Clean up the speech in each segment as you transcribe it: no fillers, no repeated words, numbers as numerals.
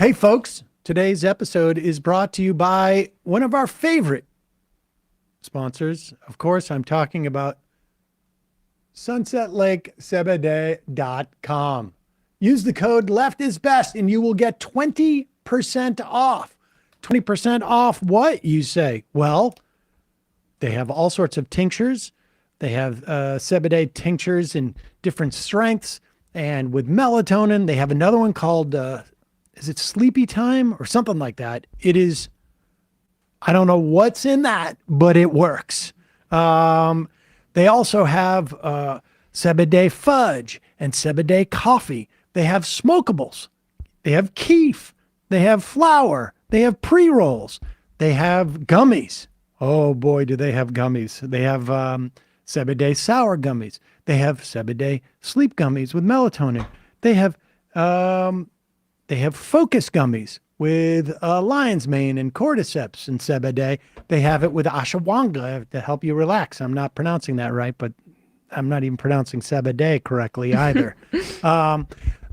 Hey folks, today's episode is brought to you by one of our favorite sponsors. Of course, I'm talking about sunsetlakecbd.com. Use the code LEFTISBEST and you will get 20% off. 20% off what, you say? Well, they have all sorts of tinctures. They have CBD tinctures in different strengths and with melatonin. They have another one called... is it Sleepy Time or something like that? It is, I don't know what's in that, but it works. They also have CBD fudge and CBD coffee. They have smokables. They have keef. They have flour. They have pre-rolls. They have gummies. Oh boy, do they have gummies. They have CBD sour gummies. They have CBD sleep gummies with melatonin. They have focus gummies with lion's mane and cordyceps and CBD. They have it with ashwagandha to help you relax. I'm not pronouncing that right, but I'm not even pronouncing CBD correctly either.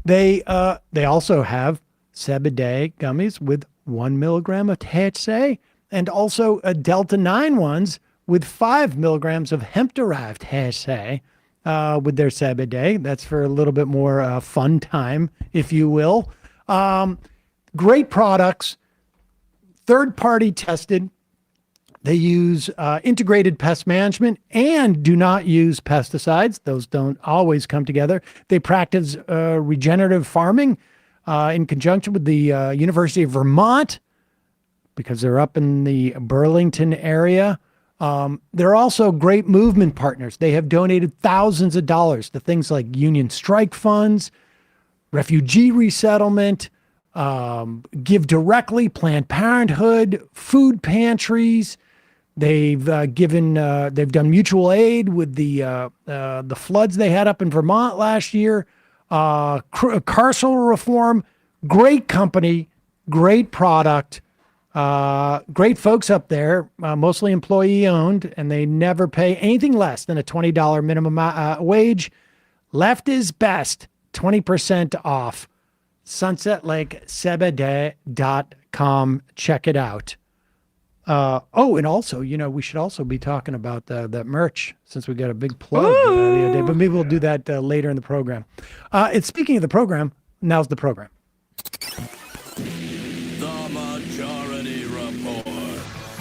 They also have CBD gummies with 1 milligram of THC and also a Delta 9 ones with 5 milligrams of hemp-derived THC with their CBD. That's for a little bit more fun time, if you will. Great products, third-party tested. They use integrated pest management and do not use pesticides. Those don't always come together. They practice regenerative farming in conjunction with the University of Vermont because they're up in the Burlington area. They're also great movement partners. They have donated thousands of dollars to things like Union Strike funds, refugee resettlement, Give Directly, Planned Parenthood, food pantries. They've done mutual aid with the floods they had up in Vermont last year. Carceral reform, great company, great product, great folks up there, mostly employee owned, and they never pay anything less than a $20 minimum wage. Left is best. 20% off. sunsetlakecbd.com. Check it out. And also, we should also be talking about that merch since we got a big plug the other day, but maybe we'll do that later in the program. It's speaking of the program, now's the program. The Majority Report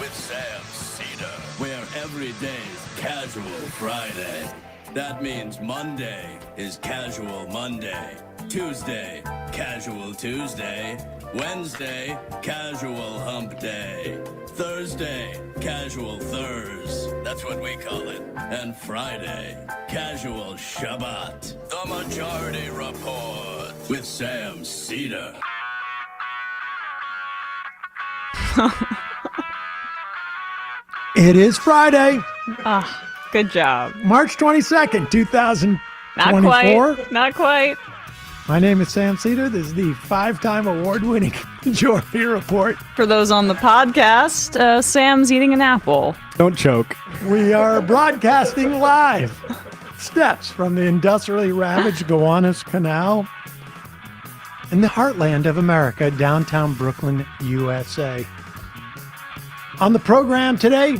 with Sam Seder, where every day's casual Friday. That means Monday is casual Monday, Tuesday, casual Tuesday, Wednesday, casual hump day, Thursday, casual Thurs, that's what we call it, and Friday, casual Shabbat. The Majority Report with Sam Seder. It is Friday. Good job. March 22nd, 2024. Not quite. My name is Sam Seder. This is the 5-time award-winning Majority Report. For those on the podcast, Sam's eating an apple. Don't choke. We are broadcasting live. Steps from the industrially ravaged Gowanus Canal in the heartland of America, downtown Brooklyn, USA. On the program today,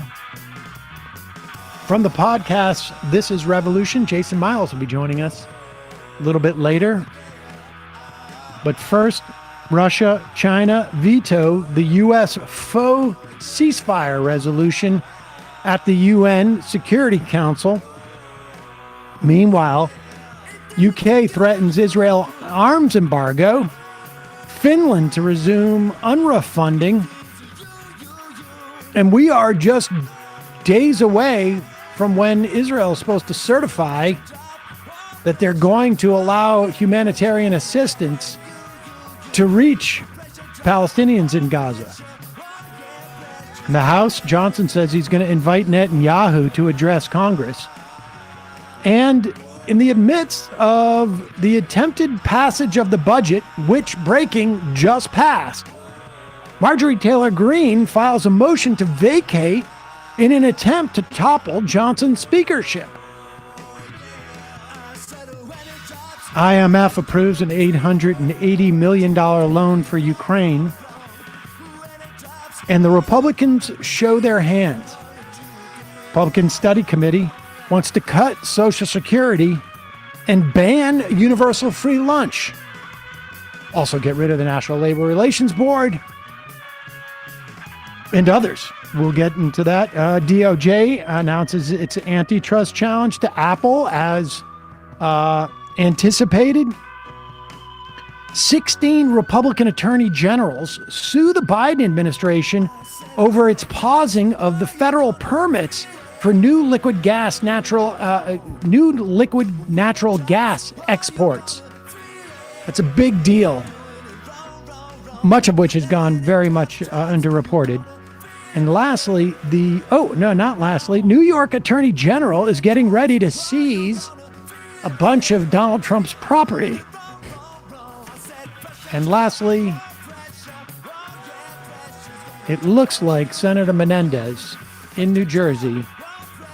from the podcast, This is Revolution, Jason Myles will be joining us a little bit later. But first, Russia, China veto the U.S. faux ceasefire resolution at the UN Security Council. Meanwhile, UK threatens Israel arms embargo. Finland to resume UNRWA funding. And we are just days away from when Israel is supposed to certify that they're going to allow humanitarian assistance to reach Palestinians in Gaza. In the House, Johnson says he's going to invite Netanyahu to address Congress. And in the midst of the attempted passage of the budget, which breaking just passed, Marjorie Taylor Greene files a motion to vacate in an attempt to topple Johnson's speakership. IMF approves an $880 million loan for Ukraine. And the Republicans show their hands. Republican Study Committee wants to cut Social Security and ban universal free lunch. Also get rid of the National Labor Relations Board and others. We'll get into that. DOJ announces its antitrust challenge to Apple as anticipated. 16 Republican attorney generals sue the Biden administration over its pausing of the federal permits for new liquid natural gas exports. That's a big deal, much of which has gone very much underreported. And lastly, New York Attorney General is getting ready to seize a bunch of Donald Trump's property. And lastly, it looks like Senator Menendez in New Jersey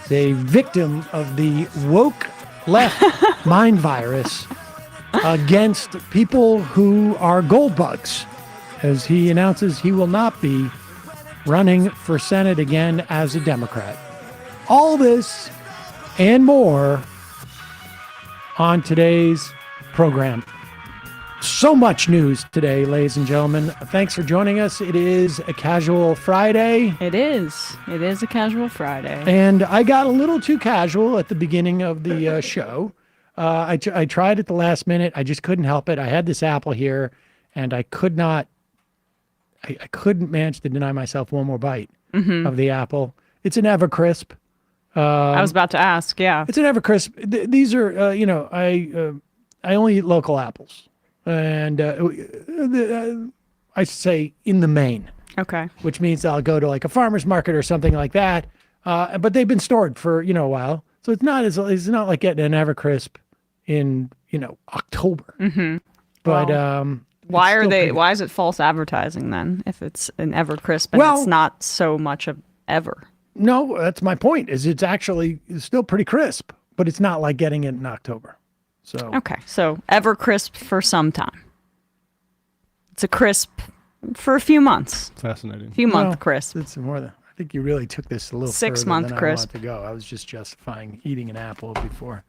is a victim of the woke left mind virus against people who are gold bugs, as he announces he will not be running for Senate again as a Democrat. All this and more on today's program. So much news today, ladies and gentlemen. Thanks for joining us. It is a casual Friday. It is. It is a casual Friday. And I got a little too casual at the beginning of the show. I tried at the last minute. I just couldn't help it. I had this apple here, and I couldn't manage to deny myself one more bite of the apple. It's an Evercrisp. I was about to ask, yeah. It's an Evercrisp. These are, I only eat local apples. And I say in the main. Okay. Which means I'll go to like a farmer's market or something like that. But they've been stored for, a while. So it's not like getting an Evercrisp in, October. Mm-hmm. But why is it false advertising then if it's an Evercrisp and it's not so much of ever? No, that's my point, is it's still pretty crisp, but it's not like getting it in October. So okay, so Evercrisp for some time. It's a crisp for a few months. Fascinating. Month crisp. It's more than, I think you really took this a little 6 further month than crisp. I wanted to go. I was just justifying eating an apple before.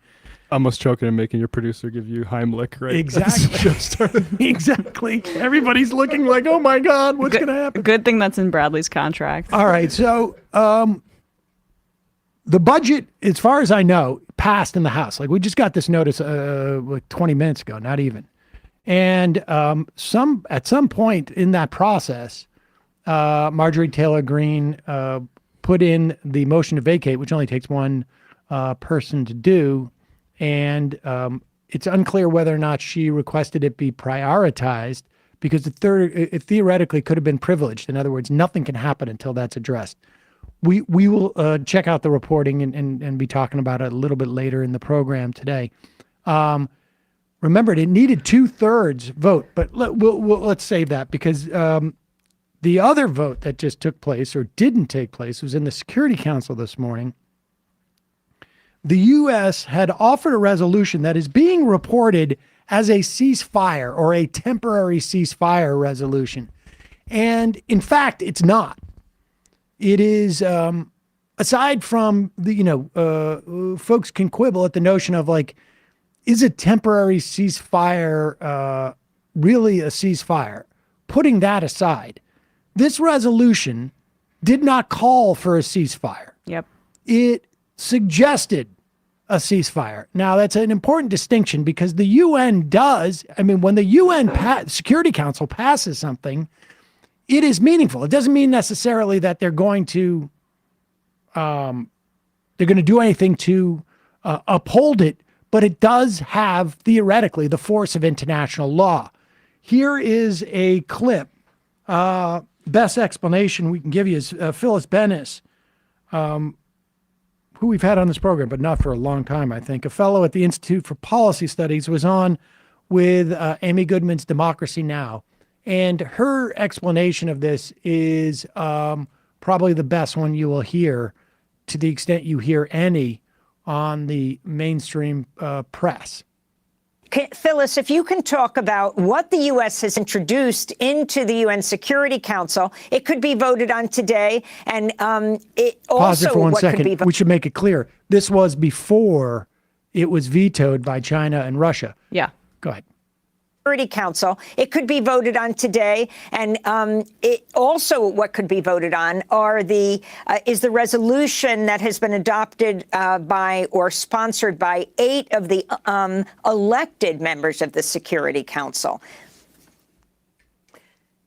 Almost choking and making your producer give you Heimlich, right? Exactly. Exactly. Everybody's looking like, oh my God, what's going to happen? Good thing that's in Bradley's contract. All right. So the budget, as far as I know, passed in the House. Like we just got this notice like 20 minutes ago, not even. And at some point in that process, Marjorie Taylor Greene put in the motion to vacate, which only takes one person to do. And it's unclear whether or not she requested it be prioritized because it theoretically could have been privileged. In other words, nothing can happen until that's addressed. We will check out the reporting and be talking about it a little bit later in the program today. Remember, it needed 2/3 vote, but let's save that because the other vote that just took place or didn't take place was in the Security Council this morning. The U.S. had offered a resolution that is being reported as a ceasefire or a temporary ceasefire resolution. And in fact, it's not. It is, aside from the, folks can quibble at the notion of like, is a temporary ceasefire really a ceasefire? Putting that aside, this resolution did not call for a ceasefire. Yep. It suggested a ceasefire. Now, that's an important distinction because the UN does, when the UN Security Council passes something, it is meaningful. It doesn't mean necessarily that they're going to do anything to uphold it, but it does have theoretically the force of international law. Here is a clip. Best explanation we can give you is Phyllis Bennis, who we've had on this program, but not for a long time, I think. A fellow at the Institute for Policy Studies was on with Amy Goodman's Democracy Now! And her explanation of this is probably the best one you will hear, to the extent you hear any on the mainstream press. Phyllis, if you can talk about what the U.S. has introduced into the UN Security Council, it could be voted on today, and it Pause it also for 1 what could be second. We should make it clear. This was before it was vetoed by China and Russia. Yeah. Go ahead. Security Council. It could be voted on today, and it also what could be voted on are is the resolution that has been adopted by or sponsored by 8 of the elected members of the Security Council.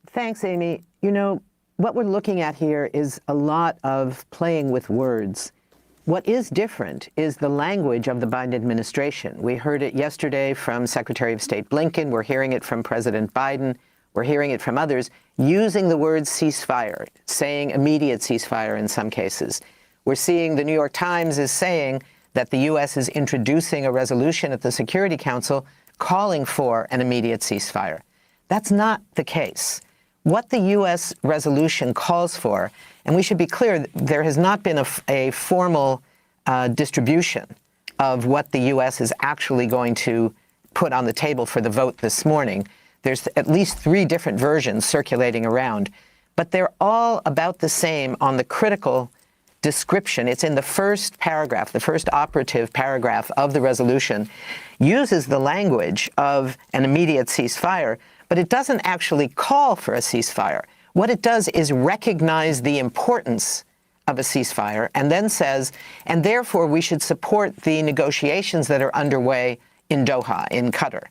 Thanks, Amy. You know, what we're looking at here is a lot of playing with words. What is different is the language of the Biden administration. We heard it yesterday from Secretary of State Blinken. We're hearing it from President Biden. We're hearing it from others using the word ceasefire, saying immediate ceasefire in some cases. We're seeing the New York Times is saying that the U.S. is introducing a resolution at the Security Council calling for an immediate ceasefire. That's not the case. What the U.S. resolution calls for, and we should be clear, there has not been a formal distribution of what the U.S. is actually going to put on the table for the vote this morning. There's at least 3 different versions circulating around, but they're all about the same on the critical description. It's in the first paragraph, the first operative paragraph of the resolution, uses the language of an immediate ceasefire, but it doesn't actually call for a ceasefire. What it does is recognize the importance of a ceasefire and then says, and therefore we should support the negotiations that are underway in Doha, in Qatar.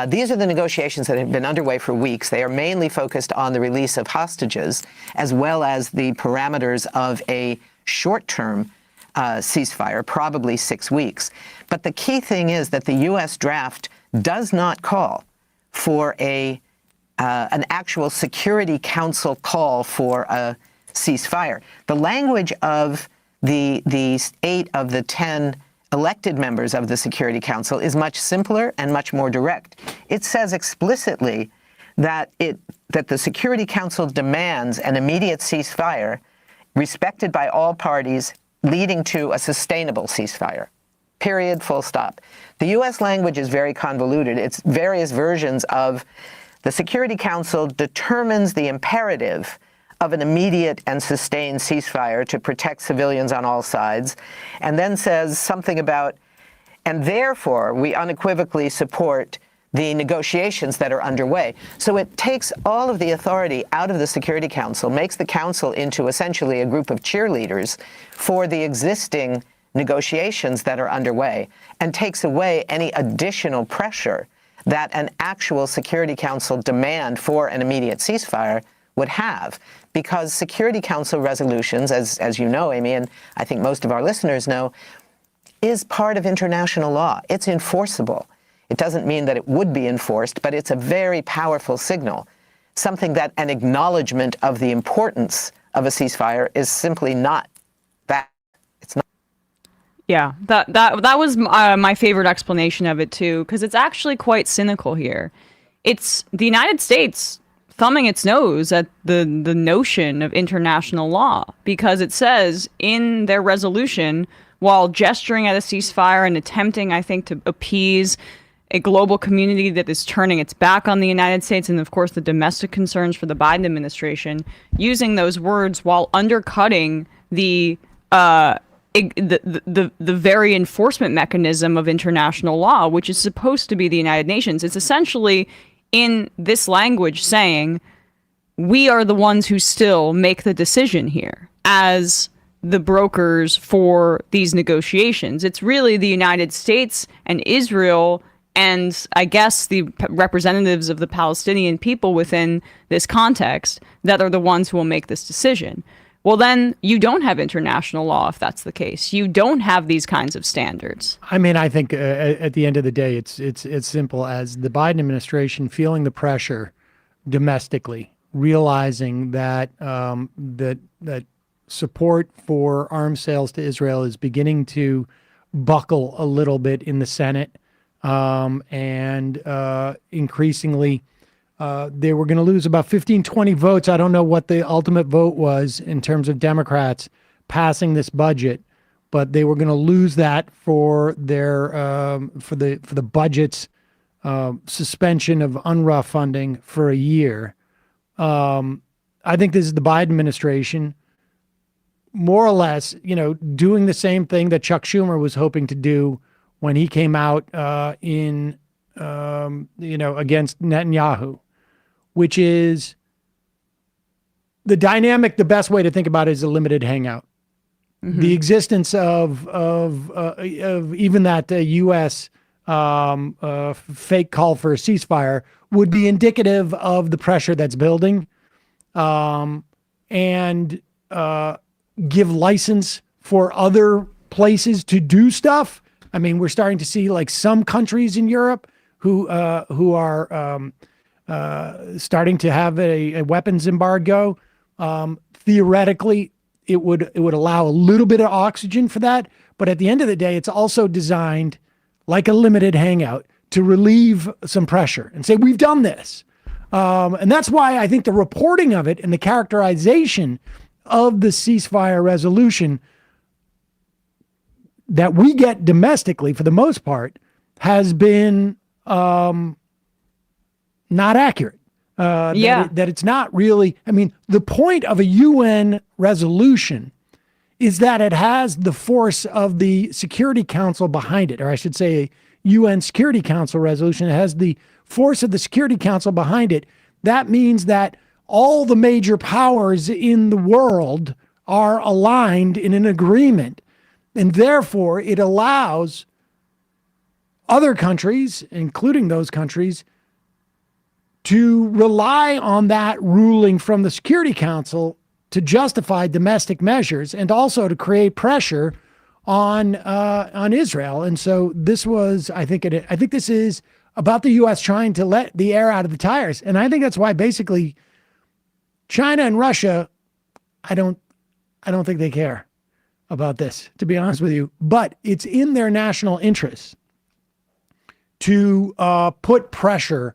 These are the negotiations that have been underway for weeks. They are mainly focused on the release of hostages, as well as the parameters of a short-term ceasefire, probably 6 weeks. But the key thing is that the U.S. draft does not call for an actual Security Council call for a ceasefire. The language of the 8 of the 10 elected members of the Security Council is much simpler and much more direct. It says explicitly that the Security Council demands an immediate ceasefire respected by all parties, leading to a sustainable ceasefire. Period, full stop. The U.S. language is very convoluted. It's various versions of the Security Council determines the imperative of an immediate and sustained ceasefire to protect civilians on all sides, and then says something about, and therefore we unequivocally support the negotiations that are underway. So it takes all of the authority out of the Security Council, makes the council into essentially a group of cheerleaders for the existing negotiations that are underway, and takes away any additional pressure that an actual Security Council demand for an immediate ceasefire would have. Because Security Council resolutions, as you know, Amy, and I think most of our listeners know, is part of international law. It's enforceable. It doesn't mean that it would be enforced, but it's a very powerful signal, something that an acknowledgement of the importance of a ceasefire is simply not that. It's not. Yeah, that was my favorite explanation of it too, because it's actually quite cynical here. It's the United States thumbing its nose at the notion of international law, because it says in their resolution, while gesturing at a ceasefire and attempting, I think, to appease a global community that is turning its back on the United States and, of course, the domestic concerns for the Biden administration, using those words while undercutting the very enforcement mechanism of international law, which is supposed to be the United Nations. It's essentially in this language saying, we are the ones who still make the decision here as the brokers for these negotiations. It's really the United States and Israel and I guess the representatives of the Palestinian people within this context that are the ones who will make this decision. Well, then you don't have international law if that's the case. You don't have these kinds of standards. I mean, I think at the end of the day, it's simple as the Biden administration feeling the pressure domestically, realizing that that support for arms sales to Israel is beginning to buckle a little bit in the Senate, and increasingly. They were going to lose about 15, 20 votes. I don't know what the ultimate vote was in terms of Democrats passing this budget, but they were going to lose that for their for the budgets suspension of UNRWA funding for a year. I think this is the Biden administration more or less, doing the same thing that Chuck Schumer was hoping to do when he came out against Netanyahu, which is the dynamic. The best way to think about it is a limited hangout. Mm-hmm. The existence of even that U.S. Fake call for a ceasefire would be indicative of the pressure that's building, and give license for other places to do stuff. I mean, we're starting to see like some countries in Europe who are starting to have a weapons embargo. Theoretically, it would allow a little bit of oxygen for that, but at the end of the day, it's also designed like a limited hangout to relieve some pressure and say, we've done this. And that's why I think the reporting of it and the characterization of the ceasefire resolution that we get domestically, for the most part, has been not accurate. That it's not really, I mean, the point of a UN resolution is that it has the force of the Security Council behind it, or I should say a UN Security Council resolution. It has the force of the Security Council behind it. That means that all the major powers in the world are aligned in an agreement, and therefore it allows other countries, including those countries, to rely on that ruling from the Security Council to justify domestic measures and also to create pressure on Israel. And so this was, I think this is about the U.S. trying to let the air out of the tires. And I think that's why basically China and Russia, I don't think they care about this, to be honest with you. But it's in their national interest to put pressure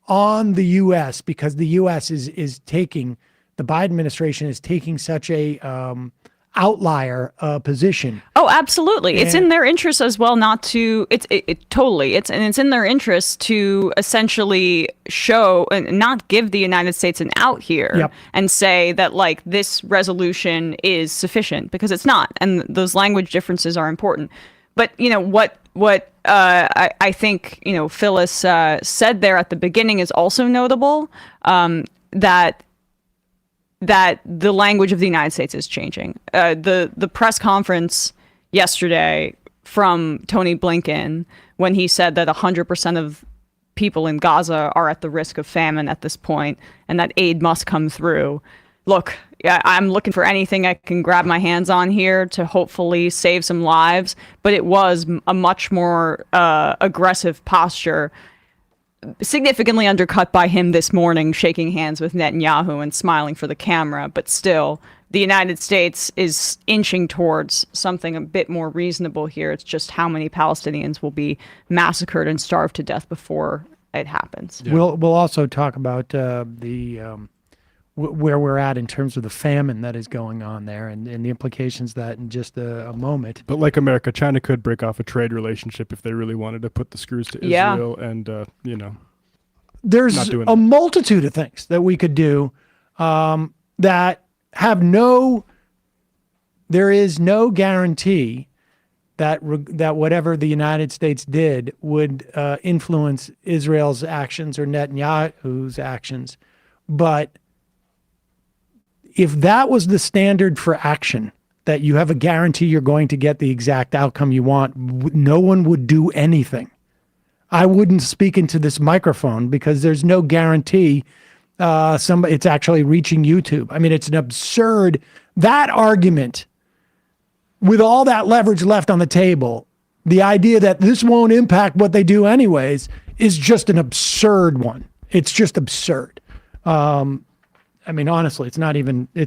on the U.S. because the U.S. is taking, the Biden administration is taking such a outlier position. Oh, absolutely. It's in their interest as well not to, it's in their interest to essentially show and not give the United States an out here and say that like this resolution is sufficient, because it's not. And those language differences are important. But, what I think, Phyllis said there at the beginning is also notable, that the language of the United States is changing. The press conference yesterday from Tony Blinken, when he said that 100% of people in Gaza are at the risk of famine at this point, and that aid must come through. Look, I'm looking for anything I can grab my hands on here to hopefully save some lives, but it was a much more aggressive posture, significantly undercut by him this morning, shaking hands with Netanyahu and smiling for the camera. But still, the United States is inching towards something a bit more reasonable here. It's just how many Palestinians will be massacred and starved to death before it happens. Yeah. We'll also talk about where we're at in terms of the famine that is going on there and the implications of that in just a moment. But like America, China could break off a trade relationship if they really wanted to put the screws to Israel. And, there's a multitude of things that we could do that have there is no guarantee that whatever the United States did would influence Israel's actions or Netanyahu's actions. But if that was the standard for action, that you have a guarantee you're going to get the exact outcome you want, no one would do anything. I wouldn't speak into this microphone because there's no guarantee it's actually reaching YouTube. I mean, it's an absurd, that argument with all that leverage left on the table, the idea that this won't impact what they do anyways is just an absurd one. It's just absurd. I mean, honestly, it's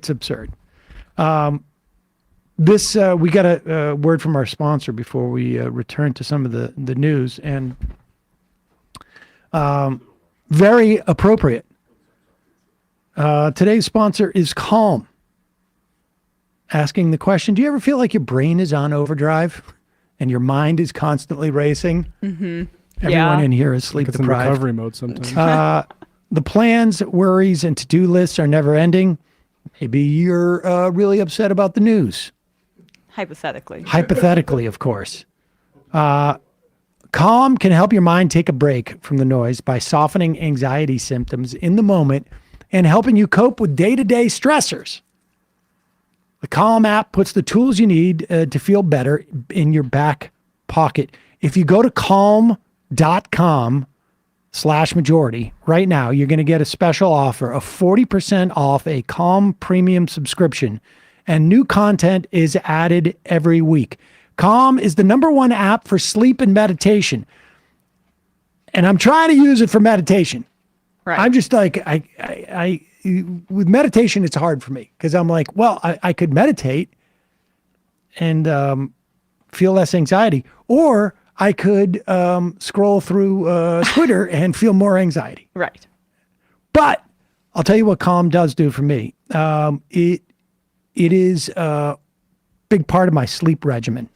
absurd. We got a word from our sponsor before we return to some of the news, and very appropriate. Today's sponsor is Calm, asking the question, do you ever feel like your brain is on overdrive and your mind is constantly racing? Mm-hmm. Everyone Yeah. in here is sleep It's in deprived. recovery mode sometimes. The plans, worries, and to-do lists are never ending. Maybe you're really upset about the news. Hypothetically. Hypothetically, of course. Calm can help your mind take a break from the noise by softening anxiety symptoms in the moment and helping you cope with day-to-day stressors. The Calm app puts the tools you need to feel better in your back pocket. If you go to calm.com/majority right now, you're going to get a special offer of 40% off a Calm premium subscription, and new content is added every week. Calm is the #1 app for sleep and meditation, and I'm trying to use it for meditation. Right. I'm just like, I with meditation, it's hard for me because I'm like, well, I could meditate and feel less anxiety, or I could scroll through Twitter and feel more anxiety. Right. But I'll tell you what Calm does do for me. It is a big part of my sleep regimen.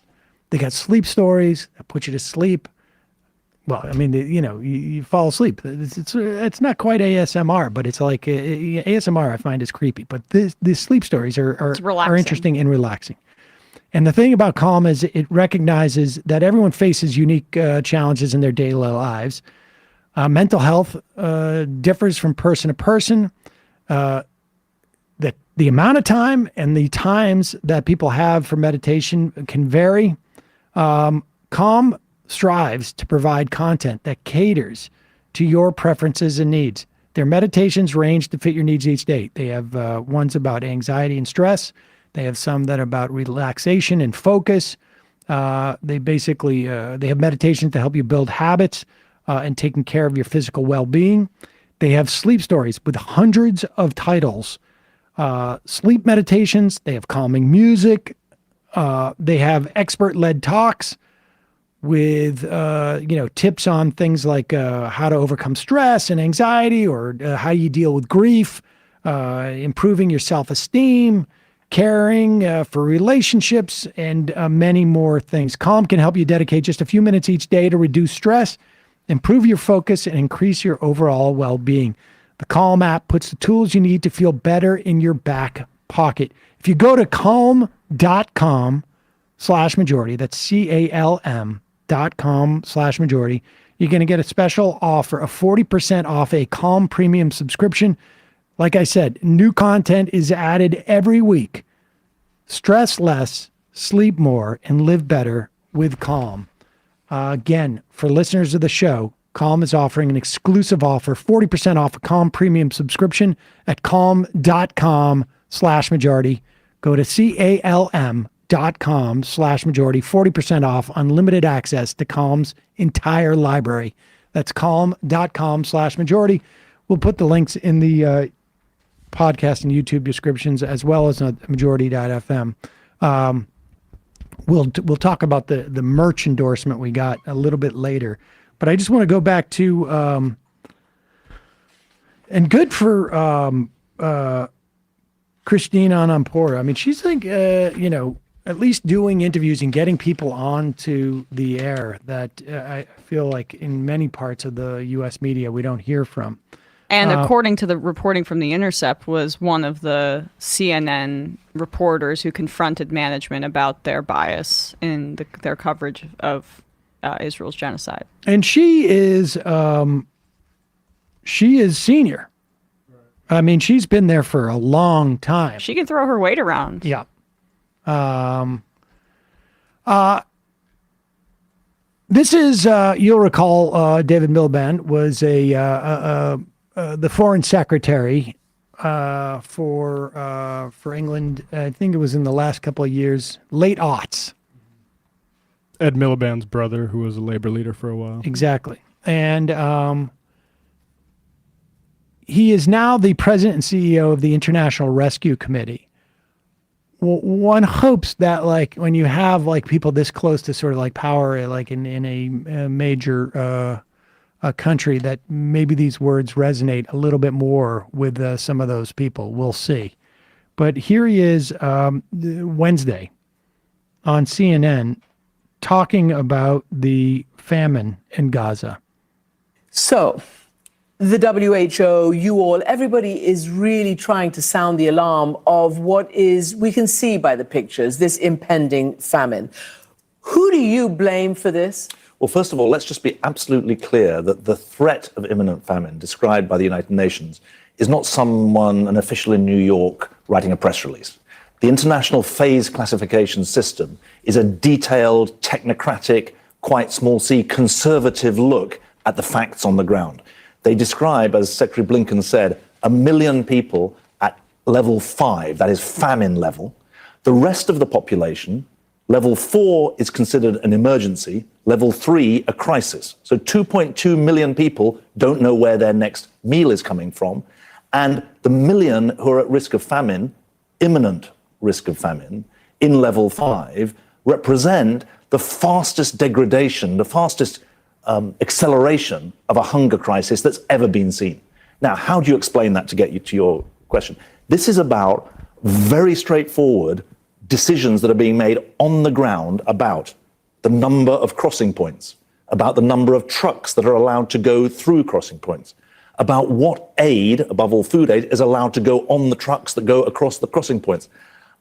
They got sleep stories that put you to sleep. Well, I mean, you fall asleep. It's not quite ASMR, but it's like ASMR. I find is creepy, but the sleep stories are relaxing. interesting and relaxing. And the thing about Calm is it recognizes that everyone faces unique challenges in their daily lives. Mental health differs from person to person. The amount of time and the times that people have for meditation can vary. Calm strives to provide content that caters to your preferences and needs. Their meditations range to fit your needs each day. They have ones about anxiety and stress. They have some that are about relaxation and focus. They have meditations to help you build habits and taking care of your physical well-being. They have sleep stories with hundreds of titles. Sleep meditations. They have calming music. They have expert-led talks with tips on things like how to overcome stress and anxiety, or how you deal with grief, improving your self-esteem, caring for relationships, and many more things. Calm can help you dedicate just a few minutes each day to reduce stress, improve your focus, and increase your overall well-being. The Calm app puts the tools you need to feel better in your back pocket. If you go to calm.com/majority, that's CALM.com/majority, you're going to get a special offer of 40% off a Calm premium subscription. Like I said, new content is added every week. Stress less, sleep more, and live better with Calm. Again, for listeners of the show, Calm is offering an exclusive offer, 40% off a Calm premium subscription at calm.com/majority. Go to CALM.com/majority, 40% off unlimited access to Calm's entire library. That's calm.com/majority. We'll put the links in the podcast and YouTube descriptions, as well as on majority.fm. We'll talk about the merch endorsement we got a little bit later. But I just want to go back to, and good for Christine Anandpur. I mean, she's like, at least doing interviews and getting people onto the air that I feel like in many parts of the U.S. media we don't hear from. And according to the reporting from The Intercept, was one of the CNN reporters who confronted management about their bias in their coverage of Israel's genocide. And she is senior. I mean, she's been there for a long time. She can throw her weight around. Yeah. This is, you'll recall, David Miliband was the foreign secretary for England. I think it was in the last couple of years, late aughts. Ed Miliband's brother, who was a labor leader for a while. Exactly. And he is now the president and CEO of the International Rescue Committee. Well, one hopes that, like, when you have like people this close to sort of like power, like in a major country, that maybe these words resonate a little bit more with some of those people. We'll see. But here he is Wednesday on CNN talking about the famine in Gaza? So, the WHO, you all, everybody is really trying to sound the alarm of what is, we can see by the pictures, this impending famine. Who do you blame for this? Well, first of all, let's just be absolutely clear that the threat of imminent famine described by the United Nations is not someone, an official in New York, writing a press release. The international phase classification system is a detailed, technocratic, quite small c, conservative look at the facts on the ground. They describe, as Secretary Blinken said, 1 million people at level 5, that is famine level. The rest of the population, level 4 is considered an emergency, level 3 a crisis. So 2.2 million people don't know where their next meal is coming from. And the million who are at risk of famine, imminent risk of famine, in level 5, represent the fastest degradation, the fastest acceleration of a hunger crisis that's ever been seen. Now, how do you explain that to get you to your question? This is about very straightforward decisions that are being made on the ground about the number of crossing points, about the number of trucks that are allowed to go through crossing points, about what aid, above all food aid, is allowed to go on the trucks that go across the crossing points,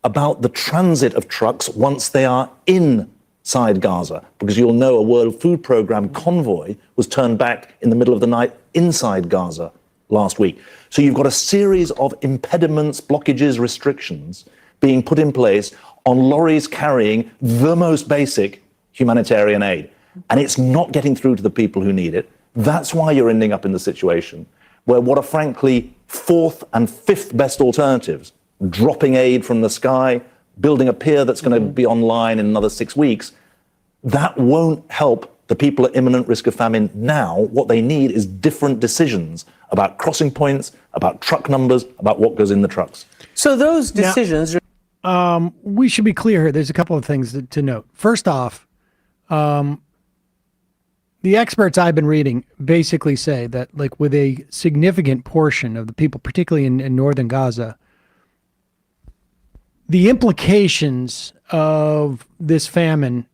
about the transit of trucks once they are inside Gaza, because you'll know a World Food Programme convoy was turned back in the middle of the night inside Gaza last week. So you've got a series of impediments, blockages, restrictions being put in place on lorries carrying the most basic humanitarian aid. And it's not getting through to the people who need it. That's why you're ending up in the situation where what are frankly fourth and fifth best alternatives, dropping aid from the sky, building a pier that's going to be online in another 6 weeks, that won't help the people at imminent risk of famine now. What they need is different decisions about crossing points, about truck numbers, about what goes in the trucks. So those decisions... We should be clear here. There's a couple of things to note. First off, the experts I've been reading basically say that, like, with a significant portion of the people, particularly in northern Gaza, the implications of this famine,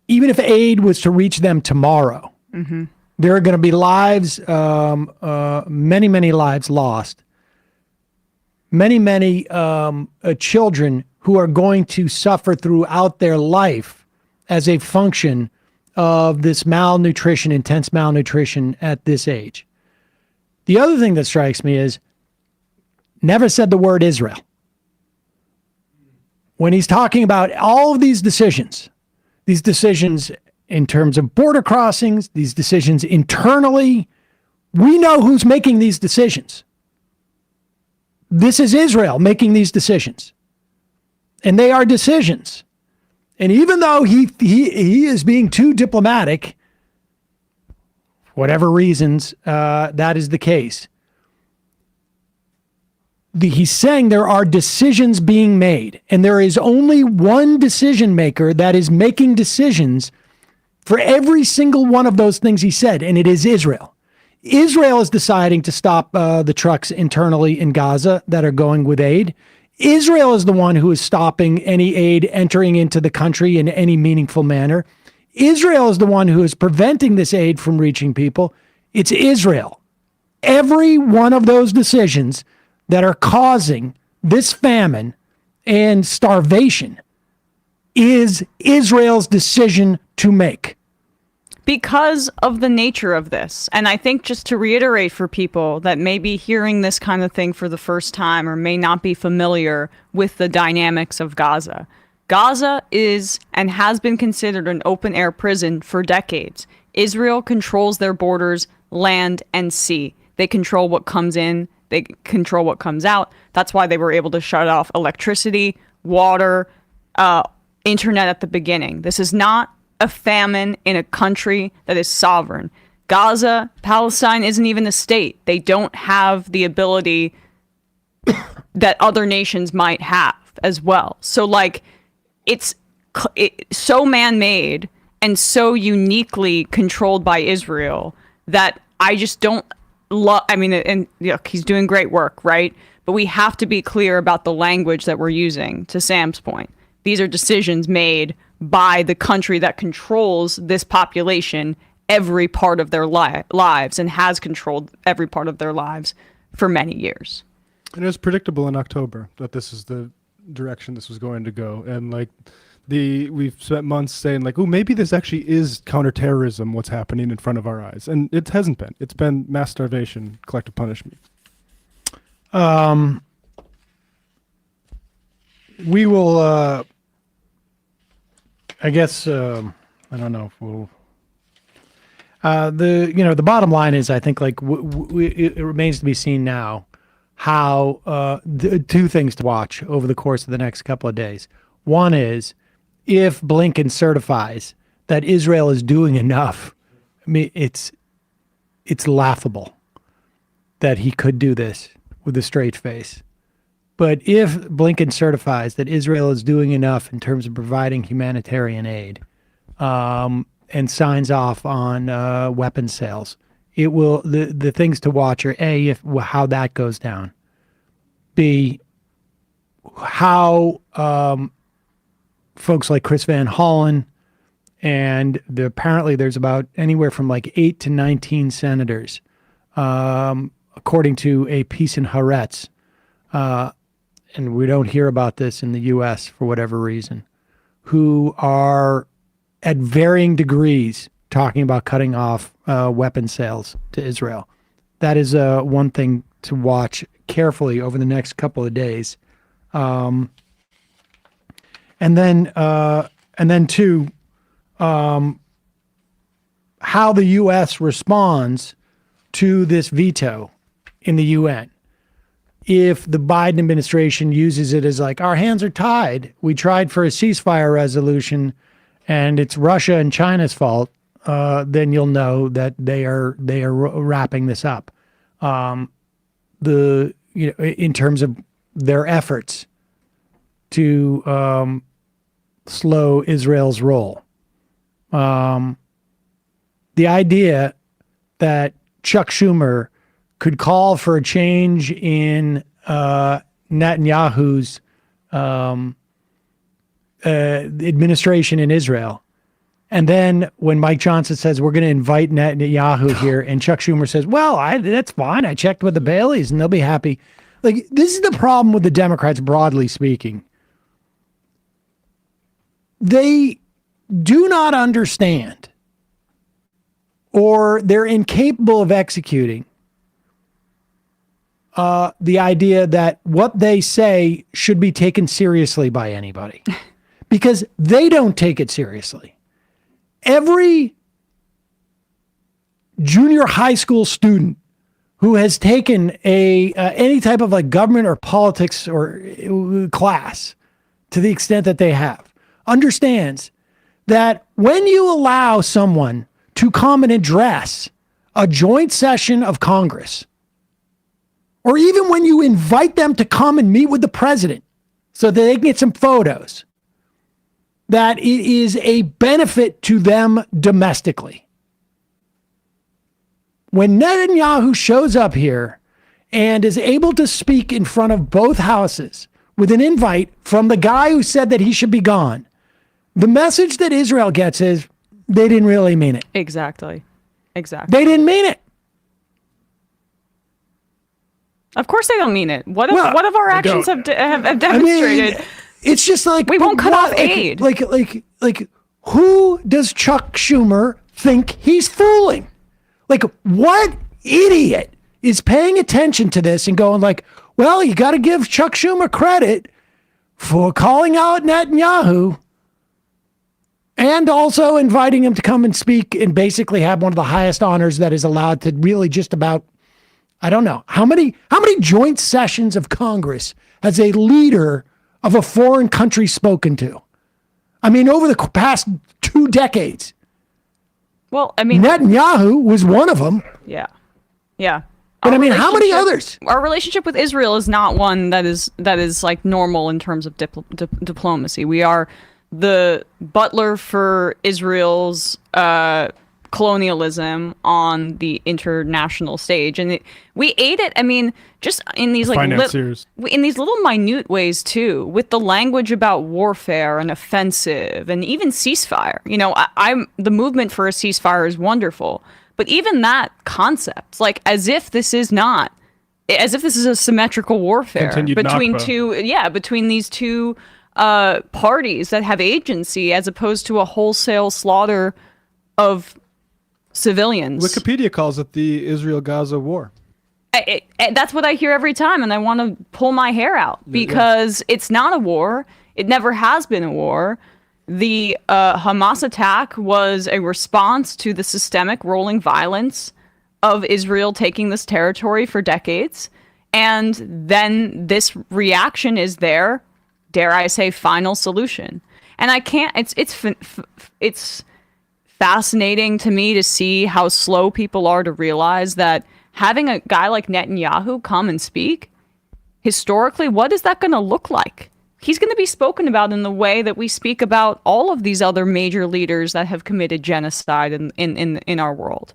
even if aid was to reach them tomorrow, there are going to be lives, many, many lives lost. Many children who are going to suffer throughout their life as a function of this malnutrition, intense malnutrition at this age. The other thing that strikes me is never said the word Israel. When he's talking about all of these decisions in terms of border crossings, these decisions internally, we know who's making these decisions. This is Israel making these decisions. And they are decisions. And even though he is being too diplomatic, whatever reasons that is the case, he's saying there are decisions being made. And there is only one decision maker that is making decisions for every single one of those things he said, and it is Israel. Israel is deciding to stop the trucks internally in Gaza that are going with aid. Israel is the one who is stopping any aid entering into the country in any meaningful manner. Israel is the one who is preventing this aid from reaching people. It's Israel. Every one of those decisions that are causing this famine and starvation is Israel's decision to make. Because of the nature of this. And I think, just to reiterate for people that may be hearing this kind of thing for the first time or may not be familiar with the dynamics of Gaza. Gaza is and has been considered an open-air prison for decades. Israel controls their borders, land and sea. They control what comes in. They control what comes out. That's why they were able to shut off electricity, water, internet at the beginning. This is not a famine in a country that is sovereign. Gaza, Palestine isn't even a state. They don't have the ability that other nations might have as well. So, like, it's so man-made and so uniquely controlled by Israel that I just don't love. I mean, and look, he's doing great work, right? But we have to be clear about the language that we're using, to Sam's point. These are decisions made by the country that controls this population every part of their lives and has controlled every part of their lives for many years. And it was predictable in October that this is the direction this was going to go. And like we've spent months saying like, oh, maybe this actually is counterterrorism, what's happening in front of our eyes. And it hasn't been. It's been mass starvation, collective punishment. We will, I guess, I don't know if we'll, the bottom line is, I think like it remains to be seen now how, the two things to watch over the course of the next couple of days. One is if Blinken certifies that Israel is doing enough. I mean, it's laughable that he could do this with a straight face. But if Blinken certifies that Israel is doing enough in terms of providing humanitarian aid, and signs off on weapons sales, it will the things to watch are A, how that goes down, B, how folks like Chris Van Hollen and apparently there's about anywhere from like 8 to 19 senators, according to a piece in Haaretz, and we don't hear about this in the U.S. for whatever reason, who are at varying degrees talking about cutting off weapon sales to Israel. That is one thing to watch carefully over the next couple of days. And then two, how the U.S. responds to this veto in the UN. If the Biden administration uses it as like, our hands are tied, we tried for a ceasefire resolution and it's Russia and China's fault, then you'll know that they are wrapping this up. In terms of their efforts to slow Israel's roll. The idea that Chuck Schumer could call for a change in Netanyahu's administration in Israel. And then when Mike Johnson says, we're going to invite Netanyahu here, and Chuck Schumer says, well, that's fine. I checked with the Baileys and they'll be happy. Like, this is the problem with the Democrats, broadly speaking. They do not understand, or they're incapable of executing the idea that what they say should be taken seriously by anybody, because they don't take it seriously. Every junior high school student who has taken any type of like government or politics or class, to the extent that they have, understands that when you allow someone to come and address a joint session of Congress, or even when you invite them to come and meet with the president so that they can get some photos, that it is a benefit to them domestically. When Netanyahu shows up here and is able to speak in front of both houses with an invite from the guy who said that he should be gone, the message that Israel gets is they didn't really mean it. Exactly. They didn't mean it. Of course they don't mean it. What if our actions have demonstrated? I mean, it's just like, we won't cut off aid. Like, who does Chuck Schumer think he's fooling? Like, what idiot is paying attention to this and going like, well, you got to give Chuck Schumer credit for calling out Netanyahu and also inviting him to come and speak and basically have one of the highest honors that is allowed to really just about, I don't know, how many joint sessions of Congress has a leader of a foreign country spoken to? I mean, over the past 2 decades. Well, I mean, Netanyahu was one of them. Yeah. But I mean, how many others? Our relationship with Israel is not one that is like normal in terms of diplomacy. We are the butler for Israel's colonialism on the international stage, and we ate it. I mean, just in these like Financiers. in these little minute ways too, with the language about warfare and offensive, and even ceasefire. You know, I'm the movement for a ceasefire is wonderful, but even that concept, like as if this is a symmetrical warfare Continued Nakba. between these two parties that have agency, as opposed to a wholesale slaughter of civilians. Wikipedia calls it the Israel-Gaza war. That's what I hear every time, and I want to pull my hair out because it's not a war. It never has been a war. The Hamas attack was a response to the systemic rolling violence of Israel taking this territory for decades. And then this reaction is their, dare I say, final solution. And I can't, it's fascinating to me to see how slow people are to realize that having a guy like Netanyahu come and speak, historically, what is that going to look like? He's going to be spoken about in the way that we speak about all of these other major leaders that have committed genocide in our world.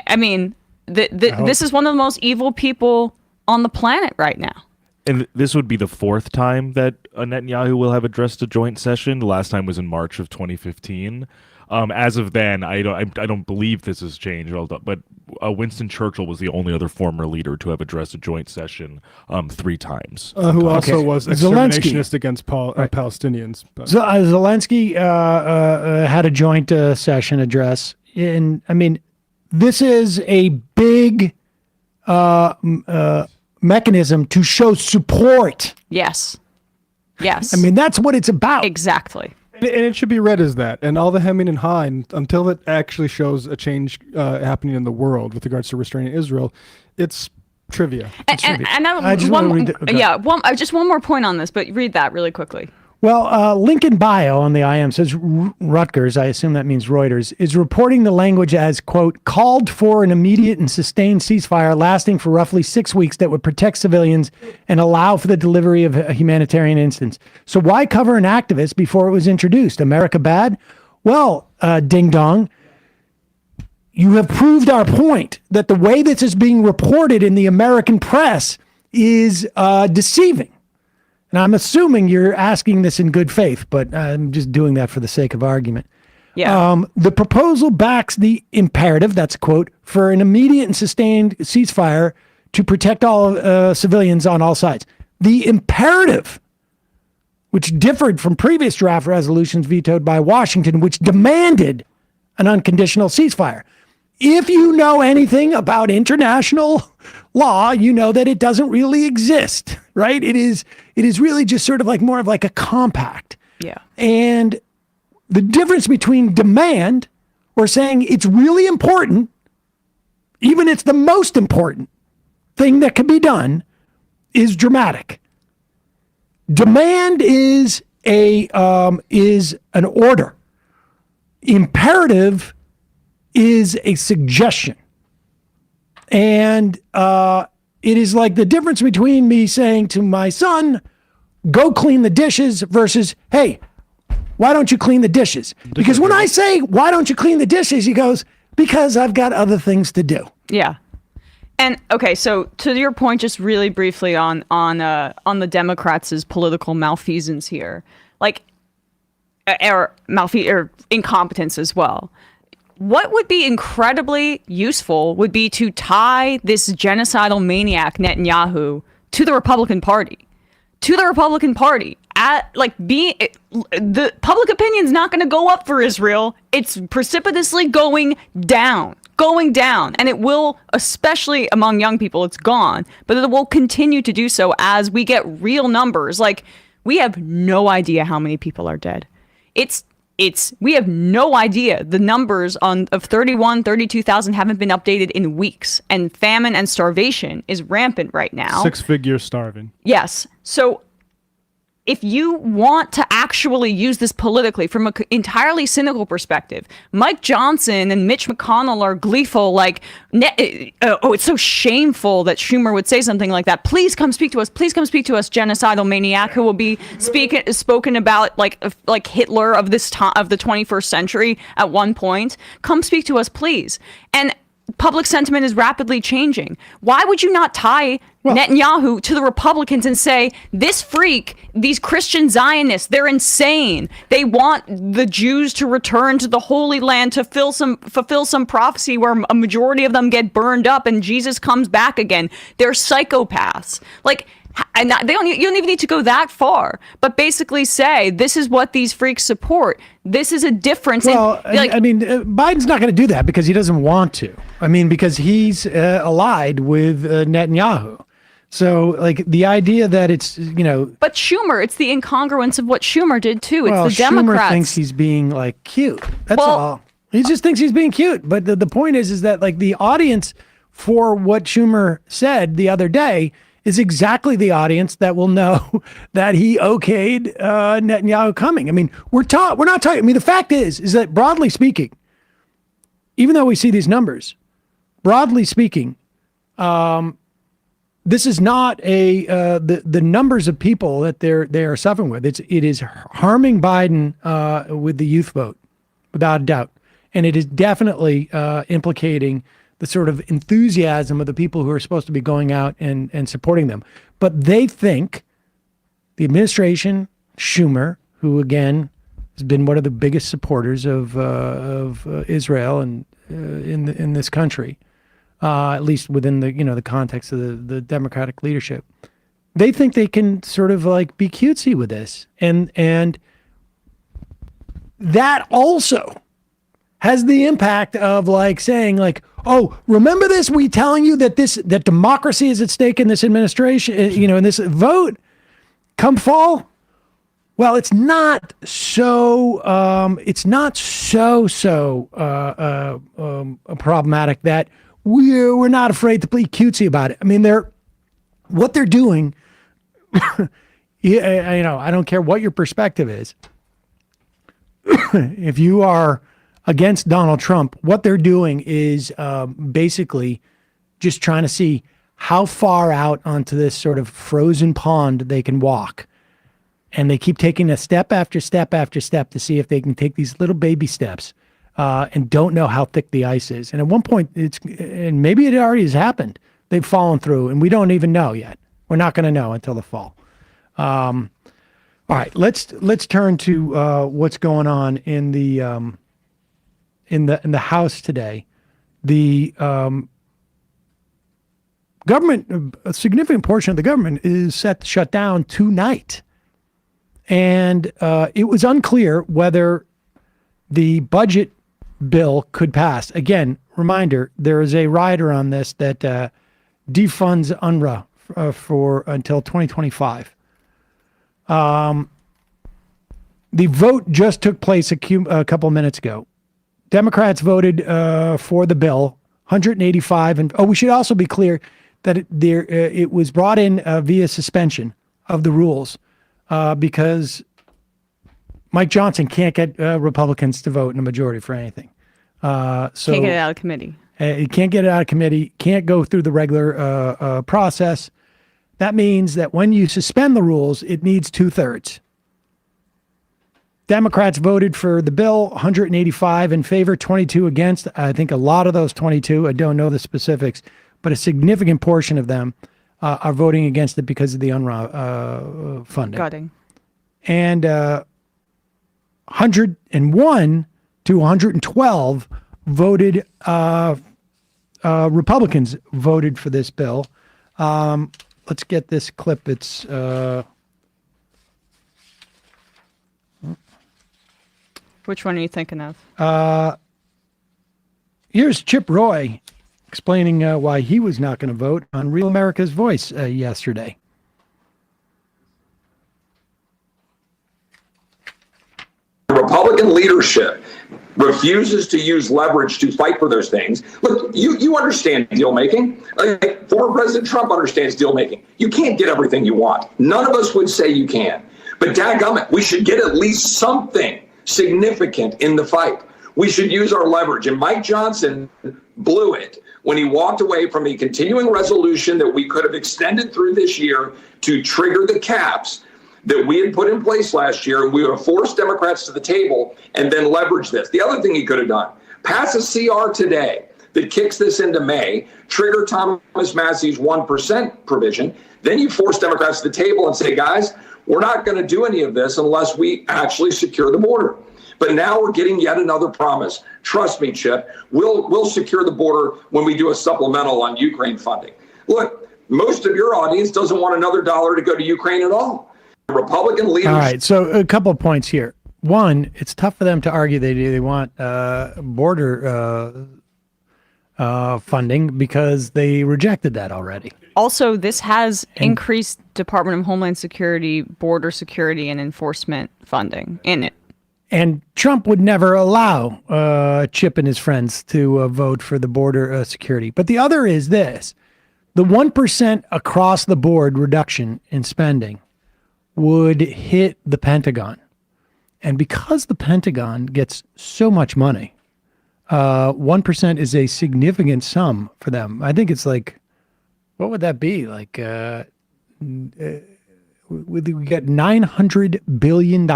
I mean, this is one of the most evil people on the planet right now. And this would be the fourth time that Netanyahu will have addressed a joint session. The last time was in March of 2015. As of then, I don't believe this has changed. But Winston Churchill was the only other former leader to have addressed a joint session 3 times. Who also was exterminationist Zelensky. against Palestinians. But. Zelensky had a joint session address. And I mean, this is a big mechanism to show support. Yes. Yes. I mean, that's what it's about. Exactly. And it should be read as that. And all the hemming and hawing, until it actually shows a change happening in the world with regards to restraining Israel, it's trivia. Just one more point on this, but read that really quickly. Well, link in bio on the IM says Rutgers, I assume that means Reuters, is reporting the language as, quote, called for an immediate and sustained ceasefire lasting for roughly 6 weeks that would protect civilians and allow for the delivery of a humanitarian instance. So why cover an activist before it was introduced? America bad? Well, ding dong, you have proved our point that the way this is being reported in the American press is deceiving. And I'm assuming you're asking this in good faith, but I'm just doing that for the sake of argument. Yeah. The proposal backs the imperative, that's a quote, for an immediate and sustained ceasefire to protect all civilians on all sides. The imperative, which differed from previous draft resolutions vetoed by Washington, which demanded an unconditional ceasefire. If you know anything about international law, you know that it doesn't really exist, right? It is really just sort of like more of like a compact. Yeah. And the difference between demand or saying it's really important, even it's the most important thing that can be done, is dramatic. Demand is an order. Imperative is a suggestion. And it is like the difference between me saying to my son, go clean the dishes versus, hey, why don't you clean the dishes? Because when I say, why don't you clean the dishes? He goes, because I've got other things to do. Yeah. And okay, so to your point, just really briefly on the Democrats' political malfeasance here, like, or incompetence as well. What would be incredibly useful would be to tie this genocidal maniac Netanyahu to the Republican Party. To the Republican Party. The public opinion's not going to go up for Israel. It's precipitously going down. And it will, especially among young people, it's gone. But it will continue to do so as we get real numbers. Like, we have no idea how many people are dead. We have no idea. The numbers of 32,000 haven't been updated in weeks, and famine and starvation is rampant right now. 6-figure starving. Yes. So if you want to actually use this politically from an entirely cynical perspective, Mike Johnson and Mitch McConnell are gleeful, like, oh, it's so shameful that Schumer would say something like that. Please come speak to us. Please come speak to us, genocidal maniac who will be spoken about like Hitler of this time of the 21st century at one point. Come speak to us, please. And public sentiment is rapidly changing. Why would you not tie Netanyahu to the Republicans and say, this freak, these Christian Zionists, they're insane. They want the Jews to return to the Holy Land to fulfill some prophecy where a majority of them get burned up and Jesus comes back again. They're psychopaths. Like, and you don't even need to go that far, but basically say this is what these freaks support. This is a difference. Well, I mean, Biden's not going to do that because he doesn't want to. I mean, because he's allied with Netanyahu. So, like, the idea that it's, But Schumer, it's the incongruence of what Schumer did, too. It's the Schumer Democrats. thinks he's being, like, cute. That's all. He just thinks he's being cute. But the point is that, like, the audience for what Schumer said the other day is exactly the audience that will know that he okayed Netanyahu coming. I mean, we're not talking. I mean, the fact is that broadly speaking, even though we see these numbers, broadly speaking, this is not the numbers of people that they are suffering with. It is harming Biden with the youth vote, without a doubt, and it is definitely implicating the sort of enthusiasm of the people who are supposed to be going out and supporting them. But they think the administration, Schumer, who again has been one of the biggest supporters of Israel and in this country, at least within the context of the Democratic leadership, they think they can sort of like be cutesy with this, and that also has the impact of like saying like, oh, remember this? We telling you that that democracy is at stake in this administration, in this vote come fall. Well, it's not so problematic that we're not afraid to be cutesy about it. I mean, what they're doing. I don't care what your perspective is. If you are against Donald Trump, what they're doing is basically just trying to see how far out onto this sort of frozen pond they can walk. And they keep taking a step after step after step to see if they can take these little baby steps and don't know how thick the ice is. And at one point, and maybe it already has happened, they've fallen through and we don't even know yet. We're not going to know until the fall. All right, let's turn to what's going on in the House today. The government, a significant portion of the government is set to shut down tonight. And it was unclear whether the budget bill could pass. Again, reminder, there is a rider on this that defunds UNRWA for until 2025. The vote just took place a couple minutes ago. Democrats voted for the bill, 185, and we should also be clear that it was brought in via suspension of the rules because Mike Johnson can't get Republicans to vote in a majority for anything. So can't get it out of committee. He can't get it out of committee. Can't go through the regular process. That means that when you suspend the rules, it needs 2/3. Democrats voted for the bill, 185 in favor, 22 against. I think a lot of those 22, I don't know the specifics, but a significant portion of them are voting against it because of the UNRWA funding. Gutting. And 101 to 112 voted, Republicans voted for this bill. Let's get this clip. It's... Which one are you thinking of? Here's Chip Roy explaining why he was not going to vote on Real America's Voice yesterday. Republican leadership refuses to use leverage to fight for those things. Look, you understand deal making. Former President Trump understands deal making. You can't get everything you want. None of us would say you can. But dadgummit, we should get at least something significant in the fight. We should use our leverage. And Mike Johnson blew it when he walked away from a continuing resolution that we could have extended through this year to trigger the caps that we had put in place last year. And we would have forced Democrats to the table and then leverage this. The other thing he could have done, pass a CR today that kicks this into May, trigger Thomas Massey's 1% provision. Then you force Democrats to the table and say, guys, we're not going to do any of this unless we actually secure the border. But now we're getting yet another promise. Trust me, Chip, we'll secure the border when we do a supplemental on Ukraine funding. Look, most of your audience doesn't want another dollar to go to Ukraine at all. Republican leaders. All right, so a couple of points here. One, it's tough for them to argue they want border funding because they rejected that already. Also, this has increased Department of Homeland Security, border security, and enforcement funding in it. And Trump would never allow Chip and his friends to vote for the border security. But the other is this. The 1% across the board reduction in spending would hit the Pentagon. And because the Pentagon gets so much money, 1% is a significant sum for them. I think it's like, what would that be? Like, we get $900 billion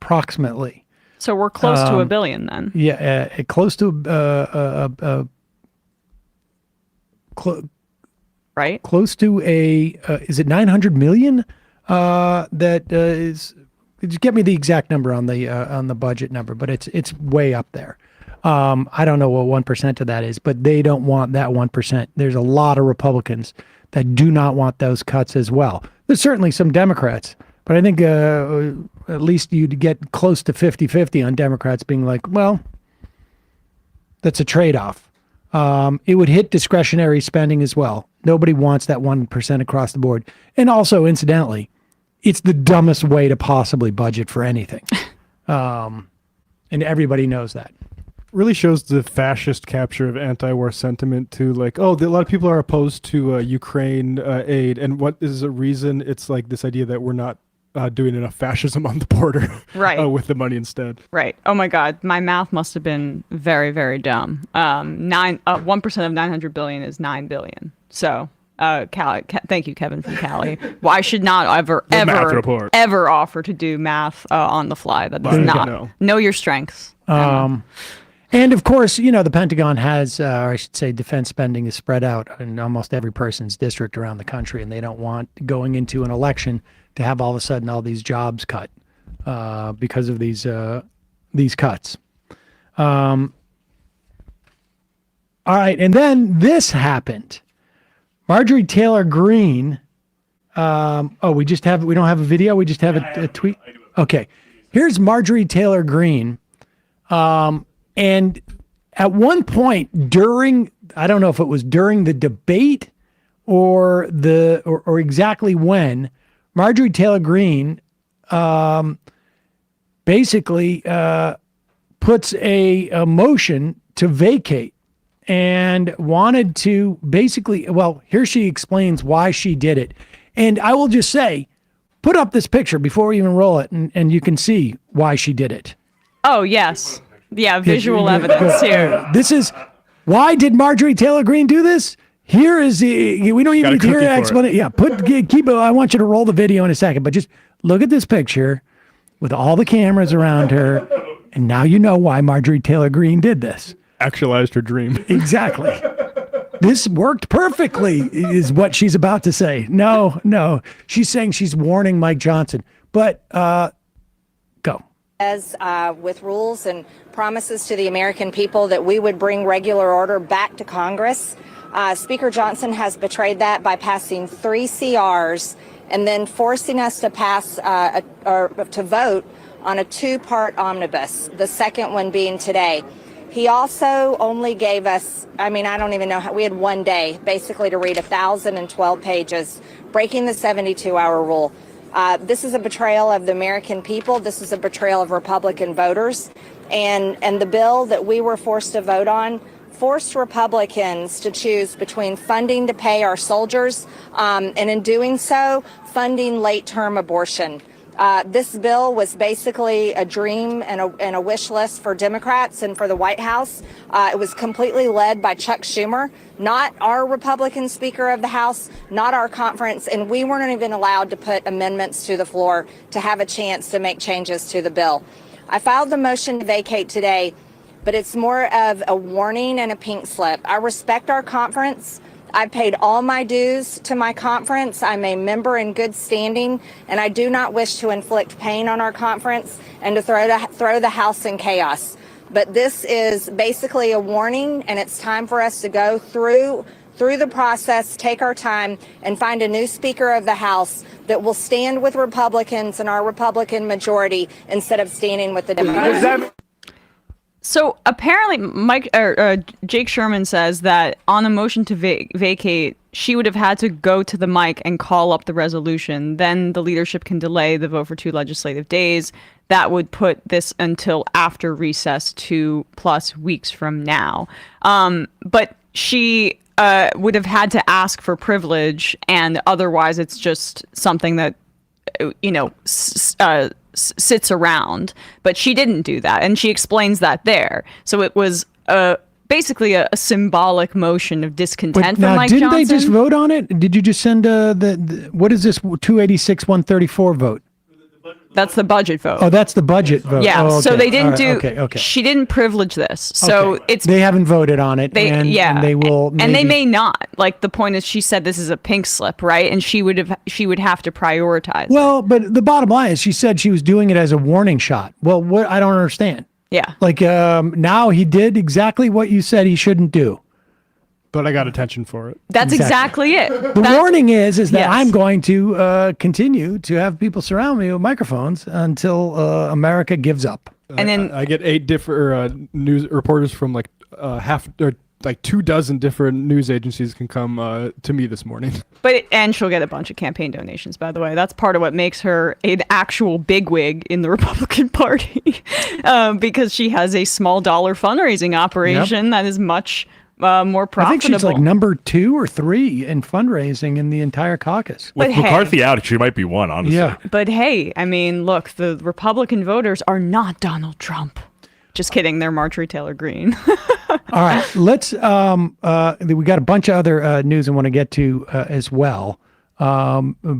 approximately. So we're close to $1 billion then. Yeah, close to right? Close to is it 900 million? That is. Just get me the exact number on the budget number, but it's way up there. I don't know what 1% of that is, but they don't want that 1%. There's a lot of Republicans that do not want those cuts as well. There's certainly some Democrats, but I think at least you'd get close to 50-50 on Democrats being like, well, that's a trade-off. It would hit discretionary spending as well. Nobody wants that 1% across the board. And also, incidentally, it's the dumbest way to possibly budget for anything. And everybody knows that. Really shows the fascist capture of anti-war sentiment to like, a lot of people are opposed to Ukraine aid. And what is the reason? It's like this idea that we're not doing enough fascism on the border right. With the money instead. Right. Oh my God. My math must have been very, very dumb. 1% of 900 billion is 9 billion. So thank you, Kevin from Cali. Well, I should not ever offer to do math on the fly. That is not. Know your strengths. And of course, the Pentagon has, or I should say, defense spending is spread out in almost every person's district around the country, and they don't want going into an election to have all of a sudden all these jobs cut because of these cuts. All right, and then this happened. Marjorie Taylor Greene. We don't have a video. We just have a tweet. Okay, here's Marjorie Taylor Greene. And at one point during, I don't know if it was during the debate or exactly when, Marjorie Taylor Greene basically puts a motion to vacate and wanted to basically, here she explains why she did it. And I will just say, put up this picture before we even roll it, and you can see why she did it. Oh, yes. Yeah, visual evidence here. This is, why did Marjorie Taylor Greene do this? Here is the, we don't even need to hear an explanation. Yeah, I want you to roll the video in a second, but just look at this picture with all the cameras around her, and now you know why Marjorie Taylor Greene did this. Actualized her dream. Exactly. This worked perfectly, is what she's about to say. No. She's saying she's warning Mike Johnson, but go. As with rules and promises to the American people that we would bring regular order back to Congress. Speaker Johnson has betrayed that by passing 3 CRs and then forcing us to pass or to vote on a 2-part omnibus, the second one being today. He also only gave us, I don't even know how, we had 1 day basically to read 1,012 pages, breaking the 72-hour rule. This is a betrayal of the American people. This is a betrayal of Republican voters. And the bill that we were forced to vote on forced Republicans to choose between funding to pay our soldiers and in doing so, funding late-term abortion. This bill was basically a dream and a wish list for Democrats and for the White House. It was completely led by Chuck Schumer, not our Republican Speaker of the House, not our conference, and we weren't even allowed to put amendments to the floor to have a chance to make changes to the bill. I filed the motion to vacate today, but it's more of a warning and a pink slip. I respect our conference. I paid all my dues to my conference. I'm a member in good standing, and I do not wish to inflict pain on our conference and to throw the House in chaos. But this is basically a warning, and it's time for us to go through the process, take our time, and find a new Speaker of the House that will stand with Republicans and our Republican majority instead of standing with the Democrats. So apparently, Jake Sherman says that on a motion to vacate, she would have had to go to the mic and call up the resolution. Then the leadership can delay the vote for 2 legislative days. That would put this until after recess, 2+ weeks from now. But she would have had to ask for privilege, and otherwise it's just something that, sits around. But she didn't do that, and she explains that there. So it was basically a symbolic motion of discontent from Mike Johnson. Didn't they just vote on it? Did you just send what is this 286 134 vote? That's the budget vote. Oh, that's the budget vote. Yeah. Oh, okay. So they didn't do. Okay. She didn't privilege this. So it's they haven't voted on it. And they will. And they may not. Like, the point is, she said this is a pink slip, right? And she would have to prioritize. Well, but the bottom line is, she said she was doing it as a warning shot. Well, what I don't understand. Yeah. Like, now he did exactly what you said he shouldn't do. But I got attention for it. That's exactly it. The warning is that yes. I'm going to continue to have people surround me with microphones until America gives up. And then I get 8 different news reporters from like 24 different news agencies can come to me this morning. and she'll get a bunch of campaign donations, by the way. That's part of what makes her an actual bigwig in the Republican Party, because she has a small dollar fundraising operation that is much more profitable. I think she's like number 2 or 3 in fundraising in the entire caucus. With McCarthy out, she might be 1, honestly. Yeah. But hey, I mean, look, the Republican voters are not Donald Trump. Just kidding, they're Marjorie Taylor Greene. All right, let's. We got a bunch of other news I want to get to as well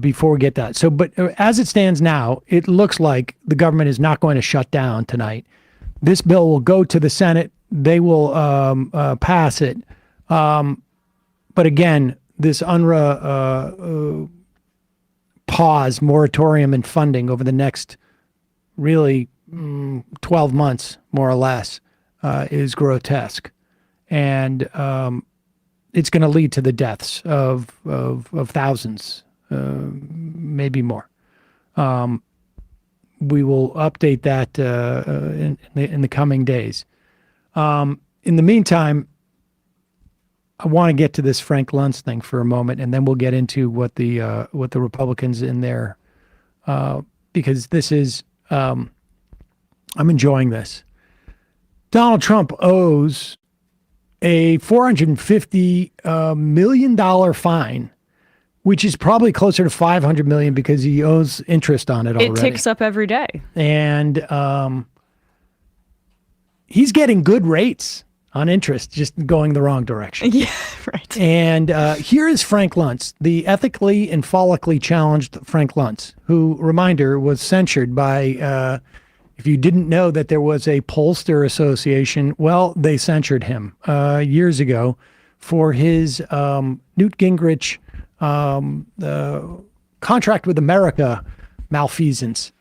before we get that. So, but as it stands now, it looks like the government is not going to shut down tonight. This bill will go to the Senate. They will pass it. But again, this UNRWA pause, moratorium in funding over the next really 12 months, more or less, is grotesque. And it's going to lead to the deaths of thousands, maybe more. We will update that in the coming days. In the meantime, I want to get to this Frank Luntz thing for a moment, and then we'll get into what the Republicans in there, because this is I'm enjoying this. Donald Trump owes a $450 million fine, which is probably closer to $500 million because he owes interest on it already. It ticks up every day, and he's getting good rates on interest, just going the wrong direction. Yeah, right. And here is Frank Luntz, the ethically and follically challenged Frank Luntz, who, reminder, was censured by, if you didn't know that there was a pollster association, well, they censured him years ago for his Newt Gingrich contract with America malfeasance.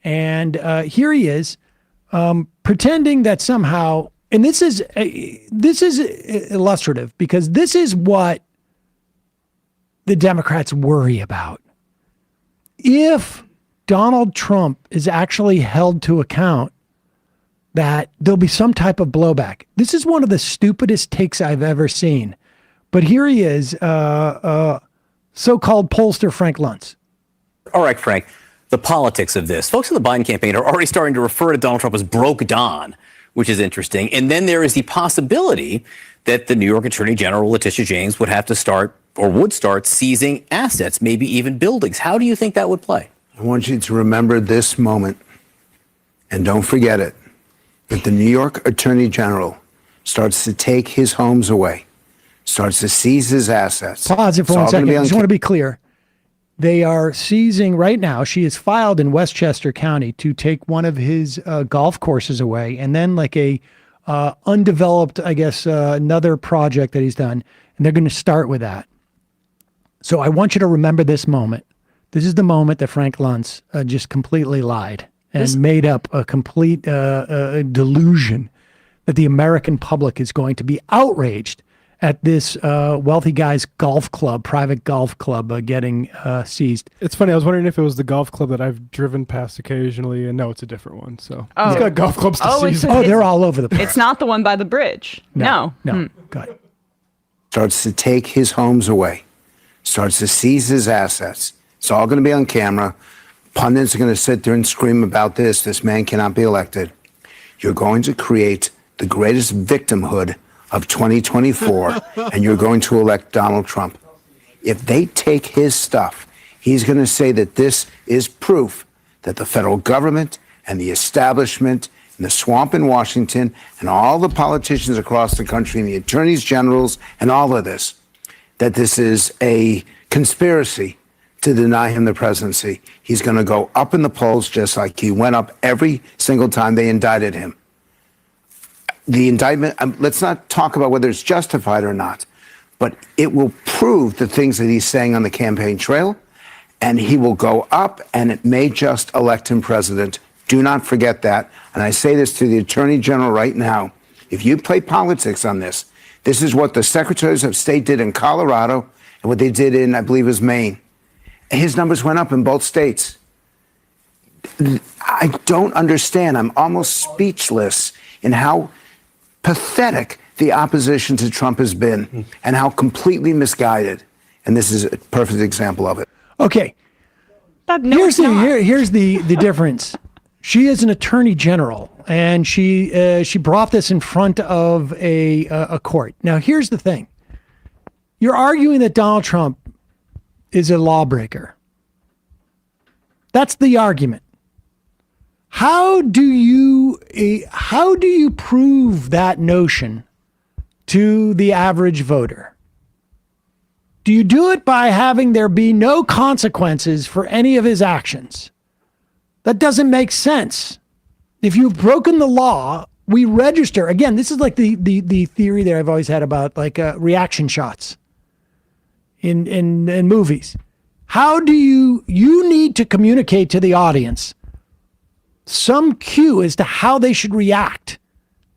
And here he is, pretending that somehow, and this is illustrative because this is what the Democrats worry about. If Donald Trump is actually held to account, that there'll be some type of blowback. This is one of the stupidest takes I've ever seen. But here he is, so-called pollster Frank Luntz. All right, Frank, the politics of this. Folks in the Biden campaign are already starting to refer to Donald Trump as broke Don, which is interesting. And then there is the possibility that the New York Attorney General, Letitia James, would start seizing assets, maybe even buildings. How do you think that would play? I want you to remember this moment, and don't forget it. If the New York Attorney General starts to take his homes away, starts to seize his assets. Pause it for it's 1 all gonna second. be I on just want to be clear. They are seizing right now. She is filed in Westchester County to take one of his golf courses away, and then like a undeveloped, I guess, another project that he's done, and they're going to start with that. So I want you to remember this moment. This is the moment that Frank Luntz just completely lied and made up a complete delusion that the American public is going to be outraged at this wealthy guy's golf club, private golf club, getting seized. It's funny. I was wondering if it was the golf club that I've driven past occasionally, and no, it's a different one. So he's got golf clubs to seize. They're all over the place. It's not the one by the bridge. No. Got it. Starts to take his homes away, starts to seize his assets. It's all going to be on camera. Pundits are going to sit there and scream about this. This man cannot be elected. You're going to create the greatest victimhood of 2024, and you're going to elect Donald Trump. If they take his stuff, he's going to say that this is proof that the federal government and the establishment and the swamp in Washington and all the politicians across the country and the attorneys generals and all of this, that this is a conspiracy to deny him the presidency. He's going to go up in the polls just like he went up every single time they indicted him. The indictment, let's not talk about whether it's justified or not, but it will prove the things that he's saying on the campaign trail, and he will go up, and it may just elect him president. Do not forget that. And I say this to the Attorney General right now. If you play politics on this, this is what the secretaries of state did in Colorado and what they did in, I believe it was Maine. His numbers went up in both states. I don't understand. I'm almost speechless in how pathetic the opposition to Trump has been and how completely misguided. And this is a perfect example of it. Okay. Here's the difference. She is an attorney general, and she brought this in front of a court. Now, here's the thing. You're arguing that Donald Trump is a lawbreaker. That's the argument. How do you prove that notion to the average voter? Do you do it by having there be no consequences for any of his actions? That doesn't make sense. If you've broken the law, we register. Again, this is like the theory that I've always had about like reaction shots in movies. How do you need to communicate to the audience some cue as to how they should react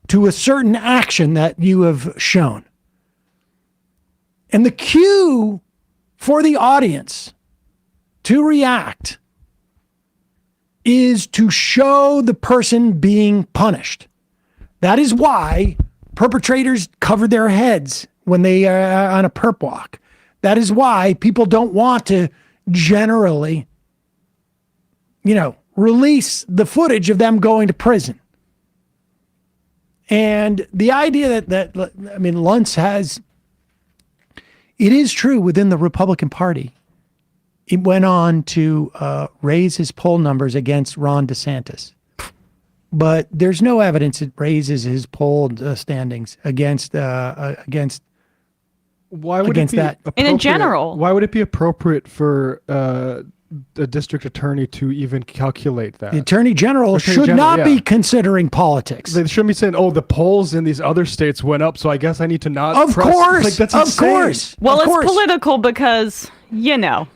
to a certain action that you have shown. And the cue for the audience to react is to show the person being punished. That is why perpetrators cover their heads when they are on a perp walk. That is why people don't want to generally, release the footage of them going to prison. And the idea that Luntz has, it is true within the Republican Party. He went on to raise his poll numbers against Ron DeSantis. But there's no evidence it raises his poll standings against why would against it be that. In general. Why would it be appropriate for a district attorney to even calculate that? The attorney general should not be considering politics. They shouldn't be saying, "Oh, the polls in these other states went up, so I guess I need to not." Of press. course, like, that's of insane. course. Well, of course. it's political because That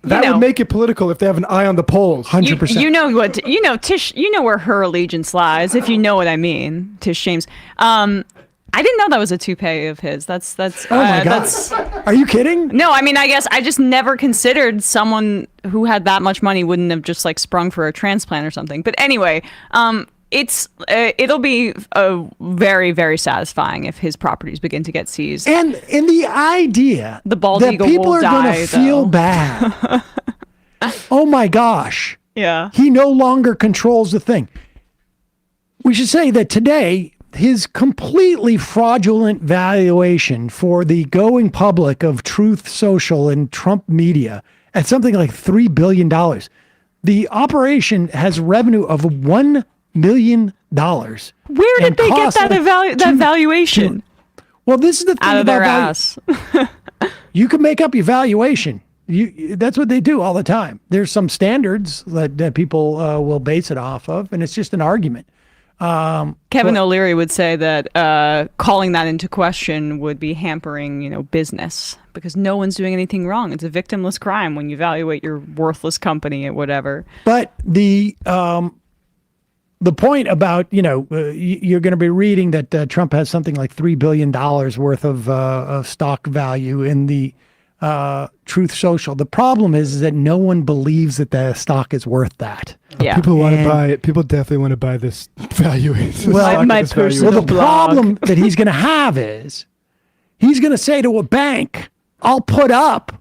would make it political if they have an eye on the polls. 100%. You know what? Tish. You know where her allegiance lies, if you know what I mean. Tish James. I didn't know that was a toupee of his. That's. Oh my God. Are you kidding? No, I mean, I guess I just never considered someone who had that much money wouldn't have just like sprung for a transplant or something. But anyway, it'll be very, very satisfying if his properties begin to get seized. And the idea the bald that eagle people will are die, going to feel bad. Oh my gosh. Yeah. He no longer controls the thing. We should say that today, his completely fraudulent valuation for the going public of Truth Social and Trump media at something like $3 billion. The operation has revenue of $1 million. Where did they get that valuation? Well, this is the thing Out of about their value. ass. You can make up your valuation. That's what they do all the time. There's some standards that people will base it off of, and it's just an argument. Kevin O'Leary would say that calling that into question would be hampering, business, because no one's doing anything wrong. It's a victimless crime when you evaluate your worthless company at whatever. But the point about, you're going to be reading that Trump has something like $3 billion worth of stock value in the Truth Social. The problem is that no one believes that the stock is worth that. Yeah. People want to buy it. People definitely want to buy this valuation. Well, my personal the blog. problem that he's going to have is he's going to say to a bank, I'll put up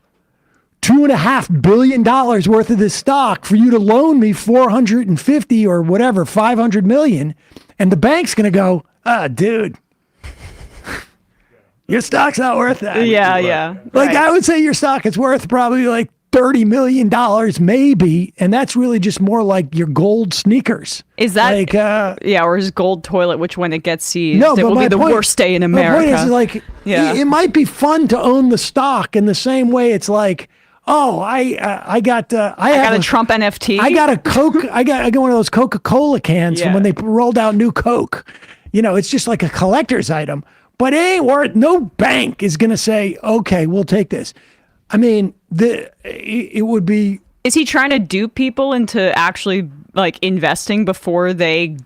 $2.5 billion worth of this stock for you to loan me 450 or whatever, 500 million. And the bank's going to go, dude, your stock's not worth that. Yeah. Like Right. I would say your stock is worth probably like $30 million maybe. And that's really just more like your gold sneakers. Is that like, or his gold toilet, which when it gets seized, no, it but will my be the point- worst day in My America. point is like, Yeah. it might be fun to own the stock in the same way. It's like, I got a Trump NFT. I got a Coke. I got one of those Coca-Cola cans from Yeah. when they rolled out new Coke. It's just like a collector's item. But it ain't worth. No bank is gonna say, "Okay, we'll take this." I mean, it would be. Is he trying to dupe people into actually like investing before they,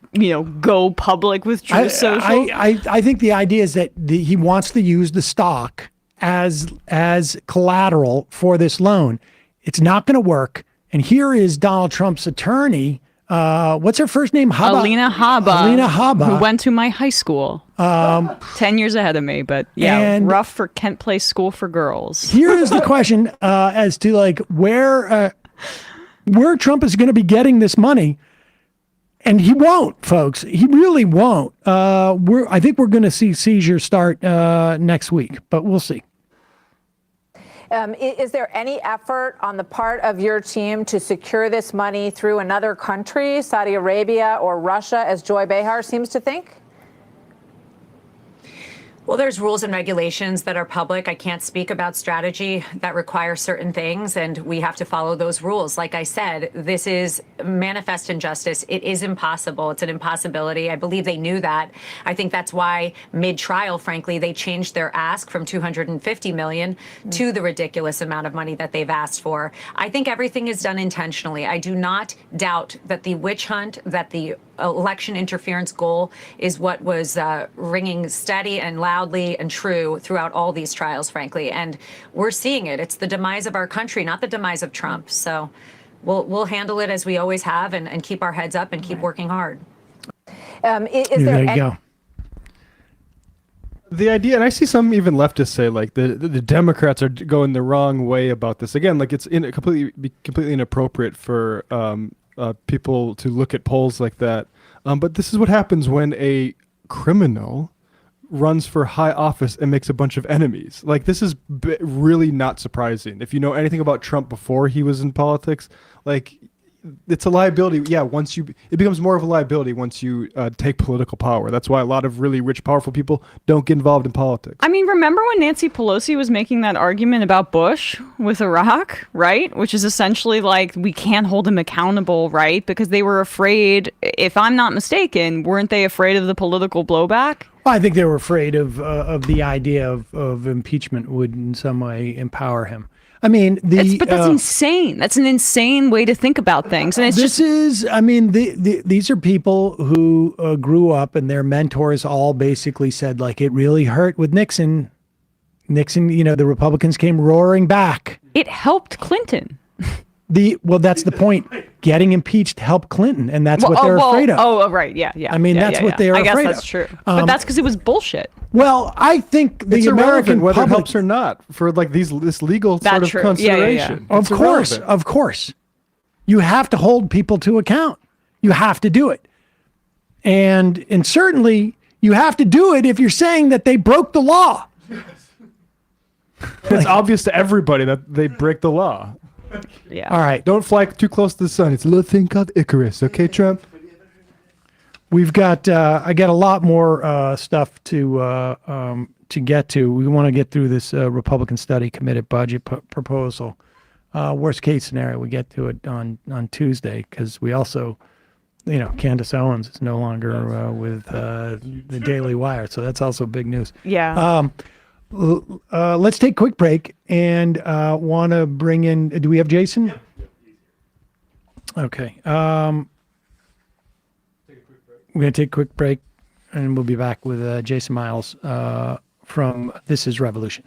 go public with Truth Social? I think the idea is that he wants to use the stock as collateral for this loan. It's not going to work. And here is Donald Trump's attorney. What's her first name? Alina Habba. Alina Habba. Who went to my high school. 10 years ahead of me, but and- rough for Kent Place School for Girls. Here is the question as to like where Trump is going to be getting this money. And he won't, folks. He really won't. I think we're going to see seizures start next week, but we'll see. Is there any effort on the part of your team to secure this money through another country, Saudi Arabia or Russia, as Joy Behar seems to think? Well, there's rules and regulations that are public. I can't speak about strategy that require certain things, and we have to follow those rules. Like I said, this is manifest injustice. It is impossible. It's an impossibility. I believe they knew that. I think that's why mid-trial, frankly, they changed their ask from $250 million to the ridiculous amount of money that they've asked for. I think everything is done intentionally. I do not doubt that the witch hunt, that the election interference goal is what was ringing steady and loudly and true throughout all these trials, frankly. And we're seeing it. It's the demise of our country, not the demise of Trump. So we'll handle it as we always have and keep our heads up and keep working hard. There you go. The idea, and I see some even leftists say like the Democrats are going the wrong way about this. Again, like it's completely inappropriate for people to look at polls like that. But this is what happens when a criminal runs for high office and makes a bunch of enemies. Like this is really not surprising. If you know anything about Trump before he was in politics, like it's a liability. Yeah, it becomes more of a liability once you take political power. That's why a lot of really rich, powerful people don't get involved in politics. I mean, remember when Nancy Pelosi was making that argument about Bush with Iraq, right? Which is essentially like, we can't hold him accountable, right? Because they were afraid, if I'm not mistaken, weren't they afraid of the political blowback? Well, I think they were afraid of the idea of impeachment would in some way empower him. I mean, But that's insane. That's an insane way to think about things. And it's these are people who grew up and their mentors all basically said, like, it really hurt with Nixon. Nixon, the Republicans came roaring back. It helped Clinton. That's the point. Getting impeached helped Clinton, and that's what they're afraid of. Oh, right. Yeah. I mean, that's what they're afraid of. I guess that's true. But that's because it was bullshit. Well, I think It's the American irrelevant whether public it helps or not for like this legal sort of true. consideration. Of course. You have to hold people to account. You have to do it. And certainly you have to do it if you're saying that they broke the law. It's obvious to everybody that they break the law. Yeah. All right. Don't fly too close to the sun. It's a little thing called Icarus. Okay, Trump? We've got I got a lot more stuff to get to. We want to get through this Republican study committed budget proposal. Worst case scenario, we get to it on Tuesday, because we also, Candace Owens is no longer with the Daily Wire, so that's also big news. Yeah. Let's take a quick break and want to bring in. Do we have Jason? Okay. We're going to take a quick break, and we'll be back with Jason Myles from This Is Revolution.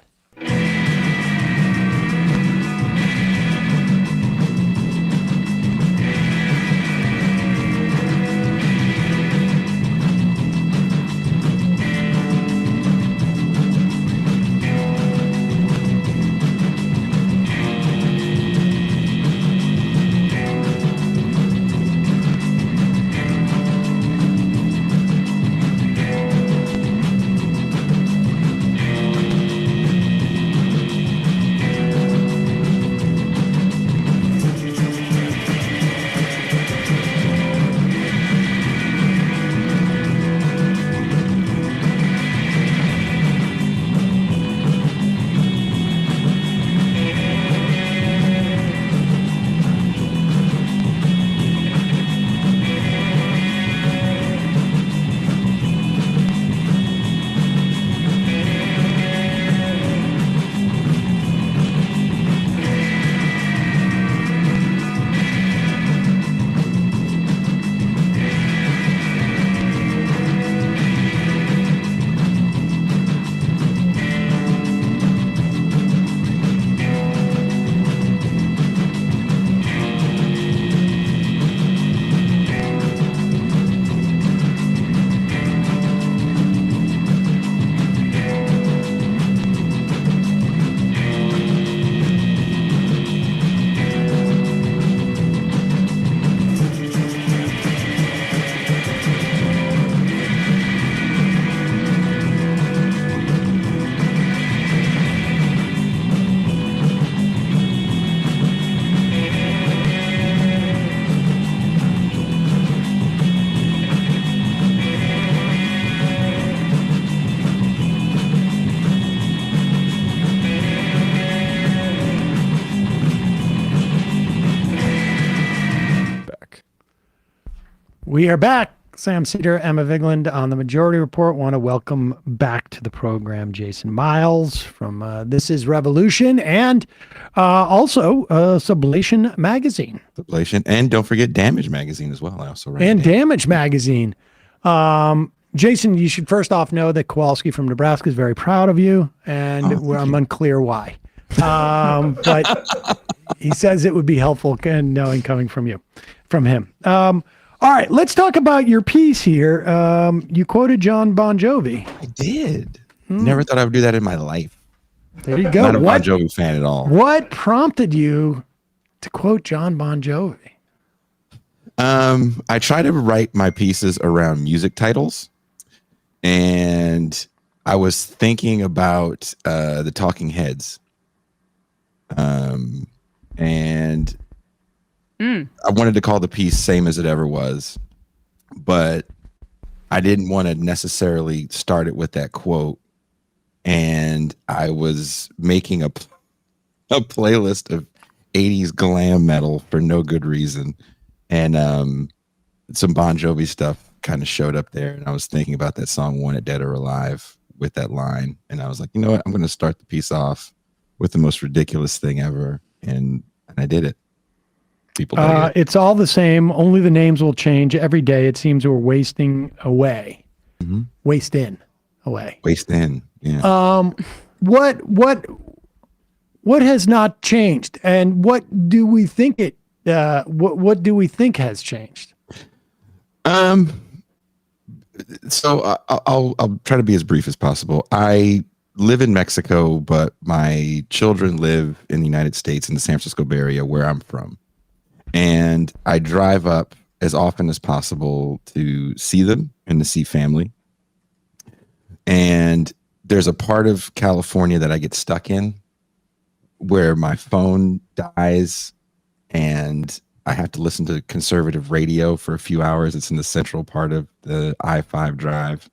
We are back. Sam Seder, Emma Vigland on the Majority Report. Want to welcome back to the program Jason Myles from This Is Revolution, and also Sublation Magazine. Sublation, and don't forget Damage Magazine as well. I also write and Damage Magazine. Jason, you should first off know that Kowalski from Nebraska is very proud of you, and I'm unclear why. But he says it would be helpful knowing coming from him. All right, let's talk about your piece here. You quoted John Bon Jovi. I did. Never thought I would do that in my life. There you go. Not a Bon Jovi fan at all. What prompted you to quote John Bon Jovi? I try to write my pieces around music titles, and I was thinking about the Talking Heads. And I wanted to call the piece Same As It Ever Was, but I didn't want to necessarily start it with that quote. And I was making a playlist of 80s glam metal for no good reason. And some Bon Jovi stuff kind of showed up there. And I was thinking about that song, Wanted Dead or Alive, with that line. And I was like, you know what? I'm going to start the piece off with the most ridiculous thing ever. And I did it. People it's all the same. Only the names will change every day. It seems we're wasting away. Mm-hmm. Waste in away. Waste in. Yeah. What has not changed, and what do we think what do we think has changed? So I'll try to be as brief as possible. I live in Mexico, but my children live in the United States in the San Francisco Bay Area, where I'm from. And I drive up as often as possible to see them and to see family. And there's a part of California that I get stuck in where my phone dies and I have to listen to conservative radio for a few hours. It's in the central part of the I-5 drive,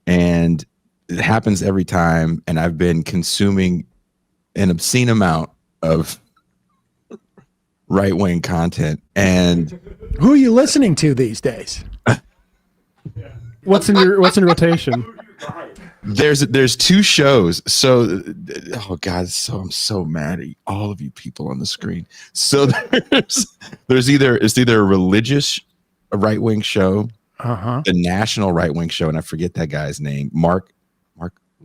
and it happens every time. And I've been consuming an obscene amount of right-wing content. And who are you listening to these days? What's in rotation? There's two shows. So, oh God, I'm so mad at all of you people on the screen. So there's either a religious right-wing show, the national right-wing show, and I forget that guy's name, Mark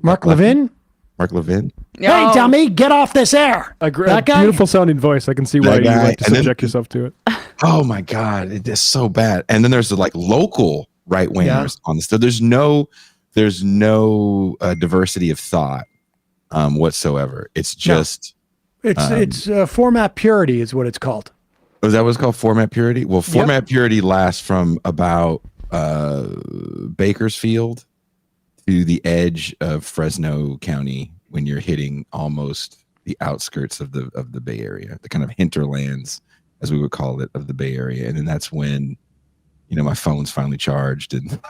Levin. Mark Levin. Hey, dummy, get off this air. That guy? Beautiful sounding voice. I can see why you like to subject yourself to it. Oh my God, it is so bad. And then there's the local right wingers on this. So there's no diversity of thought whatsoever. It's just it's format purity is what it's called. Is that what it's called? Format purity? Well, format purity lasts from about Bakersfield to the edge of Fresno County when you're hitting almost the outskirts of the Bay Area, the kind of hinterlands, as we would call it, of the Bay Area. And then that's when, my phone's finally charged and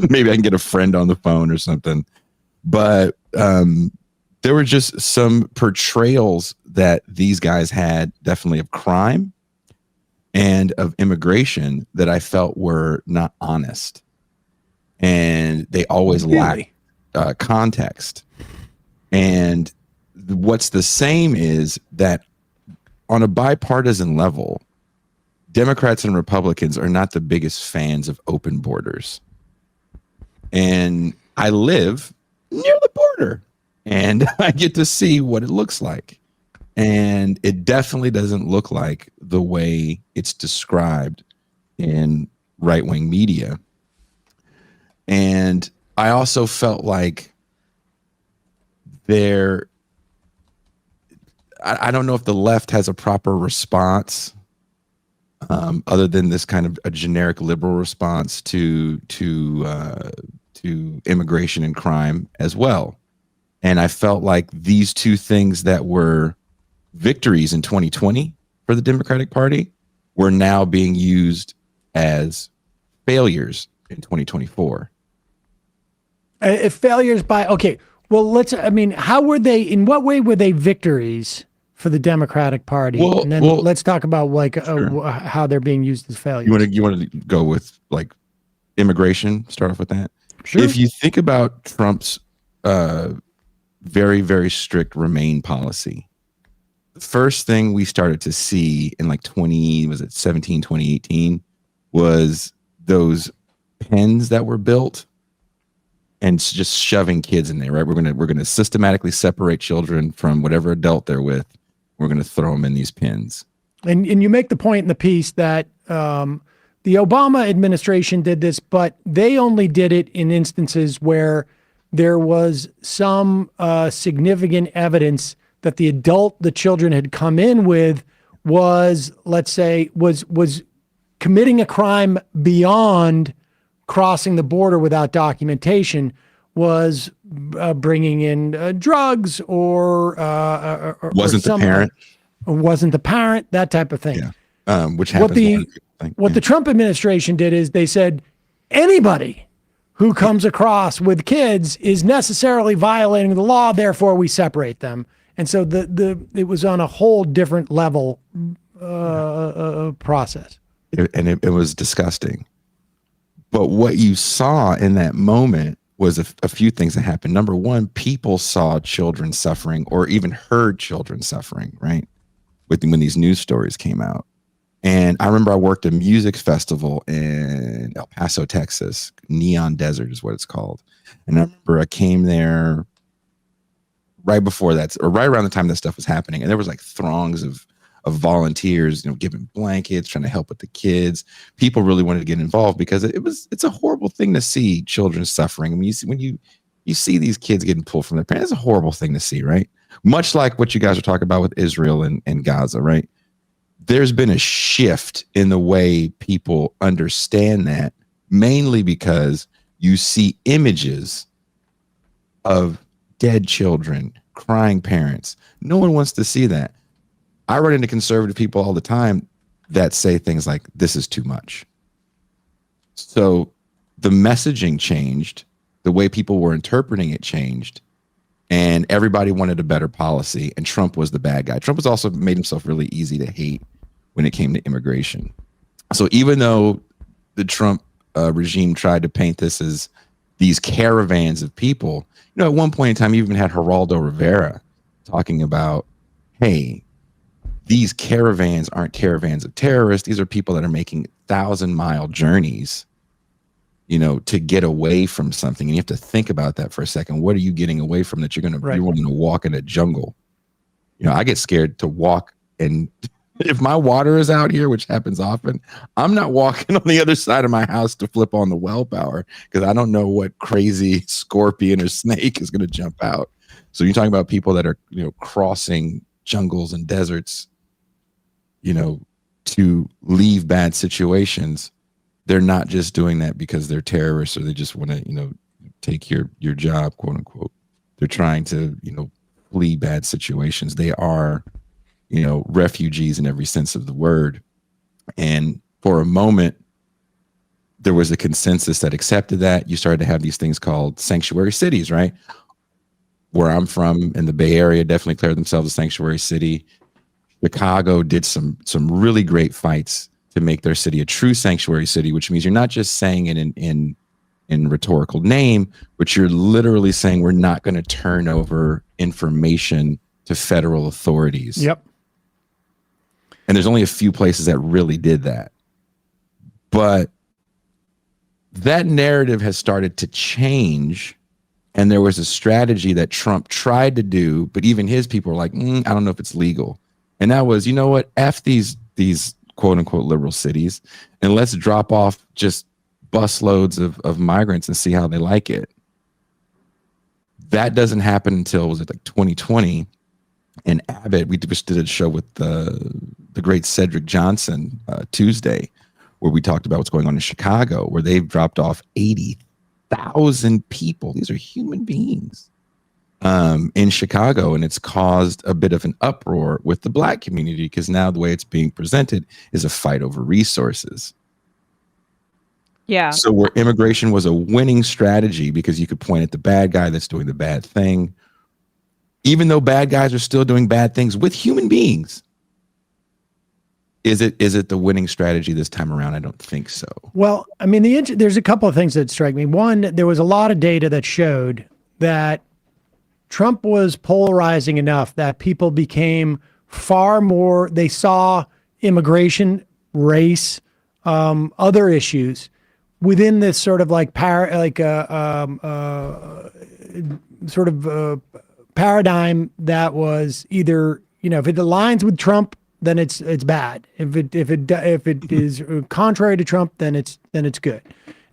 maybe I can get a friend on the phone or something. But there were just some portrayals that these guys had, definitely of crime and of immigration, that I felt were not honest. And they always lack context. And what's the same is that on a bipartisan level, Democrats and Republicans are not the biggest fans of open borders. And I live near the border and I get to see what it looks like. And it definitely doesn't look like the way it's described in right-wing media. And I also felt like I don't know if the left has a proper response other than this kind of a generic liberal response to immigration and crime as well. And I felt like these two things that were victories in 2020 for the Democratic Party were now being used as failures in 2024. Failures by, okay, well, in what way were they victories for the Democratic Party? Well, and then let's talk about how they're being used as failures. You want to go with immigration, start off with that? Sure. If you think about Trump's very, very strict Remain policy, the first thing we started to see in 2018 was those pens that were built and just shoving kids in there, right? We're gonna systematically separate children from whatever adult they're with. We're gonna throw them in these pens. And you make the point in the piece that the Obama administration did this, but they only did it in instances where there was some significant evidence that the adult the children had come in with was, let's say, was committing a crime beyond crossing the border without documentation, was bringing in drugs or wasn't the parent, that type of thing. Yeah. Which happens. What the Trump administration did is they said anybody who comes across with kids is necessarily violating the law. Therefore, we separate them. And so it was on a whole different level process. It was disgusting. But what you saw in that moment was a few things that happened. Number one, people saw children suffering or even heard children suffering, right? When these news stories came out. And I remember I worked a music festival in El Paso, Texas. Neon Desert is what it's called. And I remember I came there right before that, or right around the time that stuff was happening. And there was throngs of volunteers, giving blankets, trying to help with the kids. People really wanted to get involved because it's a horrible thing to see children suffering. I mean, when you see these kids getting pulled from their parents, it's a horrible thing to see, right? Much like what you guys are talking about with Israel and Gaza, right? There's been a shift in the way people understand that, mainly because you see images of dead children, crying parents. No one wants to see that. I run into conservative people all the time that say things like, this is too much. So the messaging changed, the way people were interpreting it changed, and everybody wanted a better policy, and Trump was the bad guy. Trump has also made himself really easy to hate when it came to immigration. So even though the Trump regime tried to paint this as these caravans of people, at one point in time, you even had Geraldo Rivera talking about, hey, these caravans aren't caravans of terrorists. These are people that are making 1,000-mile journeys, to get away from something. And you have to think about that for a second. What are you getting away from that you're wanting to walk in a jungle? I get scared to walk, and if my water is out here, which happens often, I'm not walking on the other side of my house to flip on the well power because I don't know what crazy scorpion or snake is going to jump out. So you're talking about people that are, crossing jungles and deserts, to leave bad situations. They're not just doing that because they're terrorists or they just want to, take your job, quote unquote. They're trying to, flee bad situations. They are, refugees in every sense of the word. And for a moment, there was a consensus that accepted that. You started to have these things called sanctuary cities, right? Where I'm from in the Bay Area, definitely declared themselves a sanctuary city. Chicago did some really great fights to make their city a true sanctuary city, which means you're not just saying it in rhetorical name, but you're literally saying we're not going to turn over information to federal authorities. Yep. And there's only a few places that really did that. But that narrative has started to change. And there was a strategy that Trump tried to do, but even his people were like, I don't know if it's legal. And that was, what? F these quote unquote liberal cities, and let's drop off just busloads of migrants and see how they like it. That doesn't happen until, was it like 2020? And Abbott, we just did a show with the great Cedric Johnson Tuesday, where we talked about what's going on in Chicago, where they've dropped off 80,000 people. These are human beings in Chicago, and it's caused a bit of an uproar with the Black community because now the way it's being presented is a fight over resources. Yeah. So where immigration was a winning strategy because you could point at the bad guy that's doing the bad thing, even though bad guys are still doing bad things with human beings. Is it the winning strategy this time around? I don't think so. Well, I mean, there's a couple of things that strike me. One, there was a lot of data that showed that Trump was polarizing enough that people became far more, they saw immigration, race, other issues within this sort of like paradigm that was either, if it aligns with Trump, then it's bad. If it is contrary to Trump, then it's good.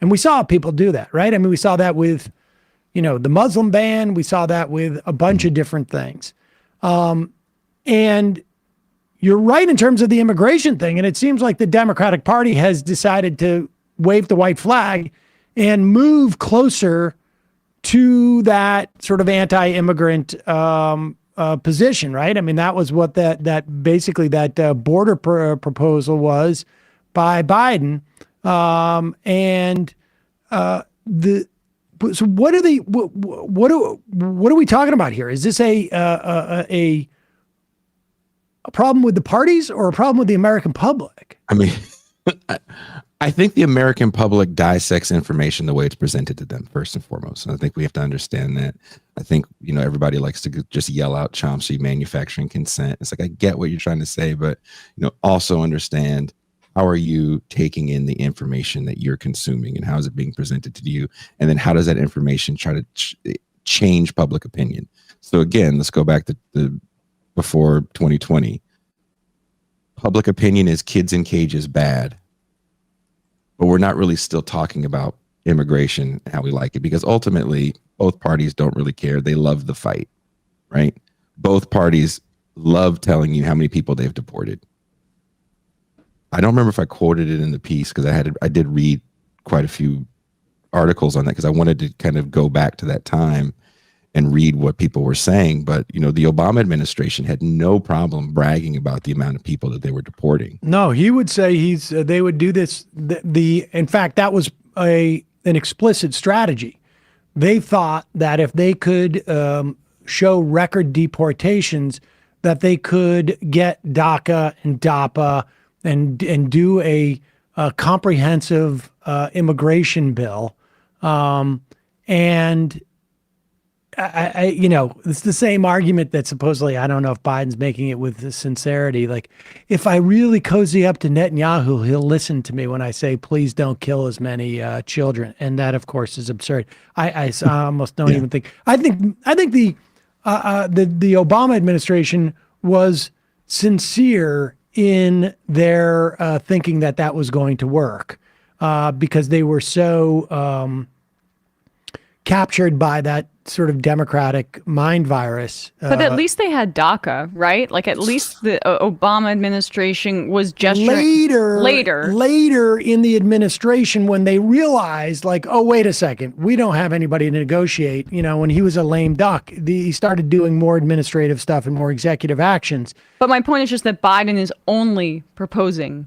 And we saw people do that, right? I mean, we saw that with, the Muslim ban. We saw that with a bunch of different things. And you're right in terms of the immigration thing. And it seems like the Democratic Party has decided to wave the white flag and move closer to that sort of anti-immigrant position, right? I mean, that was what that basically that border proposal was by Biden. So what are we talking about here? Is this a problem with the parties or a problem with the American public? I mean, I think the American public dissects information the way it's presented to them, first and foremost. And I think we have to understand that. I think, everybody likes to just yell out Chomsky manufacturing consent. It's like, I get what you're trying to say, but, also understand, how are you taking in the information that you're consuming and how is it being presented to you? And then how does that information try to change public opinion? So again, let's go back to the before 2020. Public opinion is kids in cages bad. But we're not really still talking about immigration and how we like it, because ultimately both parties don't really care. They love the fight, right? Both parties love telling you how many people they've deported. I don't remember if I quoted it in the piece because I did read quite a few articles on that because I wanted to kind of go back to that time. and read what people were saying. But, you know, the Obama administration had no problem bragging about the amount of people that they were deporting. No, he would say they would do this. In fact, that was an explicit strategy. They thought that if they could show record deportations, that they could get DACA and DAPA and do a comprehensive immigration bill. And you know, it's the same argument that supposedly, I don't know if Biden's making it with sincerity. Like, if I really cozy up to Netanyahu, he'll listen to me when I say, please don't kill as many children. And that, of course, is absurd. I almost don't even think. I think the Obama administration was sincere in their thinking that was going to work because they were so captured by that sort of democratic mind virus. But at least they had DACA, right? Like, at least the Obama administration was gesturing later in the administration, when they realized, like, oh, wait a second, we don't have anybody to negotiate. You know, when he was a lame duck, he started doing more administrative stuff and more executive actions. But my point is just that Biden is only proposing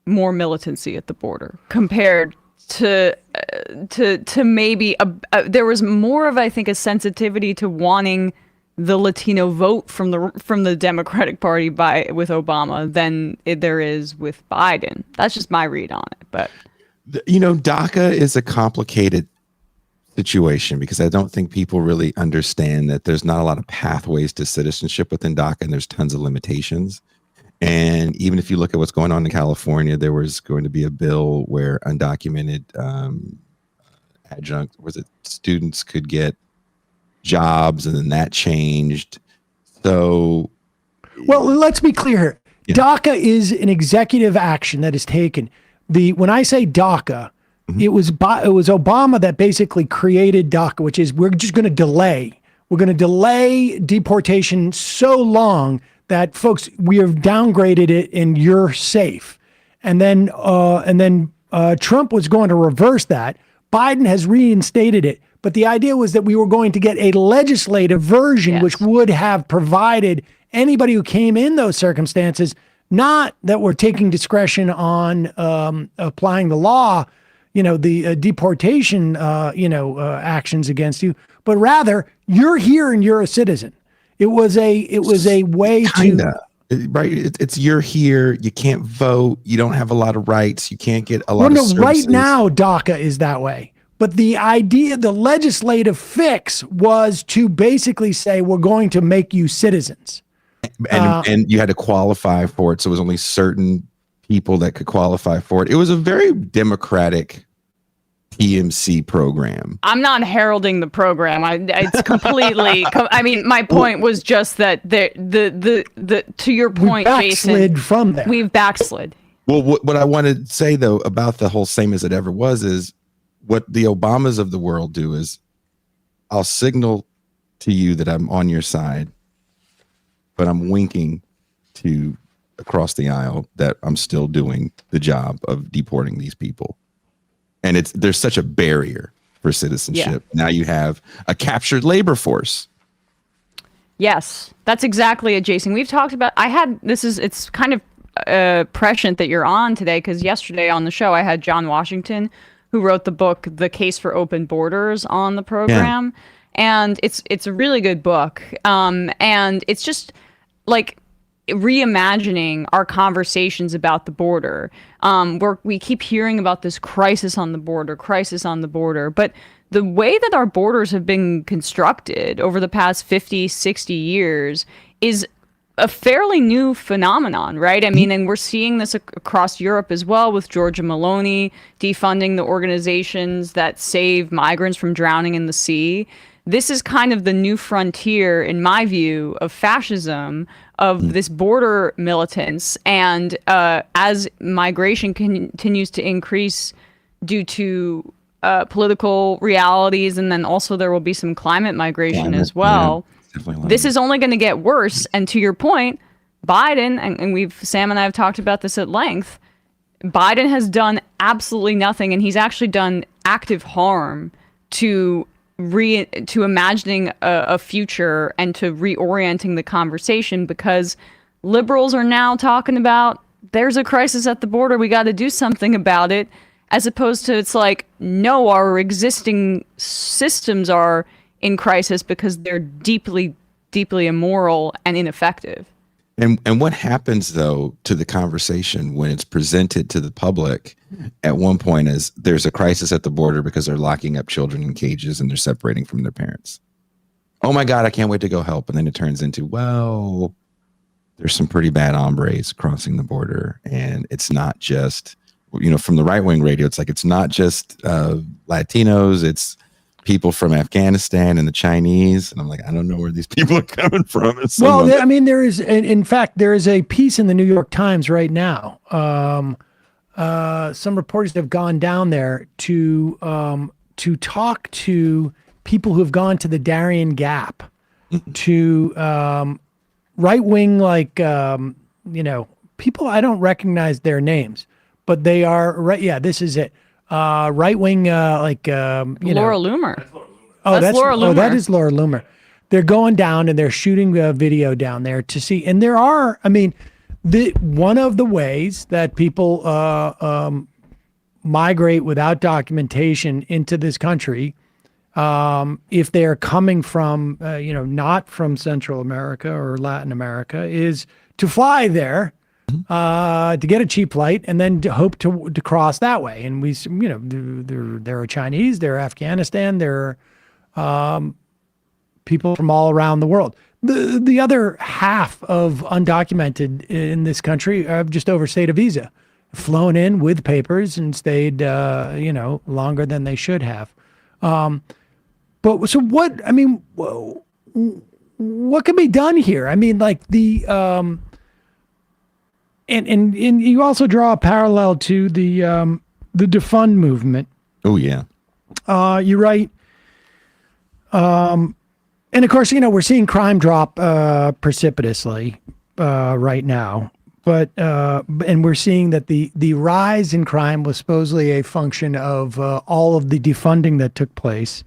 more militancy at the border compared to maybe there was more of, I think, a sensitivity to wanting the Latino vote from the Democratic Party with Obama than there is with Biden. That's just my read on it. But you know, DACA is a complicated situation because I don't think people really understand that there's not a lot of pathways to citizenship within DACA, and there's tons of limitations. And even if you look at what's going on in California, there was going to be a bill where undocumented students could get jobs, and then that changed. So, well, let's be clear here. Yeah. DACA is an executive action that is taken. When I say DACA, it was Obama that basically created DACA, which is we're just going to delay. We're going to delay deportation so long that, folks, we have downgraded it and you're safe. And then Trump was going to reverse that. Biden has reinstated it. But the idea was that we were going to get a legislative version, which would have provided anybody who came in those circumstances, not that we're taking discretion on applying the law, you know, the deportation, actions against you, but rather you're here and you're a citizen. It was a way to, right. It's you're here. You can't vote. You don't have a lot of rights. You can't get a lot of services. Right now, DACA is that way. But the idea, the legislative fix was to basically say, we're going to make you citizens. And you had to qualify for it. So it was only certain people that could qualify for it. It was a very democratic PMC program. I'm not heralding the program. It's completely. I mean, my point was just that the to your point, Jason, from there. We've backslid. Well, what I wanted to say though about the whole same as it ever was is what the Obamas of the world do is I'll signal to you that I'm on your side, but I'm winking to across the aisle that I'm still doing the job of deporting these people. And there's such a barrier for citizenship. Yeah. Now you have a captured labor force. Yes, that's exactly it, Jason. We've talked about, it's kind of prescient that you're on today, because yesterday on the show, I had John Washington, who wrote the book, The Case for Open Borders, on the program. Yeah. And it's a really good book. And it's just like reimagining our conversations about the border. We keep hearing about this crisis on the border. But the way that our borders have been constructed over the past 50, 60 years is a fairly new phenomenon, right? I mean, and we're seeing this across Europe as well, with Giorgia Meloni defunding the organizations that save migrants from drowning in the sea. This is kind of the new frontier, in my view, of fascism, of this border militance. And as migration continues to increase due to political realities, and then also there will be some climate migration as well, this is only going to get worse. And to your point, Biden, and Sam and I have talked about this at length, Biden has done absolutely nothing, and he's actually done active harm to to imagining a future and to reorienting the conversation, because liberals are now talking about there's a crisis at the border, we got to do something about it, as opposed to it's like, no, our existing systems are in crisis because they're deeply, deeply immoral and ineffective. And what happens, though, to the conversation when it's presented to the public at one point is there's a crisis at the border because they're locking up children in cages and they're separating from their parents. Oh, my God, I can't wait to go help. And then it turns into, well, there's some pretty bad hombres crossing the border. And it's not just, from the right-wing radio, it's like it's not just Latinos, it's people from Afghanistan and the Chinese. And I'm like, I don't know where these people are coming from. Well, there is, in fact, there is a piece in the New York Times right now. Some reporters have gone down there to talk to people who have gone to the Darien Gap, to right-wing, people, I don't recognize their names, but they are, right, yeah, this is it. Right-wing, Laura Loomer. That's Laura Loomer. Oh, that is Laura Loomer. They're going down and they're shooting a video down there to see. And there are, one of the ways that people migrate without documentation into this country, if they're coming from, not from Central America or Latin America, is to fly there. To get a cheap flight and then to hope to cross that way. And we, there are Chinese, there are Afghanistan, there are people from all around the world. The other half of undocumented in this country have just overstayed a visa, flown in with papers and stayed, longer than they should have. But so what? What can be done here? And you also draw a parallel to the defund movement. Oh yeah, you're right. And of course, we're seeing crime drop precipitously right now. But and we're seeing that the rise in crime was supposedly a function of all of the defunding that took place.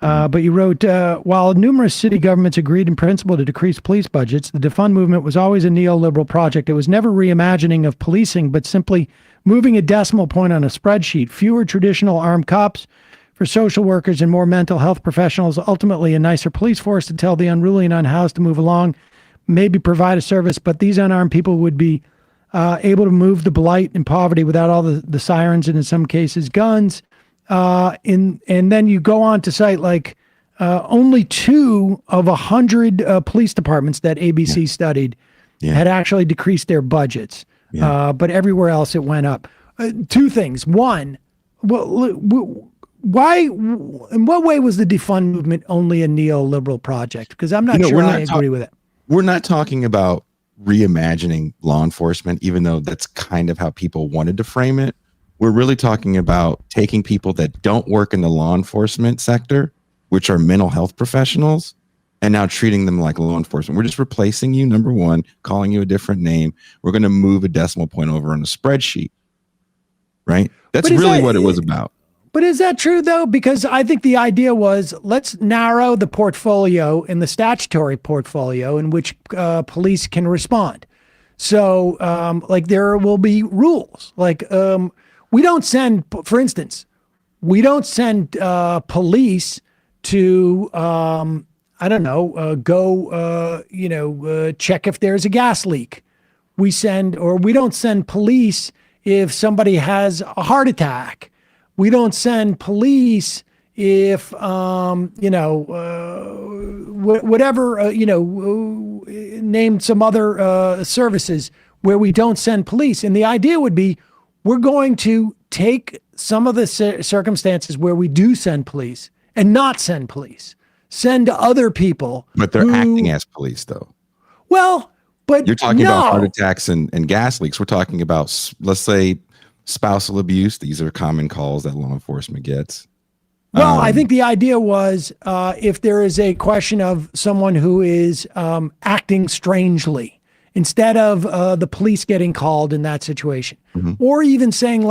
But you wrote, while numerous city governments agreed in principle to decrease police budgets, the defund movement was always a neoliberal project. It was never reimagining of policing, but simply moving a decimal point on a spreadsheet. Fewer traditional armed cops for social workers and more mental health professionals, ultimately a nicer police force to tell the unruly and unhoused to move along, maybe provide a service, but these unarmed people would be able to move the blight and poverty without all the sirens and in some cases guns. And then you go on to cite only 2 of 100 police departments that ABC studied had actually decreased their budgets. But everywhere else it went up. 2 things. One, why? In what way was the defund movement only a neoliberal project? Because I'm not sure I agree with it. We're not talking about reimagining law enforcement, even though that's kind of how people wanted to frame it. We're really talking about taking people that don't work in the law enforcement sector, which are mental health professionals, and now treating them like law enforcement. We're just replacing you, number one, calling you a different name. We're going to move a decimal point over on a spreadsheet, right? That's really what it was about. But is that true, though? Because I think the idea was, let's narrow the portfolio in the statutory portfolio in which police can respond. So, there will be rules. We don't send, for instance, police to, check if there's a gas leak. We don't send police if somebody has a heart attack. We don't send police if, name some other services where we don't send police. And the idea would be, we're going to take some of the circumstances where we do send police and not send police, send other people. But they're acting as police, though. Well, but you're talking about heart attacks and gas leaks. We're talking about, let's say, spousal abuse. These are common calls that law enforcement gets. Well, I think the idea was if there is a question of someone who is acting strangely, instead of the police getting called in that situation, or even saying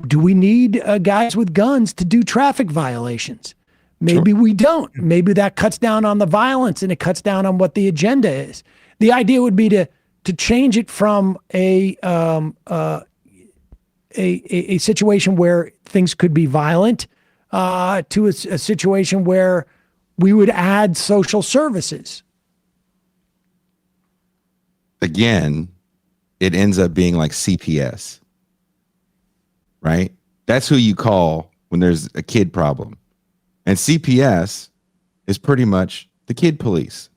do we need guys with guns to do traffic violations? Maybe we don't. Maybe that cuts down on the violence and it cuts down on what the agenda is. The idea would be to change it from a situation where things could be violent to a situation where we would add social services. Again, it ends up being like CPS, right? That's who you call when there's a kid problem. And CPS is pretty much the kid police.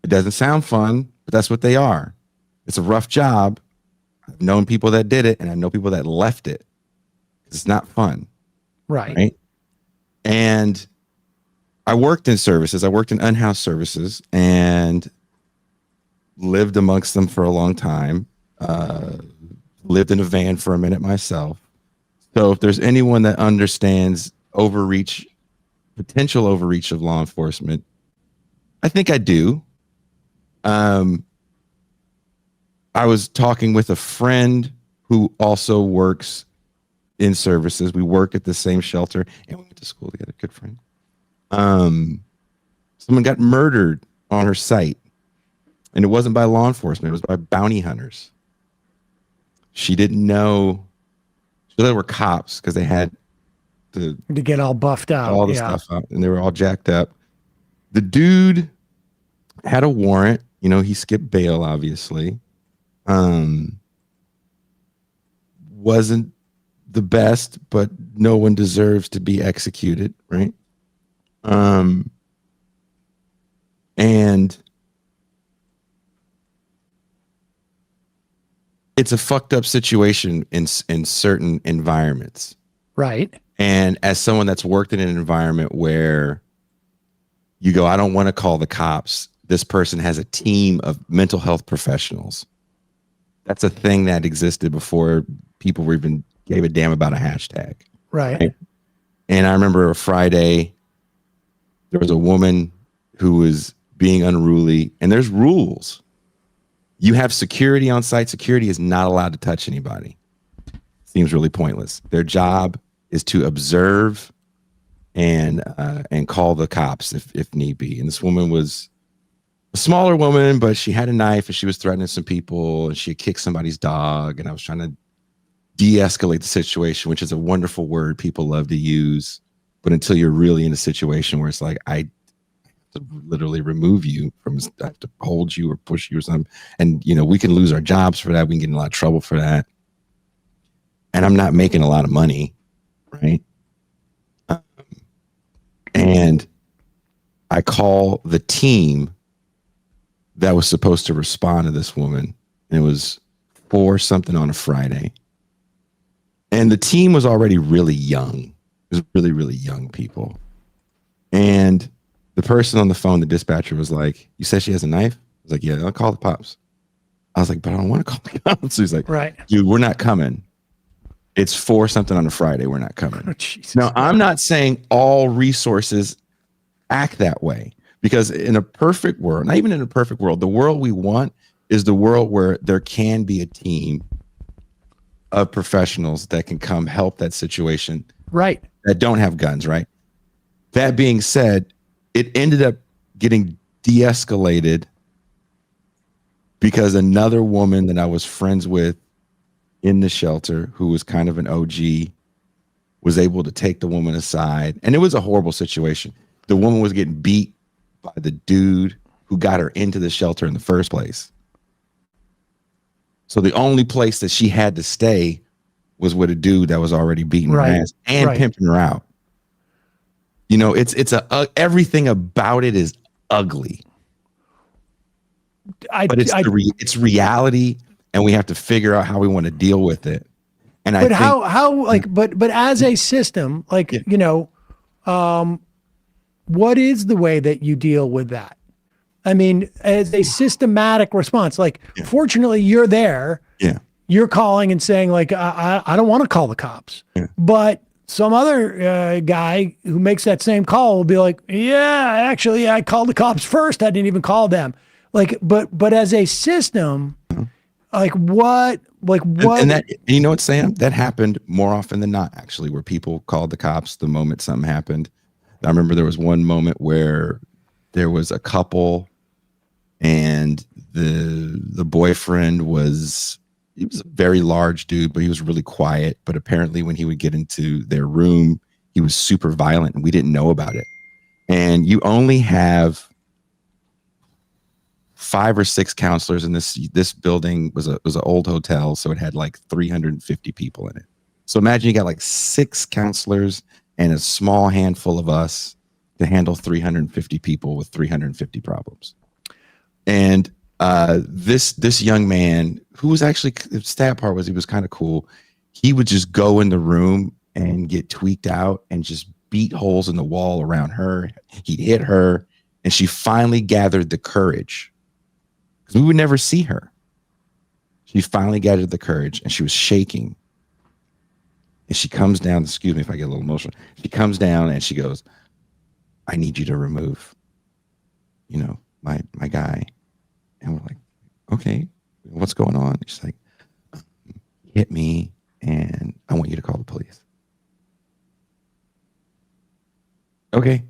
It doesn't sound fun, but that's what they are. It's a rough job. I've known people that did it, and I know people that left it. It's not fun. Right. And I worked in services. I worked in unhoused services and lived amongst them for a long time. Lived in a van for a minute myself. So if there's anyone that understands potential overreach of law enforcement, I think I do. I was talking with a friend who also works in services. We work at the same shelter and we went to school together. Good friend. Someone got murdered on her site, and it wasn't by law enforcement. It was by bounty hunters. She didn't know. So they were cops because they had to get all buffed out, all the stuff out, and they were all jacked up. The dude had a warrant. You know, he skipped bail, obviously. Wasn't the best, but no one deserves to be executed, right? And it's a fucked up situation in certain environments. Right. And as someone that's worked in an environment where you go, I don't want to call the cops. This person has a team of mental health professionals. That's a thing that existed before people were even gave a damn about a hashtag. Right. And I remember a Friday, there was a woman who was being unruly, and there's rules. You have security on site. Security is not allowed to touch anybody. Seems really pointless. Their job is to observe and call the cops if need be. And this woman was a smaller woman, but she had a knife and she was threatening some people and she had kicked somebody's dog. And I was trying to de-escalate the situation, which is a wonderful word people love to use. But until you're really in a situation where it's like, I have to literally remove you from, I have to hold you or push you or something. And, you know, we can lose our jobs for that. We can get in a lot of trouble for that. And I'm not making a lot of money, right? And I call the team that was supposed to respond to this woman. And it was 4 something on a Friday. And the team was already really young. It was really, really young people. And the person on the phone, the dispatcher, was like, you said she has a knife? I was like, yeah, I'll call the cops. I was like, but I don't want to call the cops. He's like, right, dude, we're not coming. It's 4 something on a Friday. We're not coming. Oh, Jesus. Now, I'm not saying all resources act that way, because in a perfect world, not even in a perfect world, the world we want is the world where there can be a team of professionals that can come help that situation. Right. That don't have guns, right? That being said, it ended up getting de-escalated because another woman that I was friends with in the shelter, who was kind of an OG, was able to take the woman aside. And it was a horrible situation. The woman was getting beat by the dude who got her into the shelter in the first place. So the only place that she had to stay was with a dude that was already beating her ass and pimping her out. You know, it's everything about it is ugly. But it's reality, and we have to figure out how we want to deal with it. And but but as a system, like, you know, what is the way that you deal with that? I mean, as a systematic response, like, fortunately you're there. Yeah. You're calling and saying, like, I don't want to call the cops. Yeah. But some other guy who makes that same call will be like, yeah, actually, I called the cops first. I didn't even call them. Like, but as a system, Like what? Like what? And that, you know what, Sam? That happened more often than not, actually, where people called the cops the moment something happened. I remember there was one moment where there was a couple, and the boyfriend he was a very large dude, but he was really quiet. But apparently, when he would get into their room, he was super violent, and we didn't know about it. And you only have 5 or 6 counselors in this building. Was an old hotel, so it had like 350 people in it. So imagine you got like 6 counselors and a small handful of us to handle 350 people with 350 problems. And this young man, who was actually, the sad part was he was kind of cool. He would just go in the room and get tweaked out and just beat holes in the wall around her. He'd hit her, and she finally gathered the courage, because we would never see her. She finally gathered the courage, and she was shaking. And she comes down, excuse me if I get a little emotional. She comes down and she goes, "I need you to remove, my guy." And we're like, "Okay, what's going on?" She's like, "He hit me, and I want you to call the police." Okay.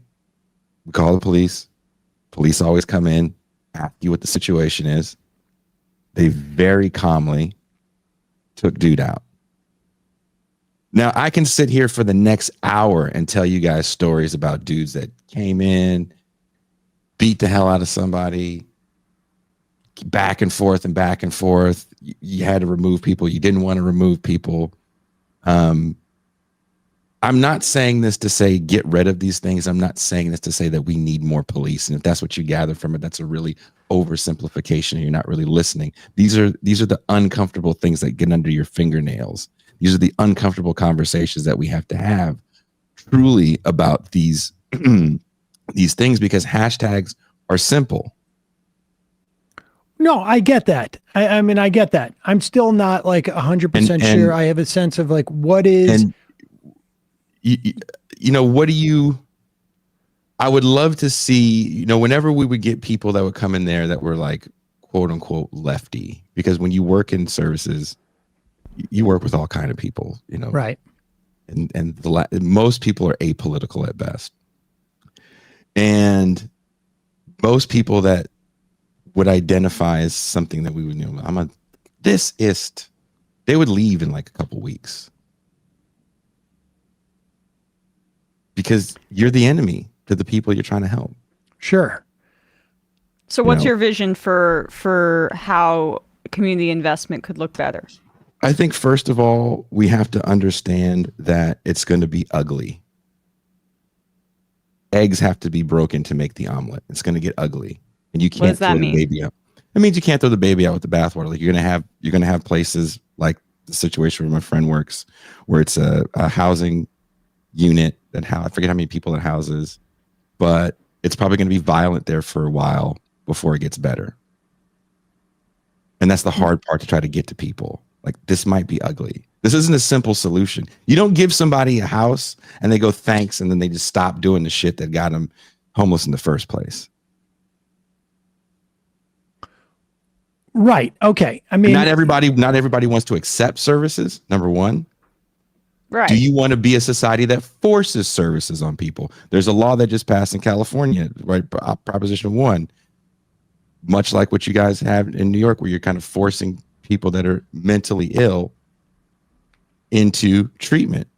We call the police. Police always come in, ask you what the situation is. They very calmly took dude out. Now, I can sit here for the next hour and tell you guys stories about dudes that came in, beat the hell out of somebody, back and forth and back and forth. You had to remove people. You didn't want to remove people. I'm not saying this to say get rid of these things. I'm not saying this to say that we need more police. And if that's what you gather from it, that's a really oversimplification. And you're not really listening. These are the uncomfortable things that get under your fingernails. These are the uncomfortable conversations that we have to have truly about these these things, because hashtags are simple. No, I get that. I mean, I get that. I'm still not like 100% sure. I have a sense of like, what is... what do you... I would love to see, whenever we would get people that would come in there that were like, quote unquote, lefty, because when you work in services, you work with all kind of people, Right. And most people are apolitical at best. And most people that would identify as something that we would they would leave in like a couple weeks, because you're the enemy to the people you're trying to help. Sure. So what's your vision for how community investment could look better? I think first of all, we have to understand that it's going to be ugly. Eggs have to be broken to make the omelet. It's going to get ugly, and you can't throw the baby out. It means you can't throw the baby out with the bathwater. Like you're going to have places like the situation where my friend works, where it's a housing unit I forget how many people it houses, but it's probably going to be violent there for a while before it gets better. And that's the hard part, to try to get to people. Like, this might be ugly. This isn't a simple solution. You don't give somebody a house and they go thanks, and then they just stop doing the shit that got them homeless in the first place. Right. Okay. I mean, not everybody wants to accept services. Number one. Right. Do you want to be a society that forces services on people? There's a law that just passed in California, right? Proposition 1, much like what you guys have in New York, where you're kind of forcing people that are mentally ill into treatment.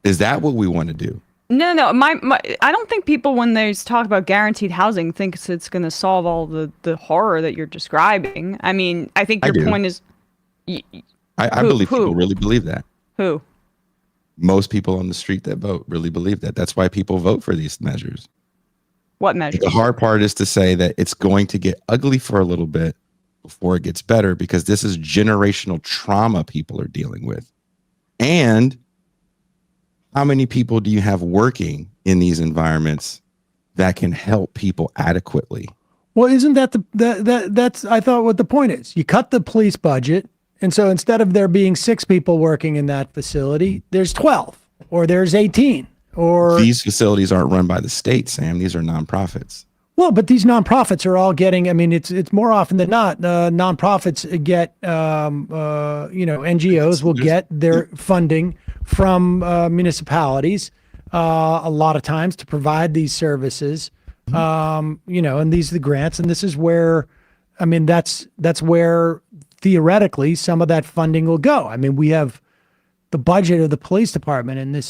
Is that what we want to do? No. I don't think people, when they talk about guaranteed housing, thinks it's going to solve all the horror that you're describing. I mean, I think your point is... I believe people really believe that. Who? Most people on the street that vote really believe that. That's why people vote for these measures. What measures? The hard part is to say that it's going to get ugly for a little bit before it gets better, because this is generational trauma people are dealing with. And how many people do you have working in these environments that can help people adequately? Well, isn't that that's I thought what the point is. You cut the police budget, and so instead of there being 6 people working in that facility, there's 12 or there's 18. Or these facilities aren't run by the state, Sam. These are nonprofits. Well, but these nonprofits are all getting, I mean, it's more often than not, nonprofits get, NGOs will get their funding from municipalities a lot of times to provide these services, and these are the grants. And this is where, I mean, that's where theoretically some of that funding will go. I mean, we have the budget of the police department in this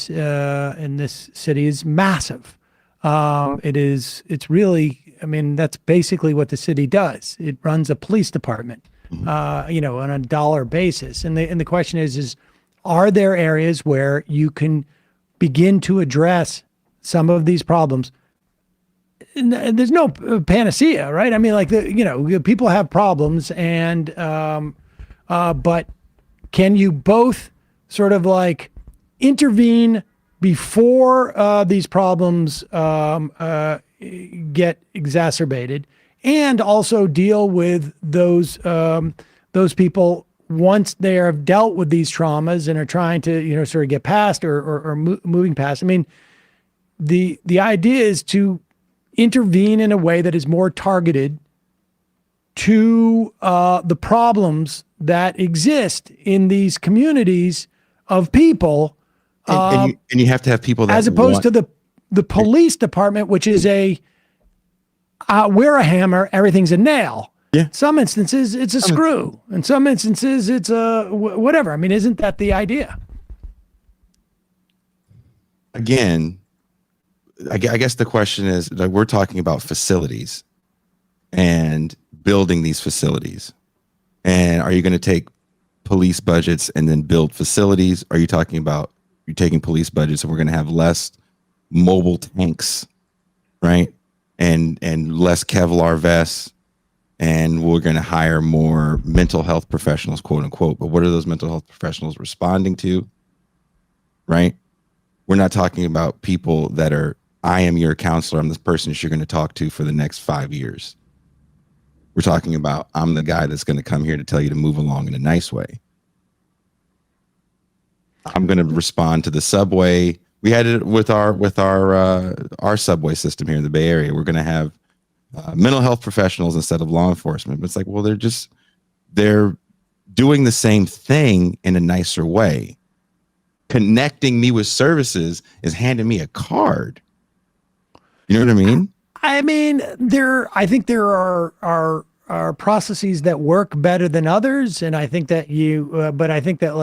city is massive. It's really, I mean, that's basically what the city does. It runs a police department, on a dollar basis. And the question is, are there areas where you can begin to address some of these problems? And there's no panacea, right? I mean, like people have problems but can you both sort of like intervene before these problems get exacerbated, and also deal with those people once they have dealt with these traumas and are trying to sort of get past or moving past. I mean, the idea is to intervene in a way that is more targeted to the problems that exist in these communities of people. And you have to have people that, as opposed to the police department, which is we're a hammer, everything's a nail. Yeah. Some instances it's a screw. In some instances it's a whatever. I mean, isn't that the idea? Again, I guess the question is, like, we're talking about facilities and building these facilities. And are you going to take police budgets and then build facilities? Are you talking about you're taking police budgets and we're going to have less mobile tanks, right? And less Kevlar vests, and we're going to hire more mental health professionals, quote unquote. But what are those mental health professionals responding to, right? We're not talking about people that are, I am your counselor, I'm this person that you're going to talk to for the next 5 years. We're talking about, I'm the guy that's going to come here to tell you to move along in a nice way. I'm going to respond to the subway. We had it with our subway system here in the Bay Area. We're going to have mental health professionals instead of law enforcement. But it's like, well, they're doing the same thing in a nicer way. Connecting me with services is handing me a card. You know what I mean? I mean, I think there are processes that work better than others, and I think that but I think that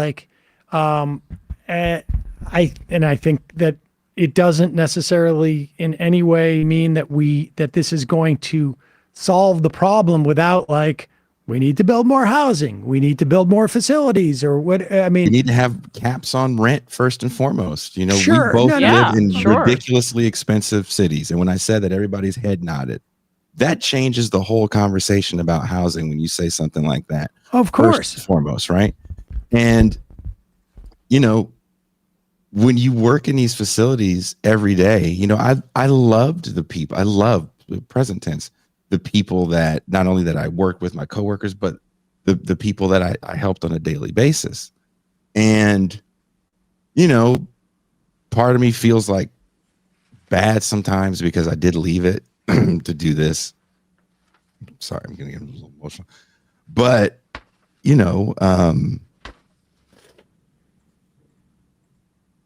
I think that it doesn't necessarily in any way mean that this is going to solve the problem without we need to build more housing, we need to build more facilities, or what. I mean, you need to have caps on rent first and foremost. Sure. We both live in sure. ridiculously expensive cities, and when I said that, everybody's head nodded. That changes the whole conversation about housing when you say something like that. Of course, first and foremost, right? And when you work in these facilities every day, I loved the people. I love the present tense, the people that not only that I work with, my coworkers, but the people that I helped on a daily basis. And, part of me feels like bad sometimes because I did leave it to do this. Sorry, I'm going to get a little emotional. But,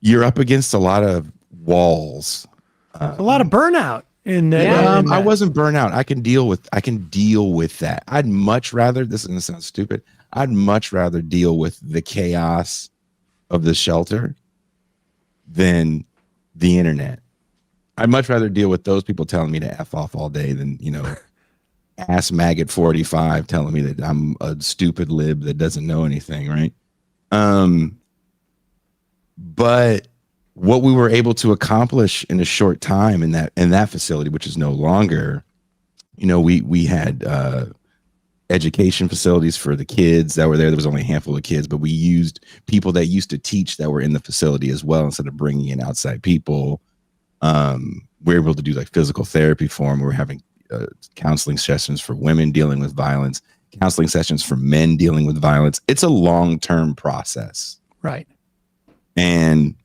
you're up against a lot of walls. a lot of burnout in there. I wasn't burnout. I can deal with that. I'd much rather, this is going to sound stupid, I'd much rather deal with the chaos of the shelter than the internet. I'd much rather deal with those people telling me to F off all day than, ass maggot 45 telling me that I'm a stupid lib that doesn't know anything, right? But what we were able to accomplish in a short time in that facility, which is no longer, we had education facilities for the kids that were there. There was only a handful of kids, but we used people that used to teach that were in the facility as well instead of bringing in outside people. We were able to do physical therapy for them. We were having counseling sessions for women dealing with violence, counseling sessions for men dealing with violence. It's a long-term process. Right. And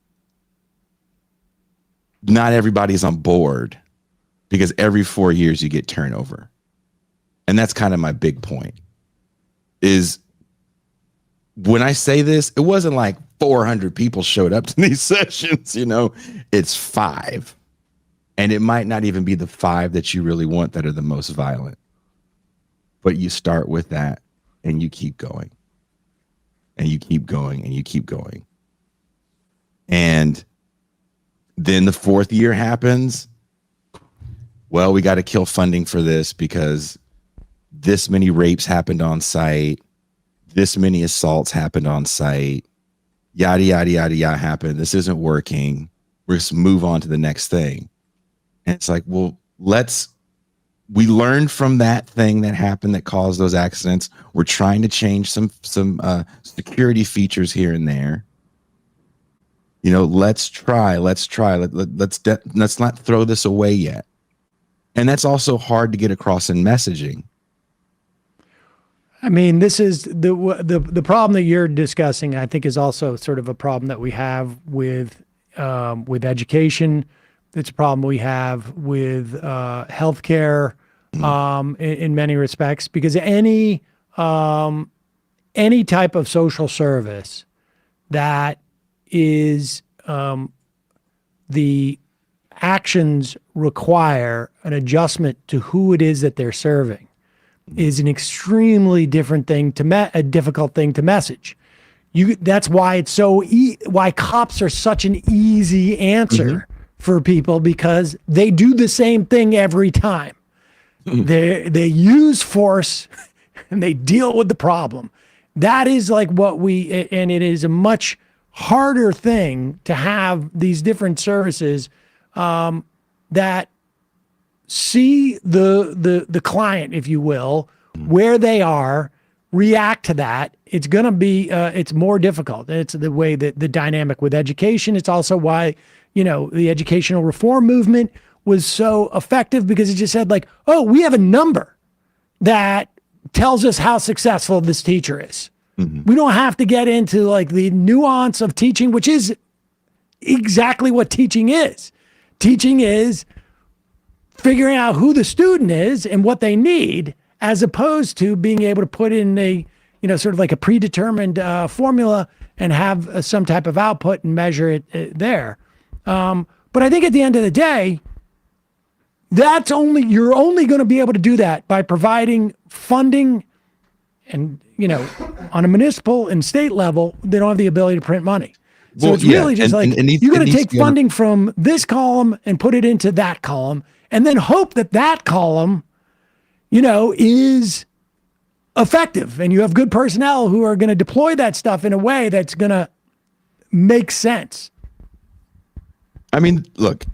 not everybody's on board because every 4 years you get turnover. And that's kind of my big point is when I say this, it wasn't like 400 people showed up to these sessions, you know, it's 5. And it might not even be the 5 that you really want that are the most violent. But you start with that and you keep going. And you keep going and you keep going. And then the 4th year happens. Well, we got to kill funding for this because this many rapes happened on site. This many assaults happened on site. Yada, yada, yada, yada happened. This isn't working. We're just move on to the next thing. And it's like, well, we learned from that thing that happened that caused those accidents. We're trying to change some security features here and there. You know, let's try. Let's not throw this away yet. And that's also hard to get across in messaging. I mean, this is the problem that you're discussing, I think, is also sort of a problem that we have with education. It's a problem we have with healthcare in many respects, because any type of social service that is the actions require an adjustment to who it is that they're serving is an extremely different thing a difficult thing to message. That's why it's why cops are such an easy answer for people, because they do the same thing every time. They use force and they deal with the problem. That is like and it is a much harder thing to have these different services that see the client, if you will, where they are, react to that. It's going to be, it's more difficult. It's the way that the dynamic with education. It's also why, you know, the educational reform movement was so effective, because it just said like, oh, we have a number that tells us how successful this teacher is. We don't have to get into like the nuance of teaching, which is exactly what teaching is. Teaching is figuring out who the student is and what they need, as opposed to being able to put in a, you know, sort of like a predetermined formula and have some type of output and measure it there. But I think at the end of the day, you're only going to be able to do that by providing funding. And, you know, on a municipal and state level, they don't have the ability to print money. So it's really just you're going to take funding from this column and put it into that column, and then hope that that column, you know, is effective, and you have good personnel who are going to deploy that stuff in a way that's going to make sense. I mean, look,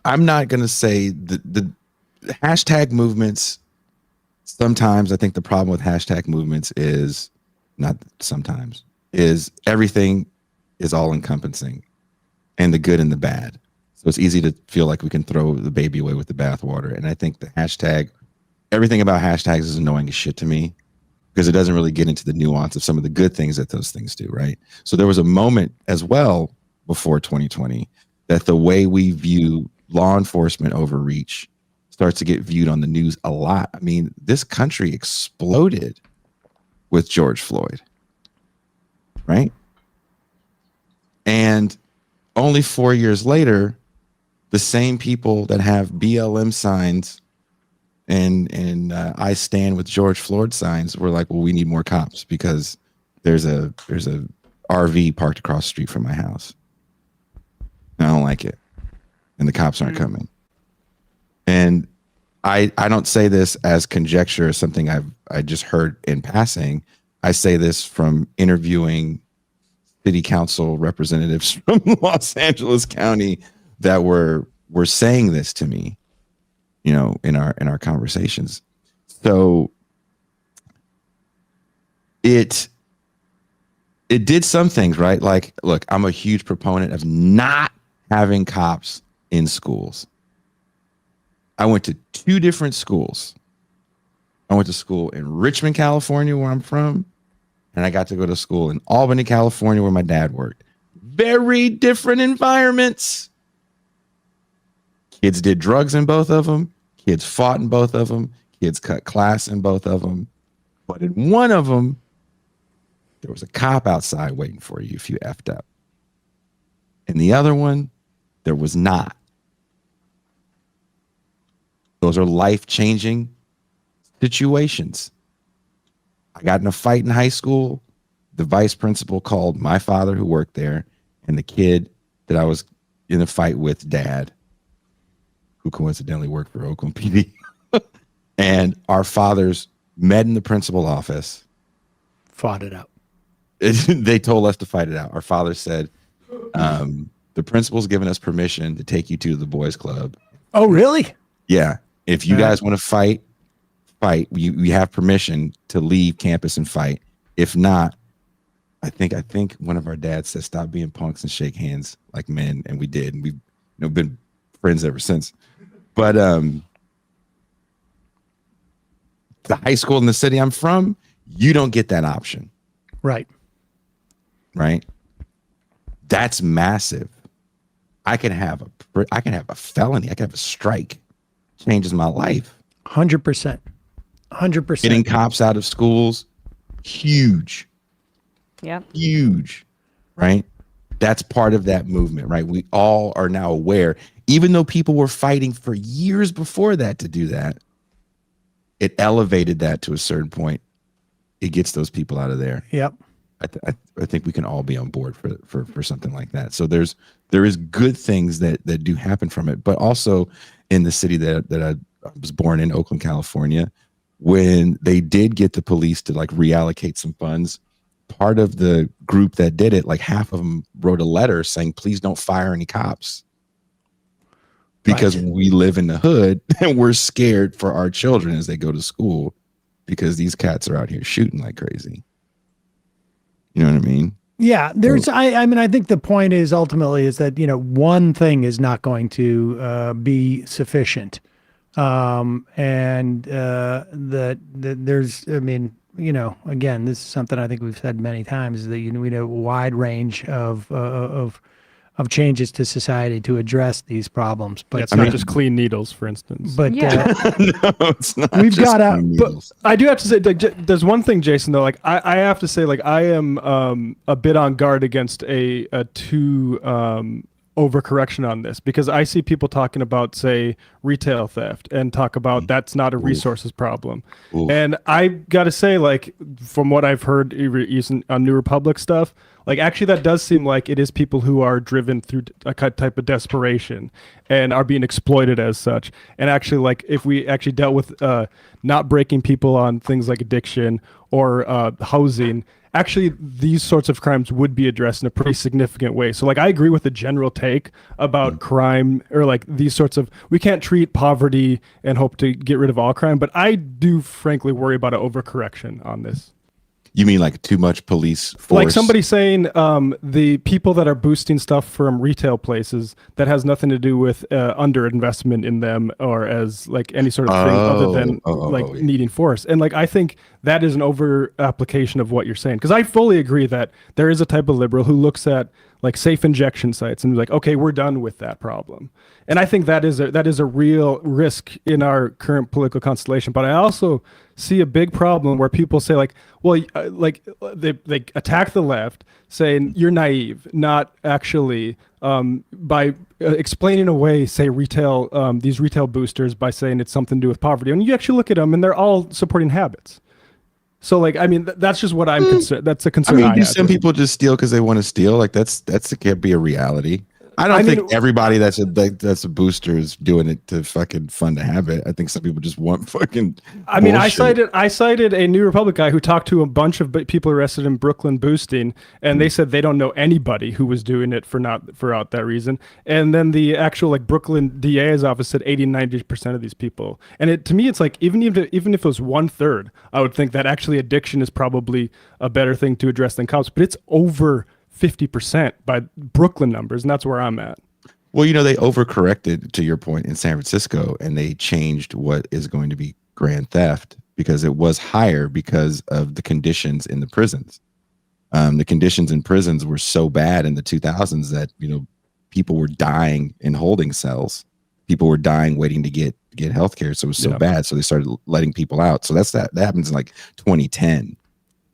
I'm not going to say the hashtag movements. Sometimes I think the problem with hashtag movements is everything is all encompassing, and the good and the bad. So it's easy to feel like we can throw the baby away with the bathwater. And I think the everything about hashtags is annoying as shit to me, because it doesn't really get into the nuance of some of the good things that those things do, right? So there was a moment as well before 2020 that the way we view law enforcement overreach starts to get viewed on the news a lot. I mean, this country exploded with George Floyd, right? And only 4 years later, the same people that have BLM signs and I stand with George Floyd signs were like, well, we need more cops because there's a RV parked across the street from my house. And I don't like it. And the cops aren't coming. And I don't say this as conjecture or something I just heard in passing. I say this from interviewing city council representatives from Los Angeles County that were saying this to me, you know, in our conversations. So it did some things, right? Like, look, I'm a huge proponent of not having cops in schools. I went to 2 different schools. I went to school in Richmond, California, where I'm from, and I got to go to school in Albany, California, where my dad worked. Very different environments. Kids did drugs in both of them. Kids fought in both of them. Kids cut class in both of them. But in one of them, there was a cop outside waiting for you if you effed up. In the other one, there was not. Those are life-changing situations. I got in a fight in high school. The vice principal called my father, who worked there, and the kid that I was in a fight with, dad, who coincidentally worked for Oakland PD. And our fathers met in the principal office. Fought it out. They told us to fight it out. Our father said, the principal's given us permission to take you to the boys club. Oh, really? Yeah. If you guys want to fight, you have permission to leave campus and fight. If not, I think one of our dads said, stop being punks and shake hands like men. And we did. And we've been friends ever since. But the high school in the city I'm from, you don't get that option. Right. Right. That's massive. I can have a felony. I can have a strike. Changes my life. 100%. 100%. Getting cops out of schools, huge. Yeah. Huge. Right. That's part of that movement, right? We all are now aware, even though people were fighting for years before that to do that, it elevated that to a certain point. It gets those people out of there. Yep. I think we can all be on board for something like that. So there is good things that do happen from it, but also in the city that I was born in, Oakland, California, when they did get the police to like reallocate some funds, part of the group that did it, like half of them wrote a letter saying, please don't fire any cops. Because we live in the hood and we're scared for our children as they go to school because these cats are out here shooting like crazy. You know what I mean? Yeah, I mean, I think the point is ultimately is that, one thing is not going to be sufficient. And that there's, I mean, again, this is something I think we've said many times, is that, we need a wide range of changes to society to address these problems. But it's not just clean needles, for instance. But no, it's not. We've got to. But I do have to say, like, there's one thing, Jason, though. Like, I have to say, like, I am a bit on guard against a too overcorrection on this, because I see people talking about, say, retail theft and talk about that's not a resources problem. And I got to say, like, from what I've heard even on New Republic stuff, like, actually, that does seem like it is people who are driven through a type of desperation and are being exploited as such. And actually, like, if we actually dealt with not breaking people on things like addiction or housing, actually, these sorts of crimes would be addressed in a pretty significant way. So, like, I agree with the general take about crime, or like these sorts of, we can't treat poverty and hope to get rid of all crime. But I do frankly worry about an overcorrection on this. You mean like too much police force? Like somebody saying the people that are boosting stuff from retail places that has nothing to do with underinvestment in them, or as like any sort of thing other than needing force. And like, I think that is an over application of what you're saying, because I fully agree that there is a type of liberal who looks at like safe injection sites and like, okay, we're done with that problem. And I think that is a real risk in our current political constellation. But I also see a big problem where people say like, well, like they attack the left saying you're naive, not actually by explaining away, say, these retail boosters by saying it's something to do with poverty. And you actually look at them and they're all supporting habits. So, like, I mean, that's just what I'm concerned. That's a concern. I mean, some people just steal because they want to steal. Like, it can't be a reality. I think everybody that's a booster is doing it to fucking fun to have it. I think some people just want fucking. I mean, I cited a New Republic guy who talked to a bunch of people arrested in Brooklyn boosting, and they said they don't know anybody who was doing it for out that reason. And then the actual like Brooklyn DA's office said 80-90% of these people. And to me, it's like even if it was 1/3, I would think that actually addiction is probably a better thing to address than cops. But it's over 50% by Brooklyn numbers, and that's where I'm at. Well, they overcorrected, to your point, in San Francisco, and they changed what is going to be grand theft because it was higher because of the conditions in the prisons. The conditions in prisons were so bad in the 2000s that people were dying in holding cells people were dying waiting to get healthcare. So it was so bad. So they started letting people out. So that happens in like 2010.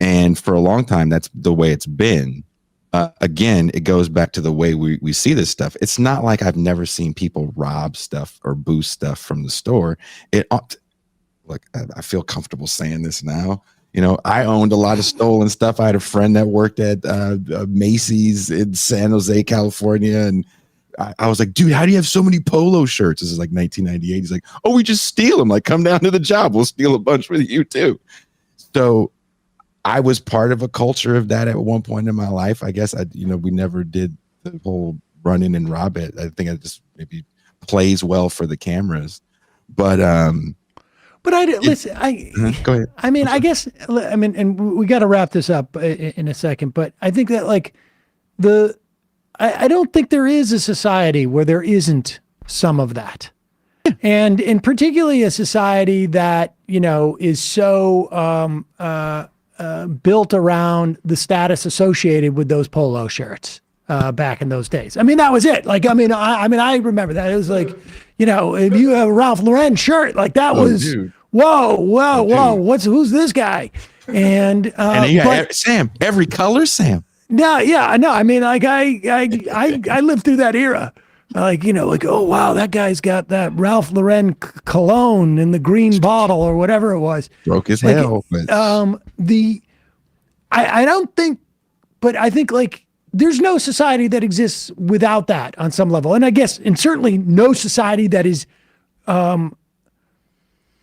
And for a long time, that's the way it's been. Again, it goes back to the way we see this stuff. It's not like I've never seen people rob stuff or boost stuff from the store. Look, I feel comfortable saying this now. You know, I owned a lot of stolen stuff. I had a friend that worked at Macy's in San Jose, California, and I was like, dude, how do you have so many polo shirts? This is like 1998. He's like, oh, we just steal them. Like, come down to the job. We'll steal a bunch with you too. So I was part of a culture of that at one point in my life. I guess we never did the whole run in and rob it. I think it just maybe plays well for the cameras, but go ahead. I mean, and we got to wrap this up in a second, but I think that like I don't think there is a society where there isn't some of that. And in particularly a society that, is so built around the status associated with those polo shirts back in those days. I mean, that was it. Like, I remember that. It was like, if you have a Ralph Lauren shirt, like that was, dude. Whoa, who's this guy? And Sam, every color, Sam. No, yeah, no. I mean, like I lived through that era. Like, oh wow, that guy's got that Ralph Lauren cologne in the green bottle or whatever it was. Broke his hell. I don't think, but I think like there's no society that exists without that on some level, and I guess, and certainly no society that is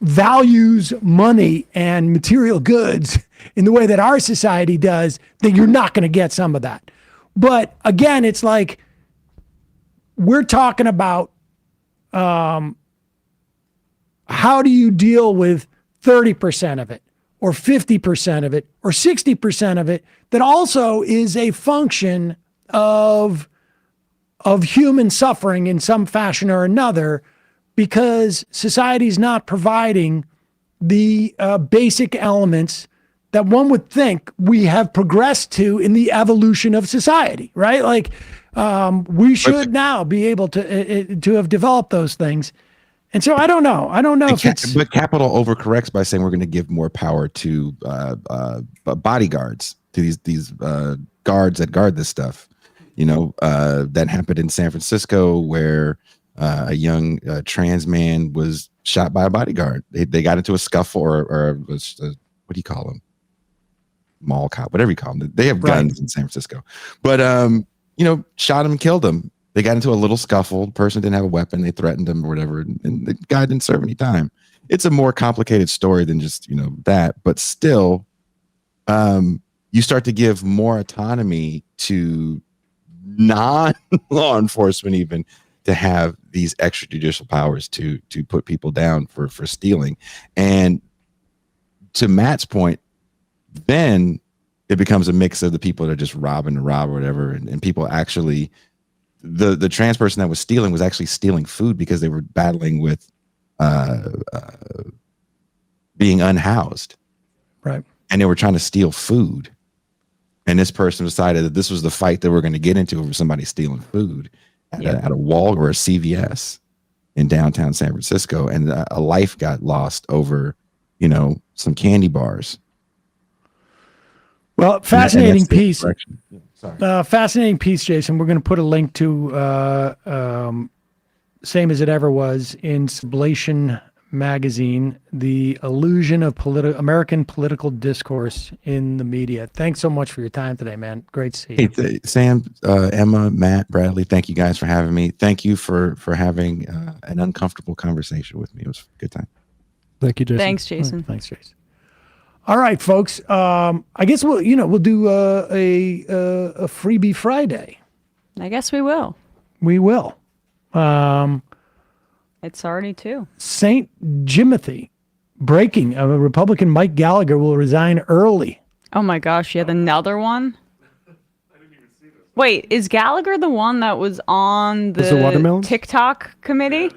values money and material goods in the way that our society does, that you're not going to get some of that. But again, it's like we're talking about how do you deal with 30% of it or 50% of it or 60% of it that also is a function of human suffering in some fashion or another, because society is not providing the basic elements that one would think we have progressed to in the evolution of society, right? Like we should now be able to have developed those things. And so I don't know. But capital overcorrects by saying we're going to give more power to bodyguards, to these guards that guard this stuff. That happened in San Francisco where a young trans man was shot by a bodyguard. They got into a scuffle or what do you call them? Mall cop, whatever you call them. They have guns in San Francisco, but shot him and killed him. They got into a little scuffle. The person didn't have a weapon. They threatened him or whatever, and the guy didn't serve any time. It's a more complicated story than just that, but still, you start to give more autonomy to non-law enforcement even to have these extrajudicial powers to put people down for stealing. And to Matt's point, then it becomes a mix of the people that are just robbing to rob or whatever, and people actually, the trans person that was stealing was actually stealing food because they were battling with being unhoused, right? And they were trying to steal food, and this person decided that this was the fight that we're going to get into over somebody stealing food at a Walmart or a CVS in downtown San Francisco, and a life got lost over some candy bars. Well, fascinating piece. Fascinating piece, Jason. We're going to put a link to Same as It Ever Was in Sublation magazine, The Illusion of American Political Discourse in the Media. Thanks so much for your time today, man. Great to see you. Hey, Sam, Emma, Matt, Bradley, thank you guys for having me. Thank you for having an uncomfortable conversation with me. It was a good time. Thank you, Jason. Thanks, Jason. Thanks, Jason. All right, folks. I guess we'll do a freebie Friday. I guess we will. We will. It's already 2. St. Jimothy, breaking. Republican Mike Gallagher will resign early. Oh my gosh, you had another one? Wait, is Gallagher the one that was on the TikTok committee?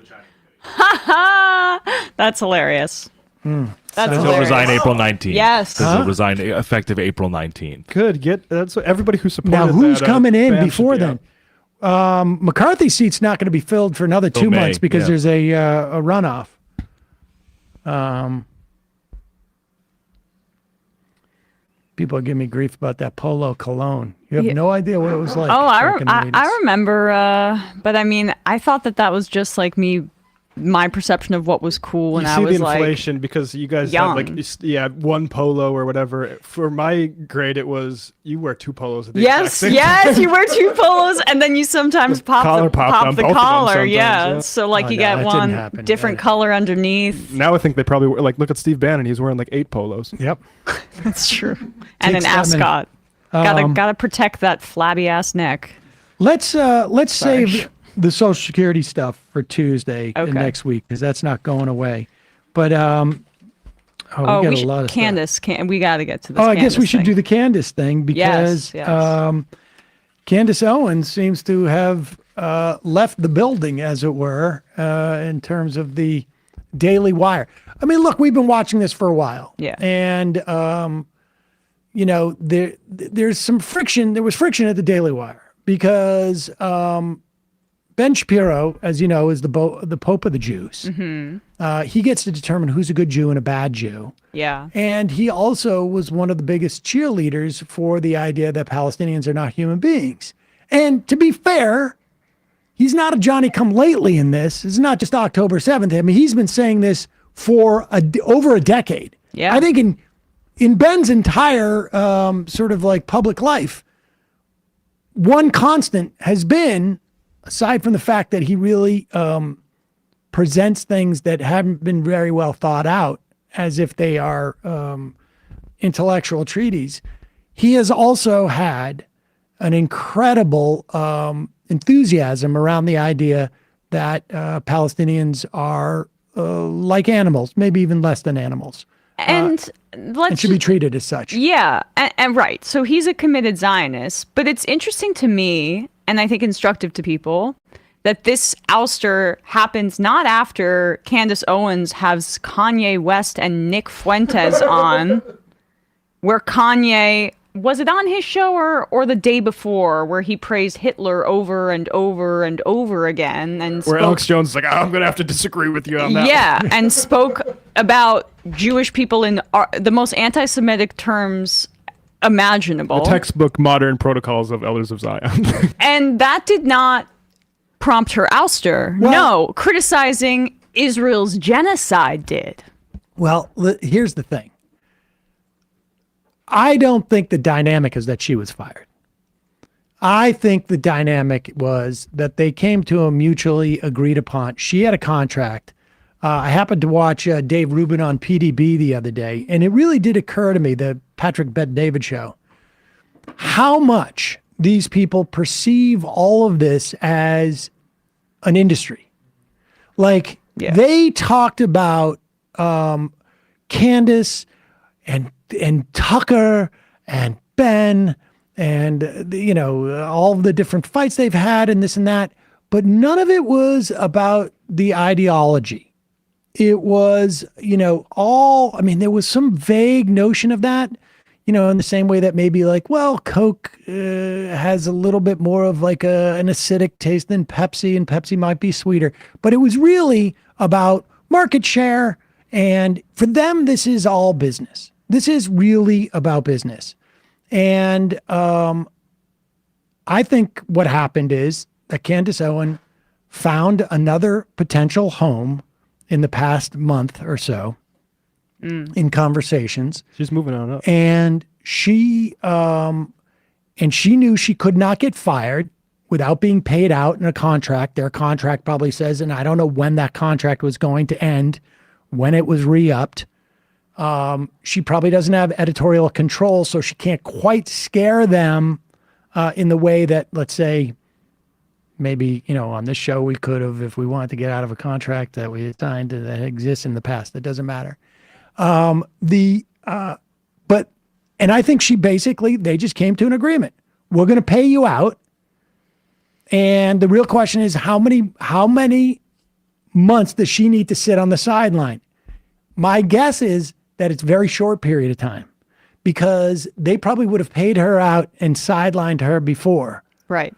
Ha ha! That's hilarious. That's He'll resign April 19th. Yes. He'll resign effective April 19th. Good. That's everybody who supported. Now, who's that, coming in ban before should be then? McCarthy's seat's not going to be filled for another 2 May, months because yeah. there's a runoff. People are giving me grief about that polo cologne. You have no idea what it was like. Oh, back in the I 80s. remember. But I mean, I thought that was just like my perception of what was cool when You I see was the like inflation because you guys young. had one polo or whatever. For my grade, it was you wear 2 polos at the exact Yes, same yes, time. you wear 2 polos and then you sometimes pop collar the, popped pop on the both of them collar. sometimes, Yeah. yeah. So like Oh, you no, get that didn't one happen. different color underneath. Now I think they probably like look at Steve Bannon. He's wearing like 8 polos. Yep. That's true. And an Takes lemon. ascot. Gotta protect that flabby ass neck. Let's save the Social Security stuff for Tuesday Okay. next week because that's not going away. But we got a lot of stuff. Candace, we got to get to this. Oh, I guess we Candace should thing. do the Candace thing because Yes. Candace Owens seems to have left the building, as it were, in terms of the Daily Wire. I mean, look, we've been watching this for a while. Yeah. And, there's some friction. There was friction at the Daily Wire because Ben Shapiro, as you know, is the Pope of the Jews. Mm-hmm. He gets to determine who's a good Jew and a bad Jew. Yeah. And he also was one of the biggest cheerleaders for the idea that Palestinians are not human beings. And to be fair, he's not a Johnny-come-lately in this. It's not just October 7th. I mean, he's been saying this for over a decade. Yeah. I think in Ben's entire sort of like public life, one constant has been, aside from the fact that he really presents things that haven't been very well thought out as if they are intellectual treaties, he has also had an incredible enthusiasm around the idea that Palestinians are like animals, maybe even less than animals. And And should be treated as such. Yeah, and right. So he's a committed Zionist, but it's interesting to me, and I think instructive to people, that this ouster happens not after Candace Owens has Kanye West and Nick Fuentes on, where Kanye, was it on his show or the day before, where he praised Hitler over and over and over again, and Where Alex Jones is like, I'm going to have to disagree with you on that. yeah, and spoke about Jewish people in the most anti-Semitic terms imaginable. The textbook modern protocols of Elders of Zion. And that did not prompt her ouster. No, criticizing Israel's genocide did. Well, here's the thing. I don't think the dynamic is that she was fired. I think the dynamic was that they came to a mutually agreed upon. She had a contract. I happened to watch Dave Rubin on PDB the other day, and it really did occur to me, the Patrick Bet-David show, how much these people perceive all of this as an industry. Like, they talked about Candace and Tucker and Ben and, all of the different fights they've had and this and that, but none of it was about the ideology. It was, there was some vague notion of that, in the same way that maybe like, well, Coke has a little bit more of like an acidic taste than Pepsi, and Pepsi might be sweeter. But it was really about market share. And for them, this is all business. This is really about business. And I think what happened is that Candace Owens found another potential home in the past month or so in conversations. She's moving on up. And she knew she could not get fired without being paid out in a contract. Their contract probably says, and I don't know when that contract was going to end, when it was re-upped. She probably doesn't have editorial control, so she can't quite scare them in the way that, let's say, maybe, on this show we could have, if we wanted to get out of a contract that we had signed that exists in the past. That doesn't matter. And I think they just came to an agreement. We're going to pay you out. And the real question is, how many months does she need to sit on the sideline? My guess is that it's a very short period of time, because they probably would have paid her out and sidelined her before. Right.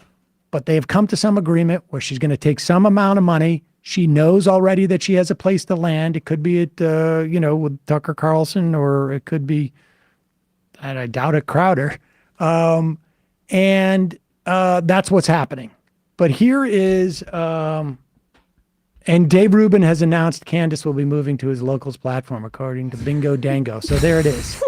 but they have come to some agreement where she's going to take some amount of money. She knows already that she has a place to land. It could be at, with Tucker Carlson, or it could be, and I doubt it, Crowder. And that's what's happening. But here is, and Dave Rubin has announced Candace will be moving to his locals platform, according to Bingo Dango. So there it is.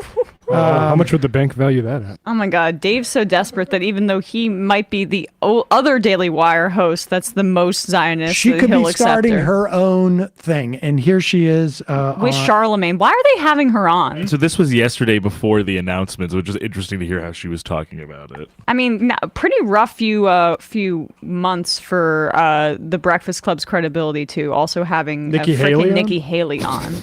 How much would the bank value that at? Oh my God, Dave's so desperate that even though he might be the other Daily Wire host, that's the most Zionist. She could he'll be accept starting her own thing, and here she is with Charlemagne. Why are they having her on? So this was yesterday before the announcements, which is interesting to hear how she was talking about it. I mean, pretty rough few months for the Breakfast Club's credibility too. Also having Nikki Haley on.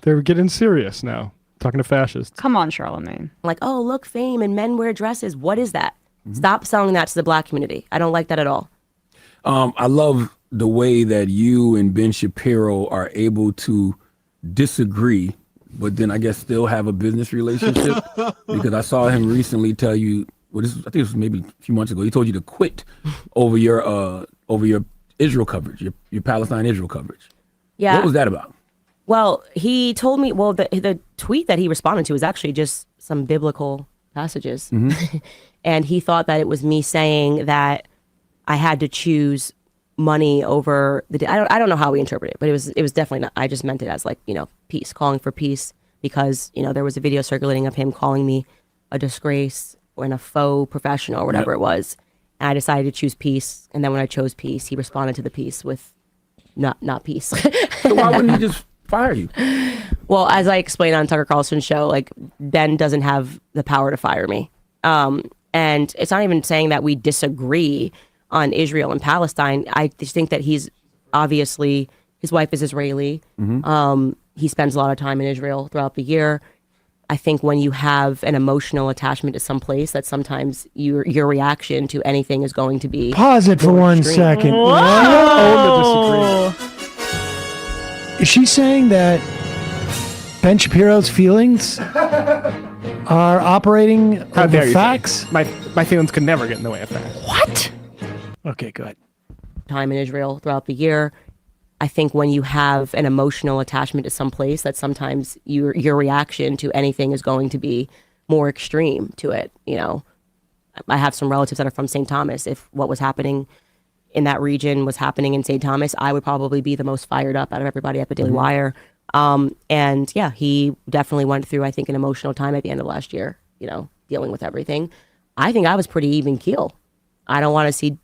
They're getting serious now. Talking to fascists. Come on, Charlemagne. Like, oh, look, fame and men wear dresses. What is that? Stop selling that to the black community. I don't like that at all. I love the way that you and Ben Shapiro are able to disagree, but then I guess still have a business relationship. Because I saw him recently tell you, I think it was maybe a few months ago, he told you to quit over your Israel coverage, your Palestine Israel coverage. Yeah. What was that about? Well, he told me, the tweet that he responded to was actually just some biblical passages. And he thought that it was me saying that I had to choose money over I don't know how we interpret it, but it was definitely not. I just meant it as peace, calling for peace, because, there was a video circulating of him calling me a disgrace and a faux professional or whatever it was. And I decided to choose peace. And then when I chose peace, he responded to the peace with not peace. So why wouldn't he just fire you? Well, as I explained on Tucker Carlson's show, Ben doesn't have the power to fire me. And it's not even saying that we disagree on Israel and Palestine. I just think that he's obviously, his wife is Israeli. He spends a lot of time in Israel throughout the year. I think when you have an emotional attachment to some place, that sometimes your reaction to anything is going to be. Pause it for 1 second. Whoa. Is she saying that Ben Shapiro's feelings are operating over facts? My feelings could never get in the way of facts. What? Okay, go ahead. Time in Israel throughout the year. I think when you have an emotional attachment to some place, that sometimes your reaction to anything is going to be more extreme to it. I have some relatives that are from St. Thomas. If what was happening in that region was happening in St. Thomas, I would probably be the most fired up out of everybody at the Daily Wire. And yeah, he definitely went through, I think, an emotional time at the end of last year, dealing with everything. I think I was pretty even keel. I don't want to see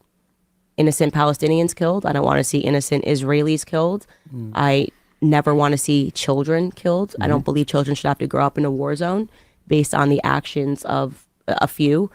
innocent Palestinians killed. I don't want to see innocent Israelis killed. I never want to see children killed. I don't believe children should have to grow up in a war zone based on the actions of a few.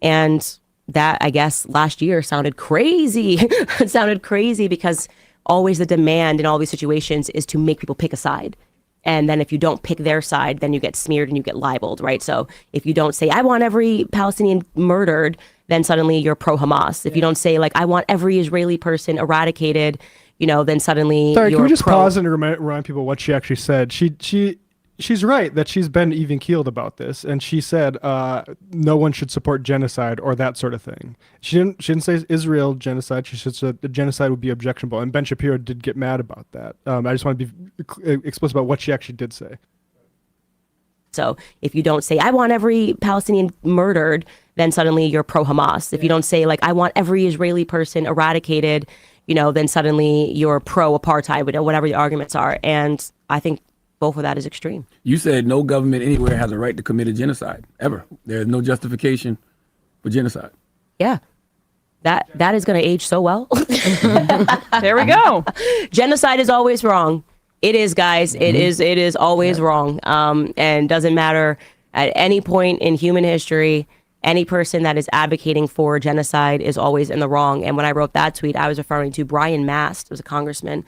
And that, I guess, last year sounded crazy. It sounded crazy because always the demand in all these situations is to make people pick a side. And then if you don't pick their side, then you get smeared and you get libeled, right? So if you don't say, I want every Palestinian murdered, then suddenly you're pro-Hamas. If you don't say, I want every Israeli person eradicated, then suddenly Sorry, you're can we just pro- pause and remind people what she actually said? She's right that she's been even keeled about this, and she said no one should support genocide or that sort of thing. She didn't say Israel genocide. She said the genocide would be objectionable, and Ben Shapiro did get mad about that. I just want to be explicit about what she actually did say. So if you don't say, I want every Palestinian murdered, then suddenly you're pro-Hamas. If you don't say, I want every Israeli person eradicated, then suddenly you're pro-apartheid, whatever the arguments are. And I think both of that is extreme. You said no government anywhere has a right to commit a genocide, ever. There is no justification for genocide. Yeah. That is going to age so well. There we go. Genocide is always wrong. It is, guys. It is always wrong. And doesn't matter at any point in human history, any person that is advocating for genocide is always in the wrong. And when I wrote that tweet, I was referring to Brian Mast, who was a congressman.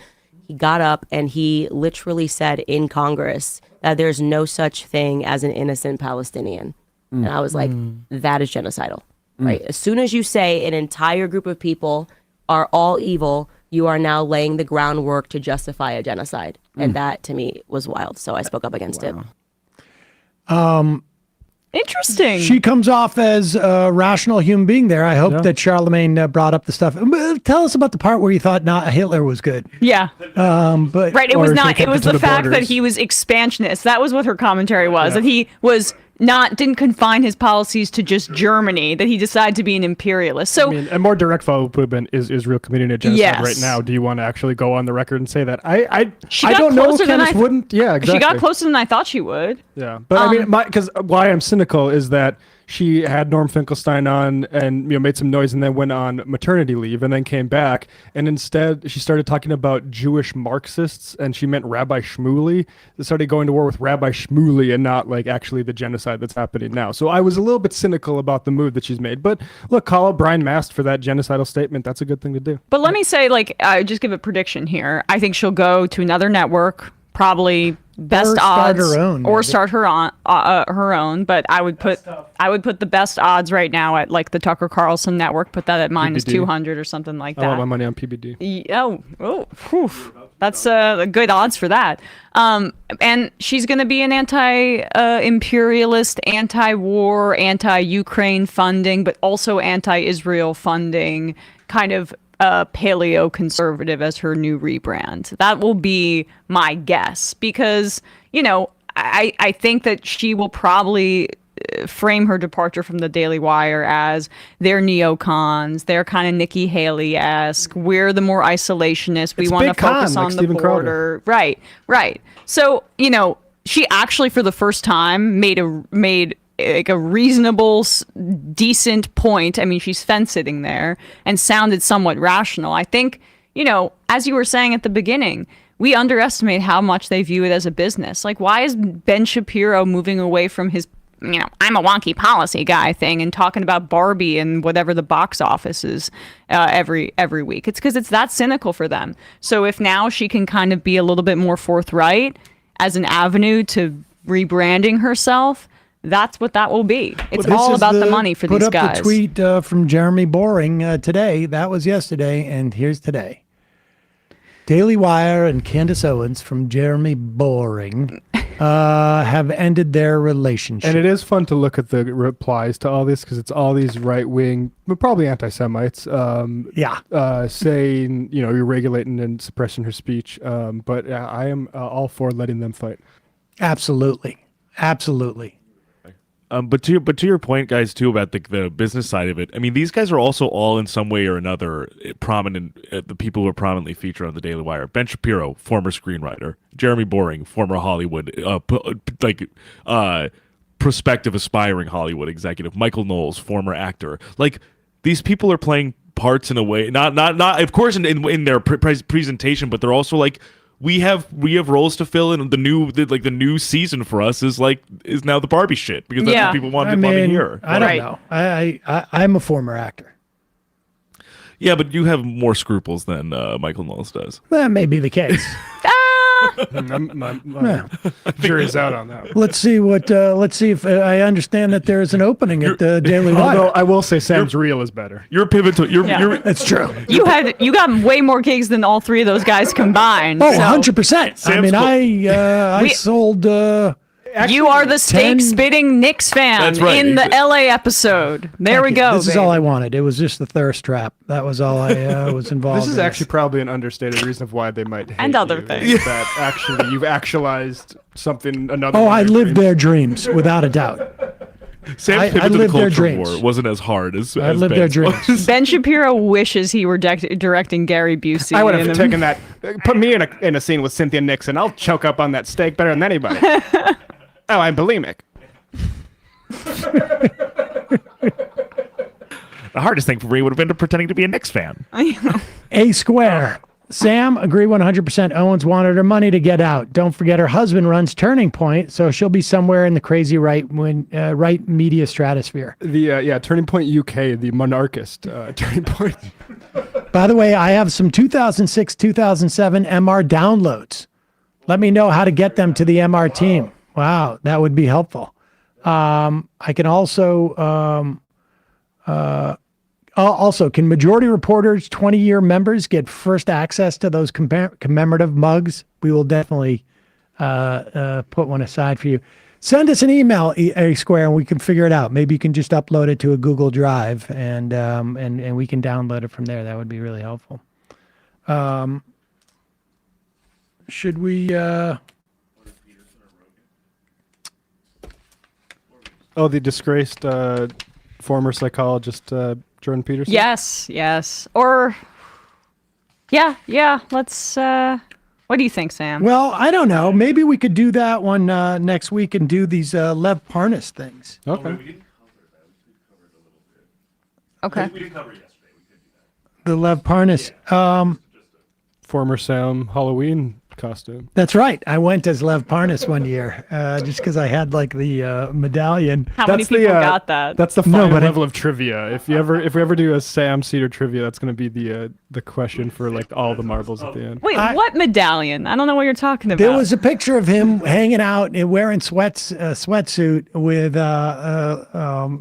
He got up and he literally said in Congress that there's no such thing as an innocent Palestinian. And I was like, that is genocidal, right? As soon as you say an entire group of people are all evil, you are now laying the groundwork to justify a genocide. And that to me was wild. So I spoke up against it. Interesting. She comes off as a rational human being there. I hope that Charlemagne brought up the stuff. Tell us about the part where you thought not Hitler was good. Yeah. But Right. It was not. It was the fact that he was expansionist. That was what her commentary was. That he was didn't confine his policies to just Germany. That he decided to be an imperialist. So, I mean, a more direct follow up would have been is Israel committing a genocide right now? Do you want to actually go on the record and say that? I don't know. Candace wouldn't. Yeah, exactly. She got closer than I thought she would. Yeah, but I mean, because why I'm cynical is that she had Norm Finkelstein on and made some noise and then went on maternity leave and then came back and instead she started talking about Jewish Marxists and she meant Rabbi Shmuley. They started going to war with Rabbi Shmuley and not like actually the genocide that's happening now. So I was a little bit cynical about the move that she's made. But look, call out Brian Mast for that genocidal statement. That's a good thing to do. But let me say, just give a prediction here. I think she'll go to another network, probably best odds, start her own. But I would put the best odds right now at like the Tucker Carlson network. Put that at minus PBD. 200 or something like that. I want my money on PBD. That's good odds for that. And she's going to be an anti-imperialist, anti-war, anti-Ukraine funding, but also anti-Israel funding, kind of paleo-conservative as her new rebrand. That will be my guess because, I think that she will probably frame her departure from the Daily Wire as they're neocons, they're kind of Nikki Haley-esque, we're the more isolationist, we want to focus on the border. Right. So, she actually for the first time made like a reasonable, decent point. I mean, she's fence-sitting there and sounded somewhat rational. I think, as you were saying at the beginning, we underestimate how much they view it as a business. Like, why is Ben Shapiro moving away from his, I'm a wonky policy guy thing and talking about Barbie and whatever the box office is every week? It's because it's that cynical for them. So if now she can kind of be a little bit more forthright as an avenue to rebranding herself, that's what that will be. It's all about the money for these guys. Put up the tweet from Jeremy Boring today. That was yesterday, and here's today. Daily Wire and Candace Owens from Jeremy Boring have ended their relationship. And it is fun to look at the replies to all this because it's all these right-wing, but probably anti-Semites, saying, you're regulating and suppressing her speech. But I am all for letting them fight. Absolutely. But to your point, guys, too, about the business side of it. I mean, these guys are also all in some way or another prominent. The people who are prominently featured on the Daily Wire: Ben Shapiro, former screenwriter; Jeremy Boring, former Hollywood, prospective aspiring Hollywood executive; Michael Knowles, former actor. Like, these people are playing parts in a way, not of course in their presentation, but they're also like. We have roles to fill in. The new season for us is now the Barbie shit because that's what people want to hear. I don't know. I'm a former actor. Yeah, but you have more scruples than Michael Knowles does. That may be the case. Jury's out on that. Let's see if I understand that there is an opening at the Daily Wire. Although I will say Sam's reel is better. You're pivotal. That's true. You got way more gigs than all three of those guys combined. Oh, 100%. I mean, I sold. You are the steak-spitting Knicks fan in the LA episode. There we go. This is all I wanted. It was just the thirst trap. That was all I was involved in. This is actually probably an understated reason of why they might hate and other you, things. That actually you've actualized something another. Oh, I lived their dreams without a doubt. Sam's pivot to the culture war wasn't as hard as I lived their dreams. Ben Shapiro wishes he were directing Gary Busey. I would have taken that. Put me in a scene with Cynthia Nixon. I'll choke up on that steak better than anybody. Oh, I'm bulimic. The hardest thing for me would have been pretending to be a Knicks fan. A square. Sam, agree 100%. Owens wanted her money to get out. Don't forget her husband runs Turning Point, so she'll be somewhere in the crazy right media stratosphere. The Turning Point UK, the monarchist Turning Point. By the way, I have some 2006, 2007 MR downloads. Let me know how to get them to the MR team. Wow, that would be helpful. I can also can majority reporters, 20-year members get first access to those commemorative mugs? We will definitely put one aside for you. Send us an email, A Square, and we can figure it out. Maybe you can just upload it to a Google Drive, and we can download it from there. That would be really helpful. Should we? Oh, the disgraced former psychologist Jordan Peterson. Yes. Or, yeah. Let's. What do you think, Sam? Well, I don't know. Maybe we could do that one next week and do these Lev Parnes things. Okay. Okay. We didn't cover it yesterday. We could do that. The Lev Parnes. Former Sam Halloween costume. That's right. I went as Lev Parnes one year, just because I had like the medallion. How many people got that? That's the final level of trivia. If we ever do a Sam Seder trivia, that's going to be the question for like all the marbles at the end. Wait, what medallion? I don't know what you're talking about. There was a picture of him hanging out and wearing sweatsuit with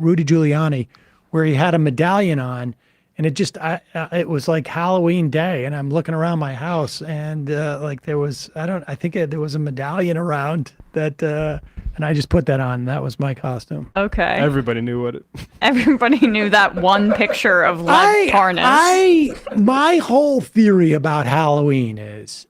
Rudy Giuliani, where he had a medallion on. And it was like Halloween day, and I'm looking around my house, and like there was, I think there was a medallion around that, and I just put that on. That was my costume. Okay. Everybody knew what it. Everybody knew that one picture of Lev Parnes. My whole theory about Halloween is,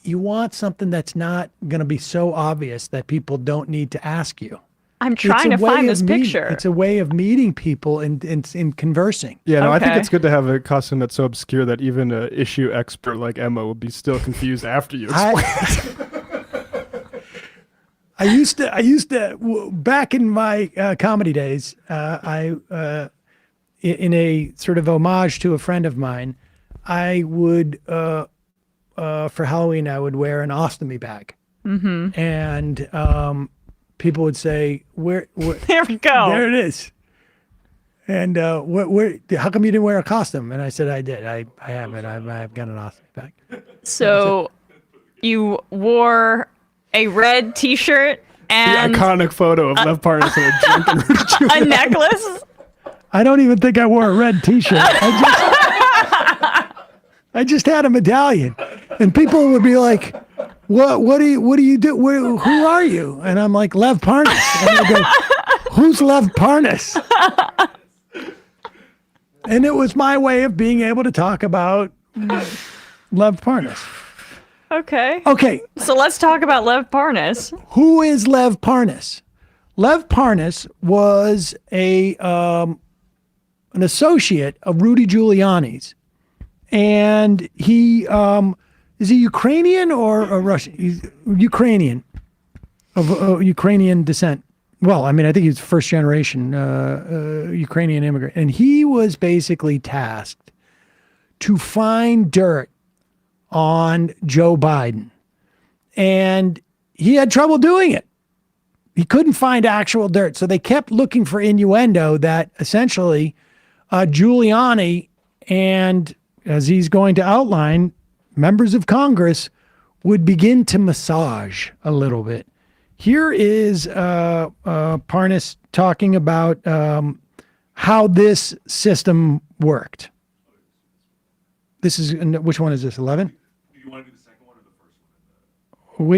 you want something that's not going to be so obvious that people don't need to ask you. I'm trying to find this picture. It's a way of meeting people and conversing. Yeah, no, I think it's good to have a costume that's so obscure that even an issue expert like Emma would be still confused after you explain it. I used to back in my comedy days, in a sort of homage to a friend of mine, I would, for Halloween, I would wear an ostomy bag. Mm-hmm. And people would say, "Where?" There we go. There it is. And where? How come you didn't wear a costume? And I said, "I did. I have it. I've got an ostomy bag." So, you wore a red T-shirt and the iconic photo of Lev Parnes in a drunken Rudy Giuliani. A necklace. I don't even think I wore a red T-shirt. I just had a medallion, and people would be like, What do you do? Who are you? And I'm like, Lev Parnes. And they go, who's Lev Parnes? And it was my way of being able to talk about Lev Parnes. Okay. So let's talk about Lev Parnes. Who is Lev Parnes? Lev Parnes was an associate of Rudy Giuliani's, and he. Is he Ukrainian or Russian? He's Ukrainian, of Ukrainian descent. Well, I mean, I think he's first generation Ukrainian immigrant. And he was basically tasked to find dirt on Joe Biden. And he had trouble doing it. He couldn't find actual dirt. So they kept looking for innuendo that essentially Giuliani and, as he's going to outline, members of Congress would begin to massage a little bit. Here is Parnes talking about how this system worked. This is, which one is this, 11? Do you want to do the second one or the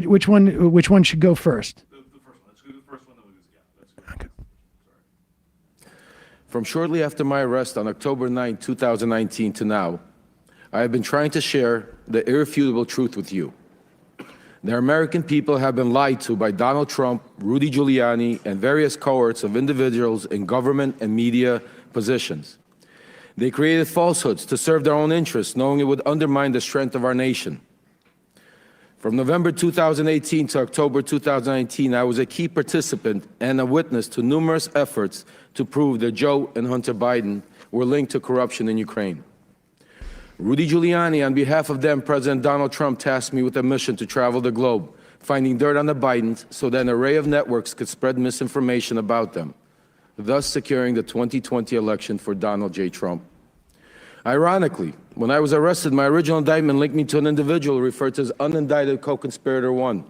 first one? Which one should go first? The first one. Let's do the first one. Then we'll do this. Okay. From shortly after my arrest on October 9, 2019 to now, I have been trying to share the irrefutable truth with you. The American people have been lied to by Donald Trump, Rudy Giuliani, and various cohorts of individuals in government and media positions. They created falsehoods to serve their own interests, knowing it would undermine the strength of our nation. From November 2018 to October 2019, I was a key participant and a witness to numerous efforts to prove that Joe and Hunter Biden were linked to corruption in Ukraine. Rudy Giuliani, on behalf of then President Donald Trump, tasked me with a mission to travel the globe, finding dirt on the Bidens so that an array of networks could spread misinformation about them, thus securing the 2020 election for Donald J. Trump. Ironically, when I was arrested, my original indictment linked me to an individual referred to as unindicted co-conspirator 1.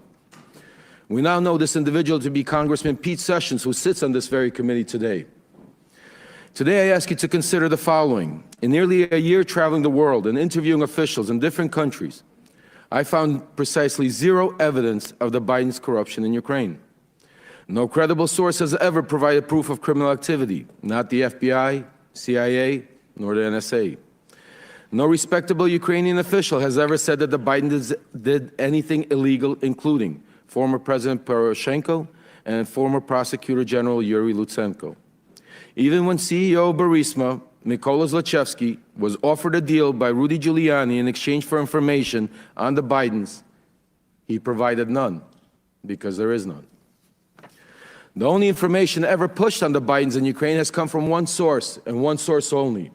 We now know this individual to be Congressman Pete Sessions, who sits on this very committee today. Today, I ask you to consider the following. In nearly a year traveling the world and interviewing officials in different countries, I found precisely zero evidence of the Biden's corruption in Ukraine. No credible source has ever provided proof of criminal activity, not the FBI, CIA, nor the NSA. No respectable Ukrainian official has ever said that the Bidens did anything illegal, including former President Poroshenko and former Prosecutor General Yuri Lutsenko. Even when CEO of Burisma, Mykola Zlochevsky, was offered a deal by Rudy Giuliani in exchange for information on the Bidens, he provided none, because there is none. The only information ever pushed on the Bidens in Ukraine has come from one source, and one source only: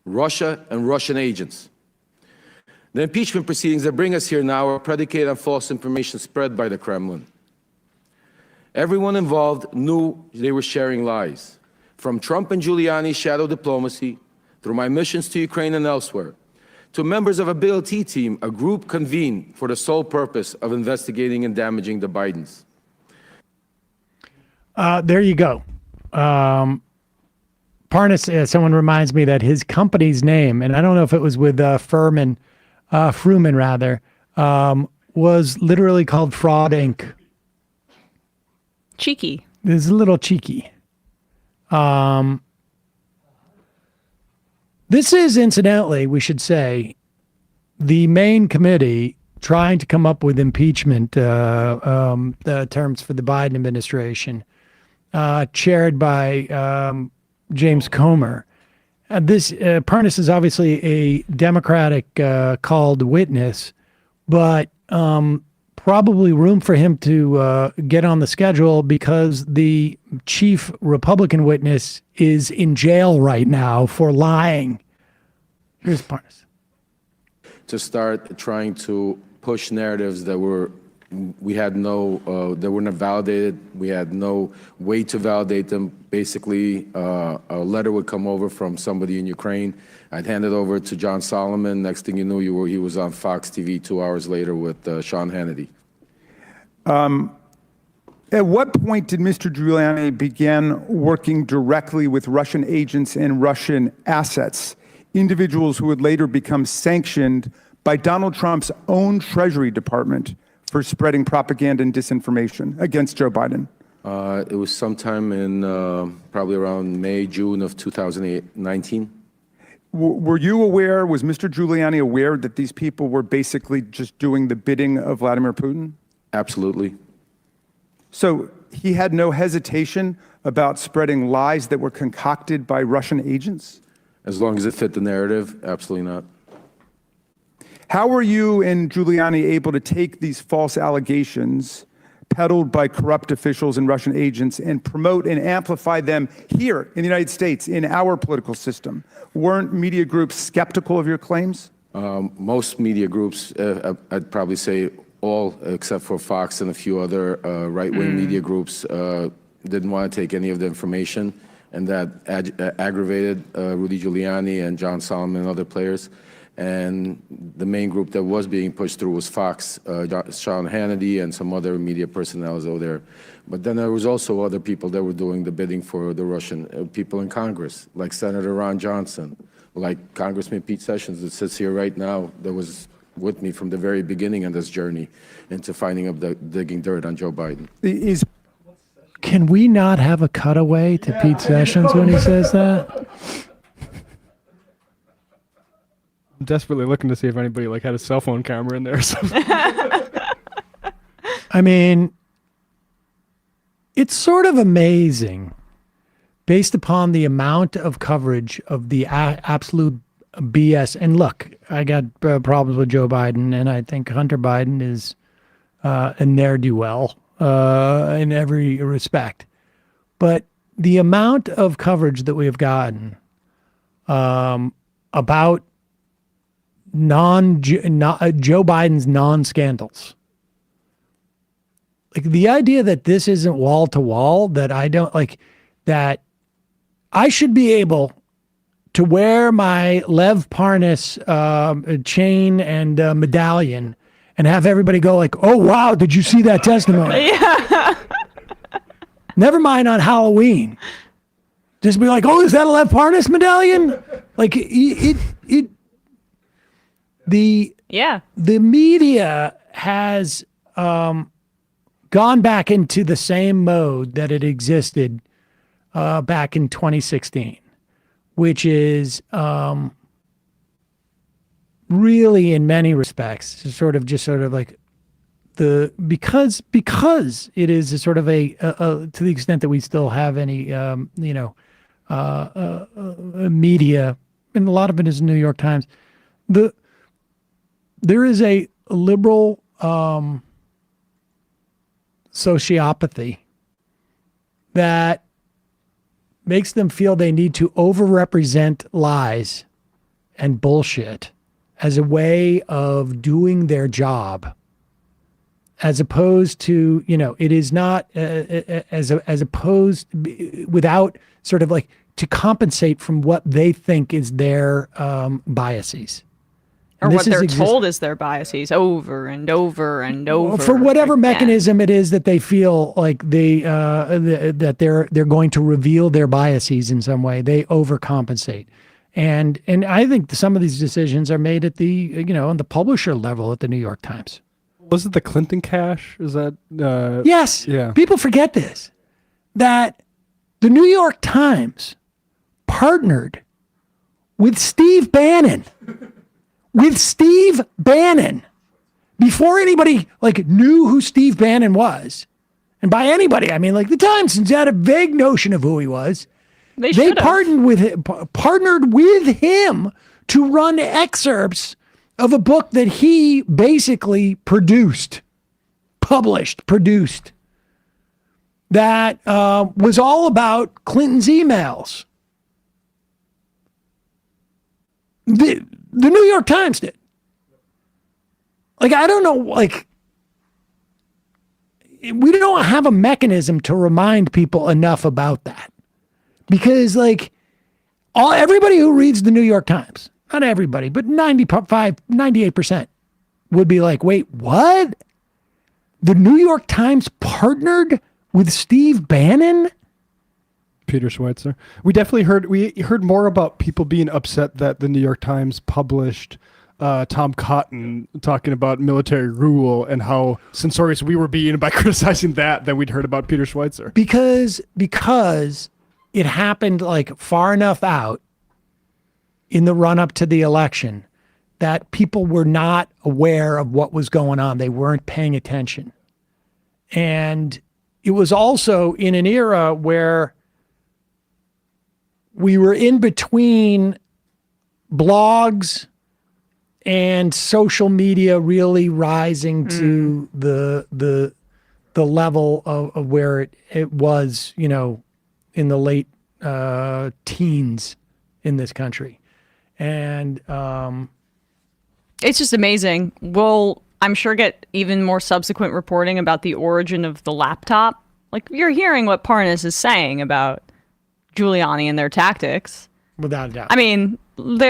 Russia and Russian agents. The impeachment proceedings that bring us here now are predicated on false information spread by the Kremlin. Everyone involved knew they were sharing lies. From Trump and Giuliani's shadow diplomacy, through my missions to Ukraine and elsewhere, to members of a BLT team, a group convened for the sole purpose of investigating and damaging the Bidens. There you go. Parnes, someone reminds me that his company's name, and I don't know if it was with Fruman rather, was literally called Fraud Inc. Cheeky. It's a little cheeky. This is, incidentally, we should say, the main committee trying to come up with impeachment terms for the Biden administration, chaired by James Comer. Parnes is obviously a Democratic called witness, but probably room for him to get on the schedule because the chief Republican witness is in jail right now for lying. Here's Parnes. To start trying to push narratives that were not validated. We had no way to validate them. Basically, a letter would come over from somebody in Ukraine. I'd hand it over to John Solomon. Next thing you knew, he was on Fox TV 2 hours later with Sean Hannity. At what point did Mr. Giuliani begin working directly with Russian agents and Russian assets, individuals who would later become sanctioned by Donald Trump's own Treasury Department for spreading propaganda and disinformation against Joe Biden? It was sometime in probably around May, June of 2019. Were you aware, was Mr. Giuliani aware that these people were basically just doing the bidding of Vladimir Putin? Absolutely. So he had no hesitation about spreading lies that were concocted by Russian agents? As long as it fit the narrative, absolutely not. How were you and Giuliani able to take these false allegations peddled by corrupt officials and Russian agents and promote and amplify them here in the United States, in our political system? Weren't media groups skeptical of your claims? Most media groups, I'd probably say all except for Fox and a few other right-wing media groups, didn't want to take any of the information, and that aggravated Rudy Giuliani and John Solomon and other players. And the main group that was being pushed through was Fox, Sean Hannity, and some other media personnel over there. But then there was also other people that were doing the bidding for the Russian people in Congress, like Senator Ron Johnson, like Congressman Pete Sessions that sits here right now, that was with me from the very beginning of this journey into finding up digging dirt on Joe Biden. Can we not have a cutaway to Pete Sessions when he says that? I'm desperately looking to see if anybody had a cell phone camera in there or something. I mean, it's sort of amazing based upon the amount of coverage of the absolute BS. And look, I got problems with Joe Biden, and I think Hunter Biden is a ne'er-do-well in every respect. But the amount of coverage that we have gotten about Joe Biden's non-scandals. Like the idea that this isn't wall to wall, that I don't like, that I should be able to wear my Lev Parnes chain and medallion and have everybody go like, oh, wow, did you see that testimony? Yeah. Never mind on Halloween. Just be like, oh, is that a Lev Parnes medallion? Like the media has gone back into the same mode that it existed back in 2016, which is really, in many respects, sort of like because it is a sort of a to the extent that we still have any media, and a lot of it is New York Times. There is a liberal sociopathy that makes them feel they need to overrepresent lies and bullshit as a way of doing their job, as opposed to, it is not as opposed without sort of like to compensate from what they think is their biases. Or what they're told is their biases over and over and over. For whatever again. mechanism it is that they feel like that they're going to reveal their biases in some way, they overcompensate. And I think some of these decisions are made at the, on the publisher level at the New York Times. Was it the Clinton cash? Is that? Yes. Yeah. People forget this, that the New York Times partnered with Steve Bannon. Before anybody knew who Steve Bannon was. And by anybody, I mean the Times had a vague notion of who he was. They partnered with him to run excerpts of a book that he basically produced, that was all about Clinton's emails. The New York Times did. I don't know, we don't have a mechanism to remind people enough about that. Because everybody who reads the New York Times, not everybody, but 98% would be like, wait, what? The New York Times partnered with Steve Bannon? Peter Schweitzer. We heard more about people being upset that the New York Times published Tom Cotton talking about military rule and how censorious we were being by criticizing that than we'd heard about Peter Schweitzer. Because it happened far enough out in the run up to the election that people were not aware of what was going on. They weren't paying attention. And it was also in an era where we were in between blogs and social media really rising to the level of where it was, in the late teens in this country. And it's just amazing. We'll, I'm sure, get even more subsequent reporting about the origin of the laptop. You're hearing what Parnes is saying about Giuliani and their tactics. Without a doubt. I mean, what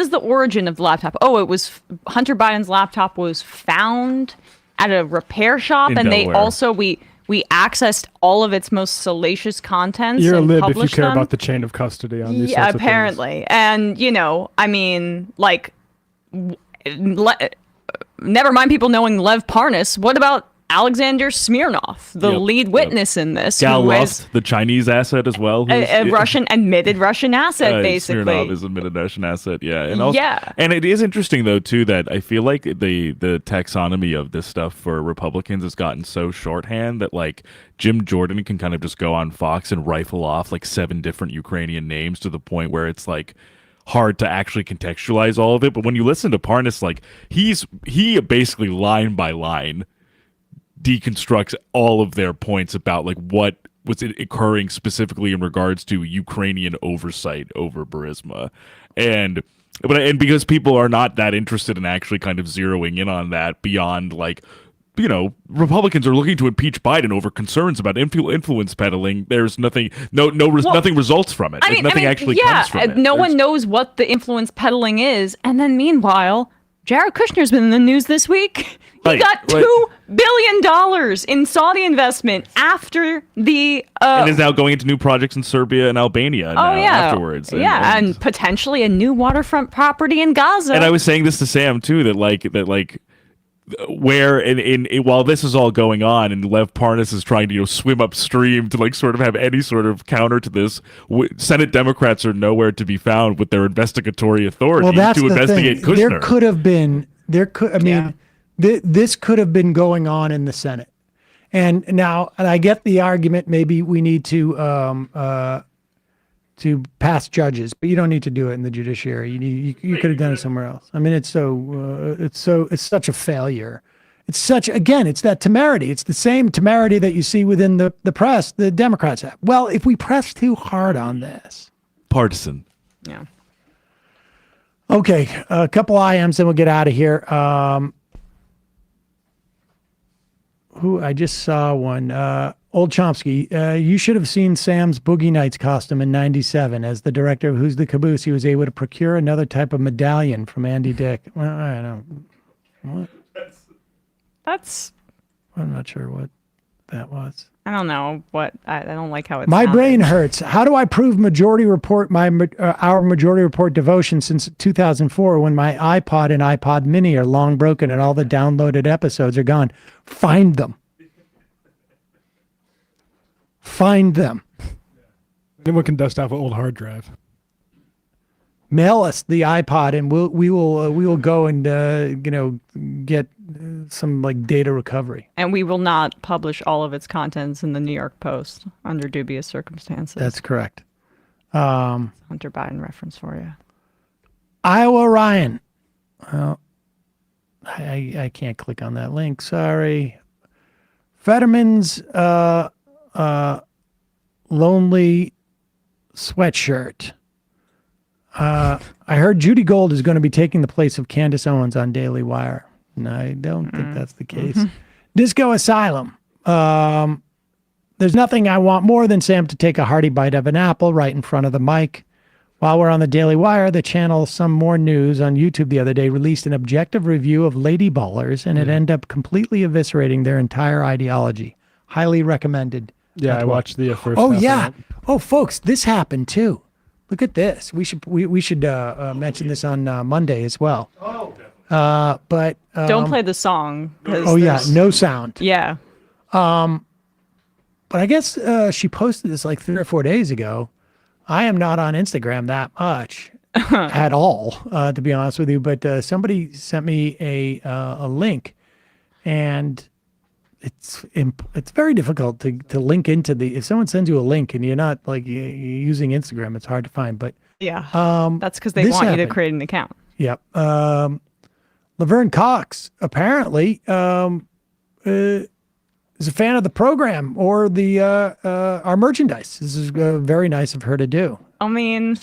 is the origin of the laptop? Oh, it was Hunter Biden's laptop was found at a repair shop, and Delaware. They also we accessed all of its most salacious contents. You're a and lib if you published care them. about the chain of custody on these Yeah, sorts of things. apparently. And I mean, never mind people knowing Lev Parnes. What about Alexander Smirnov, the lead witness in this? Gal who Rust, the Chinese asset as well. Admitted Russian asset, basically. Smirnov is admitted Russian asset, yeah. And also, Yeah. And it is interesting, though, too, that I feel like the taxonomy of this stuff for Republicans has gotten so shorthand that, Jim Jordan can kind of just go on Fox and rifle off, 7 different Ukrainian names to the point where it's, hard to actually contextualize all of it. But when you listen to Parnes, he basically line by line deconstructs all of their points about what was occurring specifically in regards to Ukrainian oversight over Burisma. And because people are not that interested in actually kind of zeroing in on that beyond Republicans are looking to impeach Biden over concerns about influence peddling. There's nothing results from it. Nothing actually comes from it. No one knows what the influence peddling is. And then meanwhile, Jared Kushner's been in the news this week. He got $2 billion in Saudi investment after the... and is now going into new projects in Serbia and Albania afterwards. And potentially a new waterfront property in Gaza. And I was saying this to Sam, too, that where while this is all going on and Lev Parnes is trying to swim upstream to like sort of have any sort of counter to this, Senate Democrats are nowhere to be found with their investigatory authority to investigate Kushner. There could have been this could have been going on in the Senate, and I get the argument maybe we need to pass judges, but you don't need to do it in the judiciary. You could have done it somewhere else. I mean, it's such a failure. It's that temerity. It's the same temerity that you see within the press the Democrats have. Well, if we press too hard on this. Partisan. Yeah. Okay, a couple IMs, then we'll get out of here. I just saw one. Old Chomsky, you should have seen Sam's Boogie Nights costume in '97. As the director of Who's the Caboose, he was able to procure another type of medallion from Andy Dick. Well, I don't know. What? I'm not sure what that was. I don't know what. I don't like how it's. My brain hurts. How do I prove Majority Report, our Majority Report devotion since 2004 when my iPod and iPod Mini are long broken and all the downloaded episodes are gone? Find them. Find them. Anyone can dust off an old hard drive. Mail us the iPod, and we will go and get some like data recovery. And we will not publish all of its contents in the New York Post under dubious circumstances. That's correct. Hunter Biden reference for you. Iowa Ryan. Well, I can't click on that link. Sorry. Fetterman's lonely sweatshirt. I heard Judy Gold is going to be taking the place of Candace Owens on Daily Wire. And I don't think that's the case. Disco Asylum. There's nothing I want more than Sam to take a hearty bite of an apple right in front of the mic. While we're on the Daily Wire, the channel Some More News on YouTube the other day released an objective review of Lady Ballers, and it ended up completely eviscerating their entire ideology. Highly recommended. Yeah, I watched the first. Oh yeah. Oh, folks, this happened too. Look at this. We should mention this on Monday as well. Oh. But don't play the song. Oh yeah, no sound. Yeah. But I guess she posted this like 3 or 4 days ago. I am not on Instagram that much at all, to be honest with you. But somebody sent me a link, and it's very difficult to link into if someone sends you a link and you're not like you're using Instagram, it's hard to find. But yeah, that's because they want you to create an account. Yep. Laverne Cox apparently is a fan of the program or the our merchandise. This is very nice of her to do. I mean,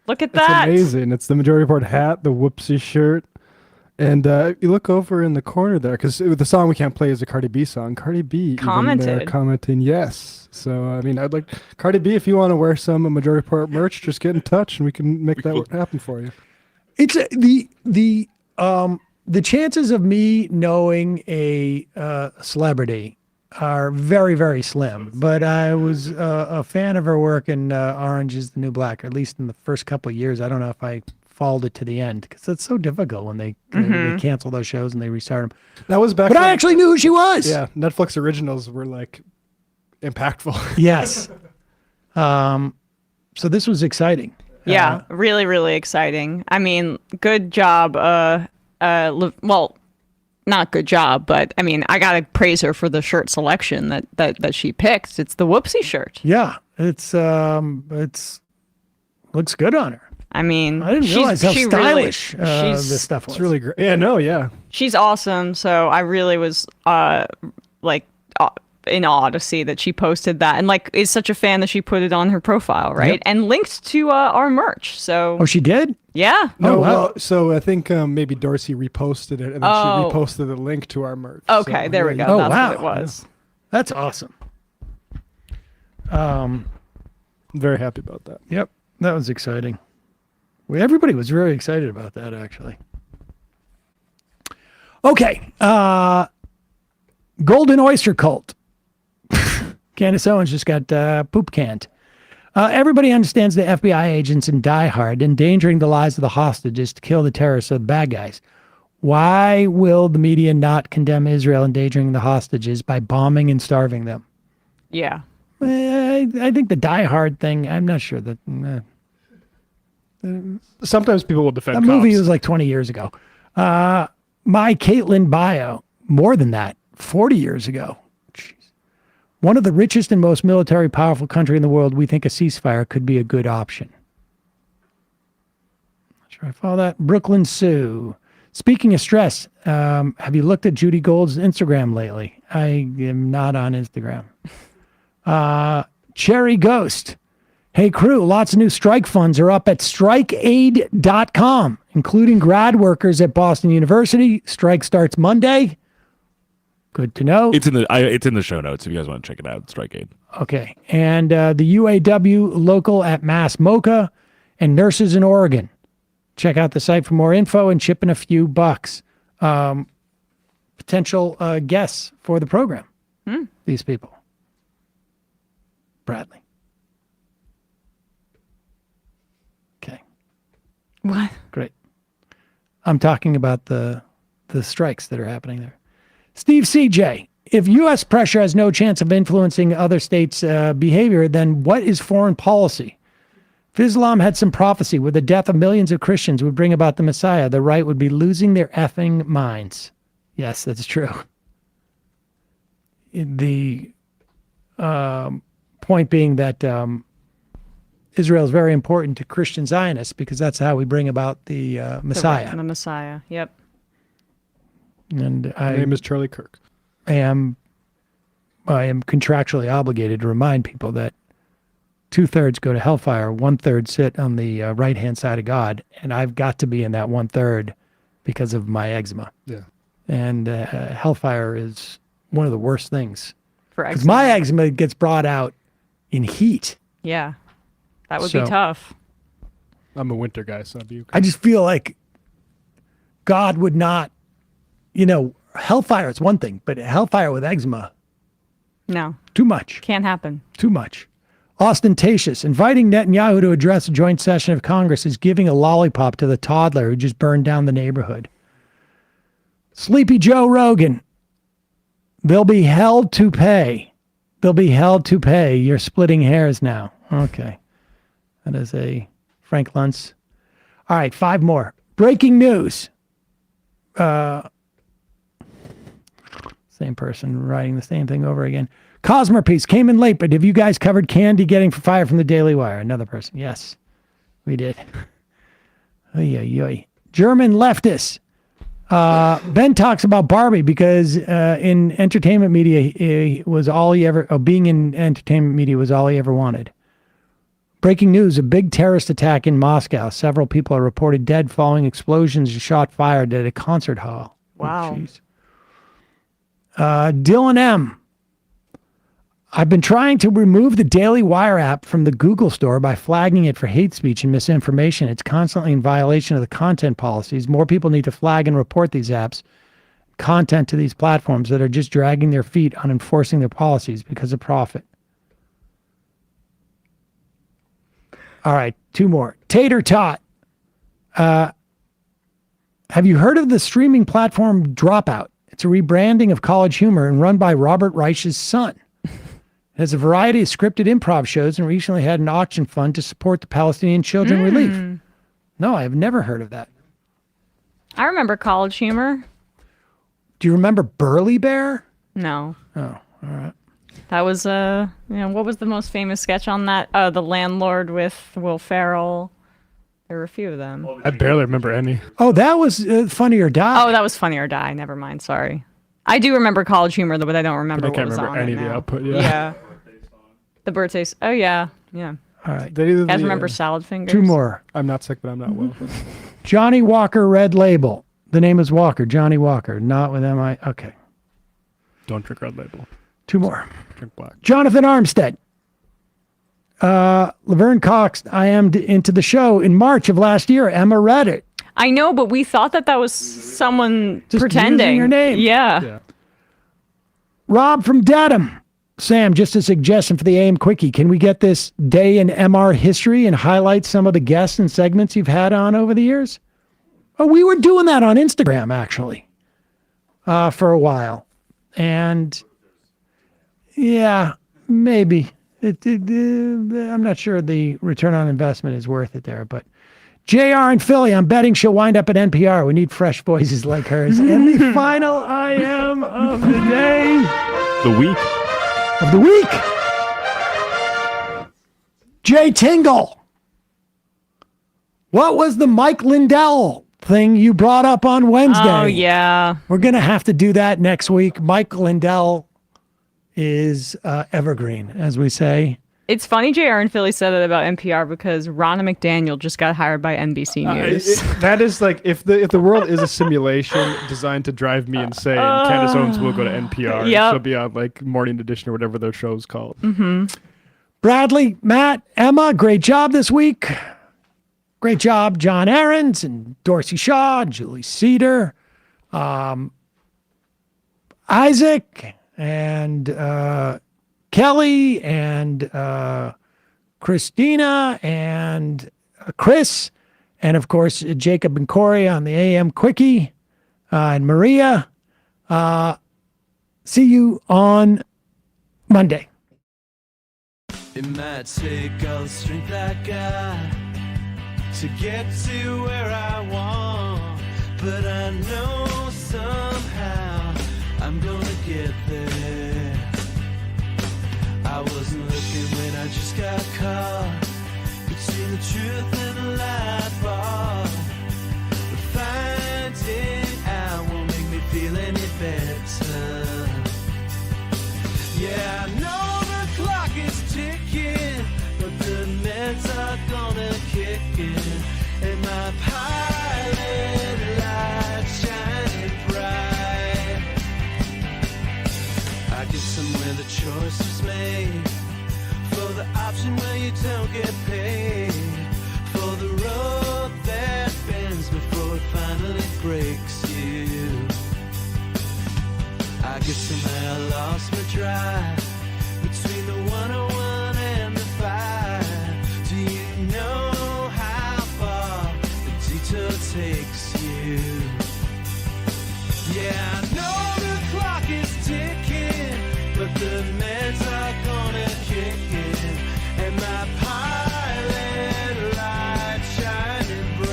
look at that. It's amazing. It's the Majority Report hat, the whoopsie shirt. And you look over in the corner there, because the song we can't play is a Cardi B song. Cardi B commenting yes. So, I mean, I'd like Cardi B, if you want to wear some Majority Report merch, just get in touch and we can make that happen for you. It's the chances of me knowing a celebrity are very, very slim. But I was a fan of her work in Orange is the New Black, or at least in the first couple of years. I don't know if I followed it to the end, because it's so difficult when they cancel those shows and they restart them. That was back. But I actually knew who she was. Yeah, Netflix originals were like impactful. Yes. So this was exciting. Yeah, really, really exciting. I mean, good job. Well, not good job, but I mean, I gotta praise her for the shirt selection that she picked. It's the whoopsie shirt. Yeah, it's looks good on her. I mean, I didn't realize how stylish this stuff was. It's really great. Yeah, no, yeah. She's awesome. So I really was in awe to see that she posted that, and like is such a fan that she put it on her profile, right? Yep. And linked to our merch. So she did? Yeah. No, well, so I think maybe Dorsey reposted it, and then she reposted the link to our merch. Okay, so, there we go. Oh, That's wow. what it was. Yeah. That's awesome. I'm very happy about that. Yep, that was exciting. Everybody was very excited about that, actually. Okay, Golden Oyster Cult. Candace Owens just got poop canned. Everybody understands the FBI agents in Die Hard endangering the lives of the hostages to kill the terrorists or the bad guys. Why will the media not condemn Israel endangering the hostages by bombing and starving them? Yeah. I think the diehard thing, I'm not sure that. Sometimes people will defend That movie cops. was like 20 years ago. My Caitlin bio, more than that, 40 years ago. Jeez. One of the richest and most military powerful country in the world, we think a ceasefire could be a good option. Not sure I follow that. Brooklyn Sue. Speaking of stress, have you looked at Judy Gold's Instagram lately? I am not on Instagram. Cherry Ghost. Hey crew, lots of new strike funds are up at strikeaid.com, including grad workers at Boston University. Strike starts Monday. Good to know. It's in the show notes if you guys want to check it out. Strike Aid. Okay. And the UAW local at Mass MoCA and nurses in Oregon. Check out the site for more info and chip in a few bucks. Potential guests for the program. These people. Bradley. Okay. What? Great. I'm talking about the strikes that are happening there. Steve CJ, if U.S. pressure has no chance of influencing other states' behavior, then what is foreign policy? If Islam had some prophecy where the death of millions of Christians would bring about the Messiah, the right would be losing their effing minds. Yes, that's true. The point being that Israel is very important to Christian Zionists because that's how we bring about the Messiah. The Messiah. Yep. And My name is Charlie Kirk. I am contractually obligated to remind people that 2/3 go to hellfire, 1/3 sit on the right-hand side of God, and I've got to be in that 1/3 because of my eczema. Yeah. And hellfire is one of the worst things. For Because eczema. my eczema gets brought out in heat. Yeah. That would So- be tough. I'm a winter guy, so I'd be okay. I just feel like God would not, hellfire is one thing, but hellfire with eczema, No. too much. Can't happen. Too much. Ostentatious. Inviting Netanyahu to address a joint session of Congress is giving a lollipop to the toddler who just burned down the neighborhood. Sleepy Joe Rogan. They'll be held to pay. They'll be held to pay. You're splitting hairs now. Okay. That is a Frank Luntz. All right, 5 more. Breaking news. Same person writing the same thing over again. Cosmer piece came in late, but have you guys covered Candy getting fired from the Daily Wire? Another person. Yes, we did. Oy, oy, oy. German leftists. Ben talks about Barbie because in entertainment media was all he ever. Being in entertainment media was all he ever wanted. Breaking news: a big terrorist attack in Moscow. Several people are reported dead following explosions and shot fired at a concert hall. Wow. Oh, jeez. Dylan M. I've been trying to remove the Daily Wire app from the Google store by flagging it for hate speech and misinformation. It's constantly in violation of the content policies. More people need to flag and report these apps, content to these platforms that are just dragging their feet on enforcing their policies because of profit. All right, 2 more. Tater Tot. Have you heard of the streaming platform Dropout? It's a rebranding of College Humor and run by Robert Reich's son. It has a variety of scripted improv shows and recently had an auction fund to support the Palestinian Children Relief. No, I have never heard of that. I remember College Humor. Do you remember Burly Bear? No. Oh, all right. That was, what was the most famous sketch on that? The Landlord with Will Ferrell. There were a few of them. I barely remember any. Oh, that was Funny or Die. Oh, that was Funny or Die. Never mind. Sorry. I do remember College Humor, though, but I don't remember I what can't was remember on any it of the now. output. Yeah. The birthday. Oh, yeah. Yeah. All right. You guys remember Salad Fingers? 2 more. I'm not sick, but I'm not well. Johnny Walker Red Label. The name is Walker. Johnny Walker. Not with M-I. Okay. Don't drink Red Label. 2 more. Drink black. Jonathan Armstead. Laverne Cox IM'd into the show in March of last year. Emma read it. I know, but we thought that was someone Just pretending. using her name. Yeah. Rob from Dedham. Sam, just a suggestion for the AM Quickie. Can we get this day in MR history and highlight some of the guests and segments you've had on over the years? We were doing that on Instagram, actually, for a while. And yeah, maybe. I'm not sure the return on investment is worth it there, but JR in Philly, I'm betting she'll wind up at NPR. We need fresh voices like hers. And the final IM of the day. The week. Of the week. Jay Tingle. What was the Mike Lindell thing you brought up on Wednesday? Oh, yeah. We're going to have to do that next week. Mike Lindell is evergreen, as we say. It's funny JR in Philly said that about NPR because Ronna McDaniel just got hired by NBC News. That is like, if the world is a simulation designed to drive me insane, Candace Owens will go to NPR. And Yep. she'll be on like Morning Edition or whatever their show's called. Bradley, Matt, Emma, great job this week. Great job, John Aarons and Dorsey Shaw, Julie Seder, Isaac, and Kelly, and Christina, and Chris, and of course, Jacob and Corey on the AM Quickie, and Maria. See you on Monday. It might take all the strength I got to get to where I want, but I know somehow I'm gonna get there. I wasn't looking when I just got caught between the truth and the lie bar, but finding out won't make me feel any better. Yeah, I know the clock is ticking, but the meds are gonna kick in, and my pilot light shining bright. I guess somewhere the choice was made for the option where you don't get paid, for the road that bends before it finally breaks you. I guess somehow I lost my drive between the 101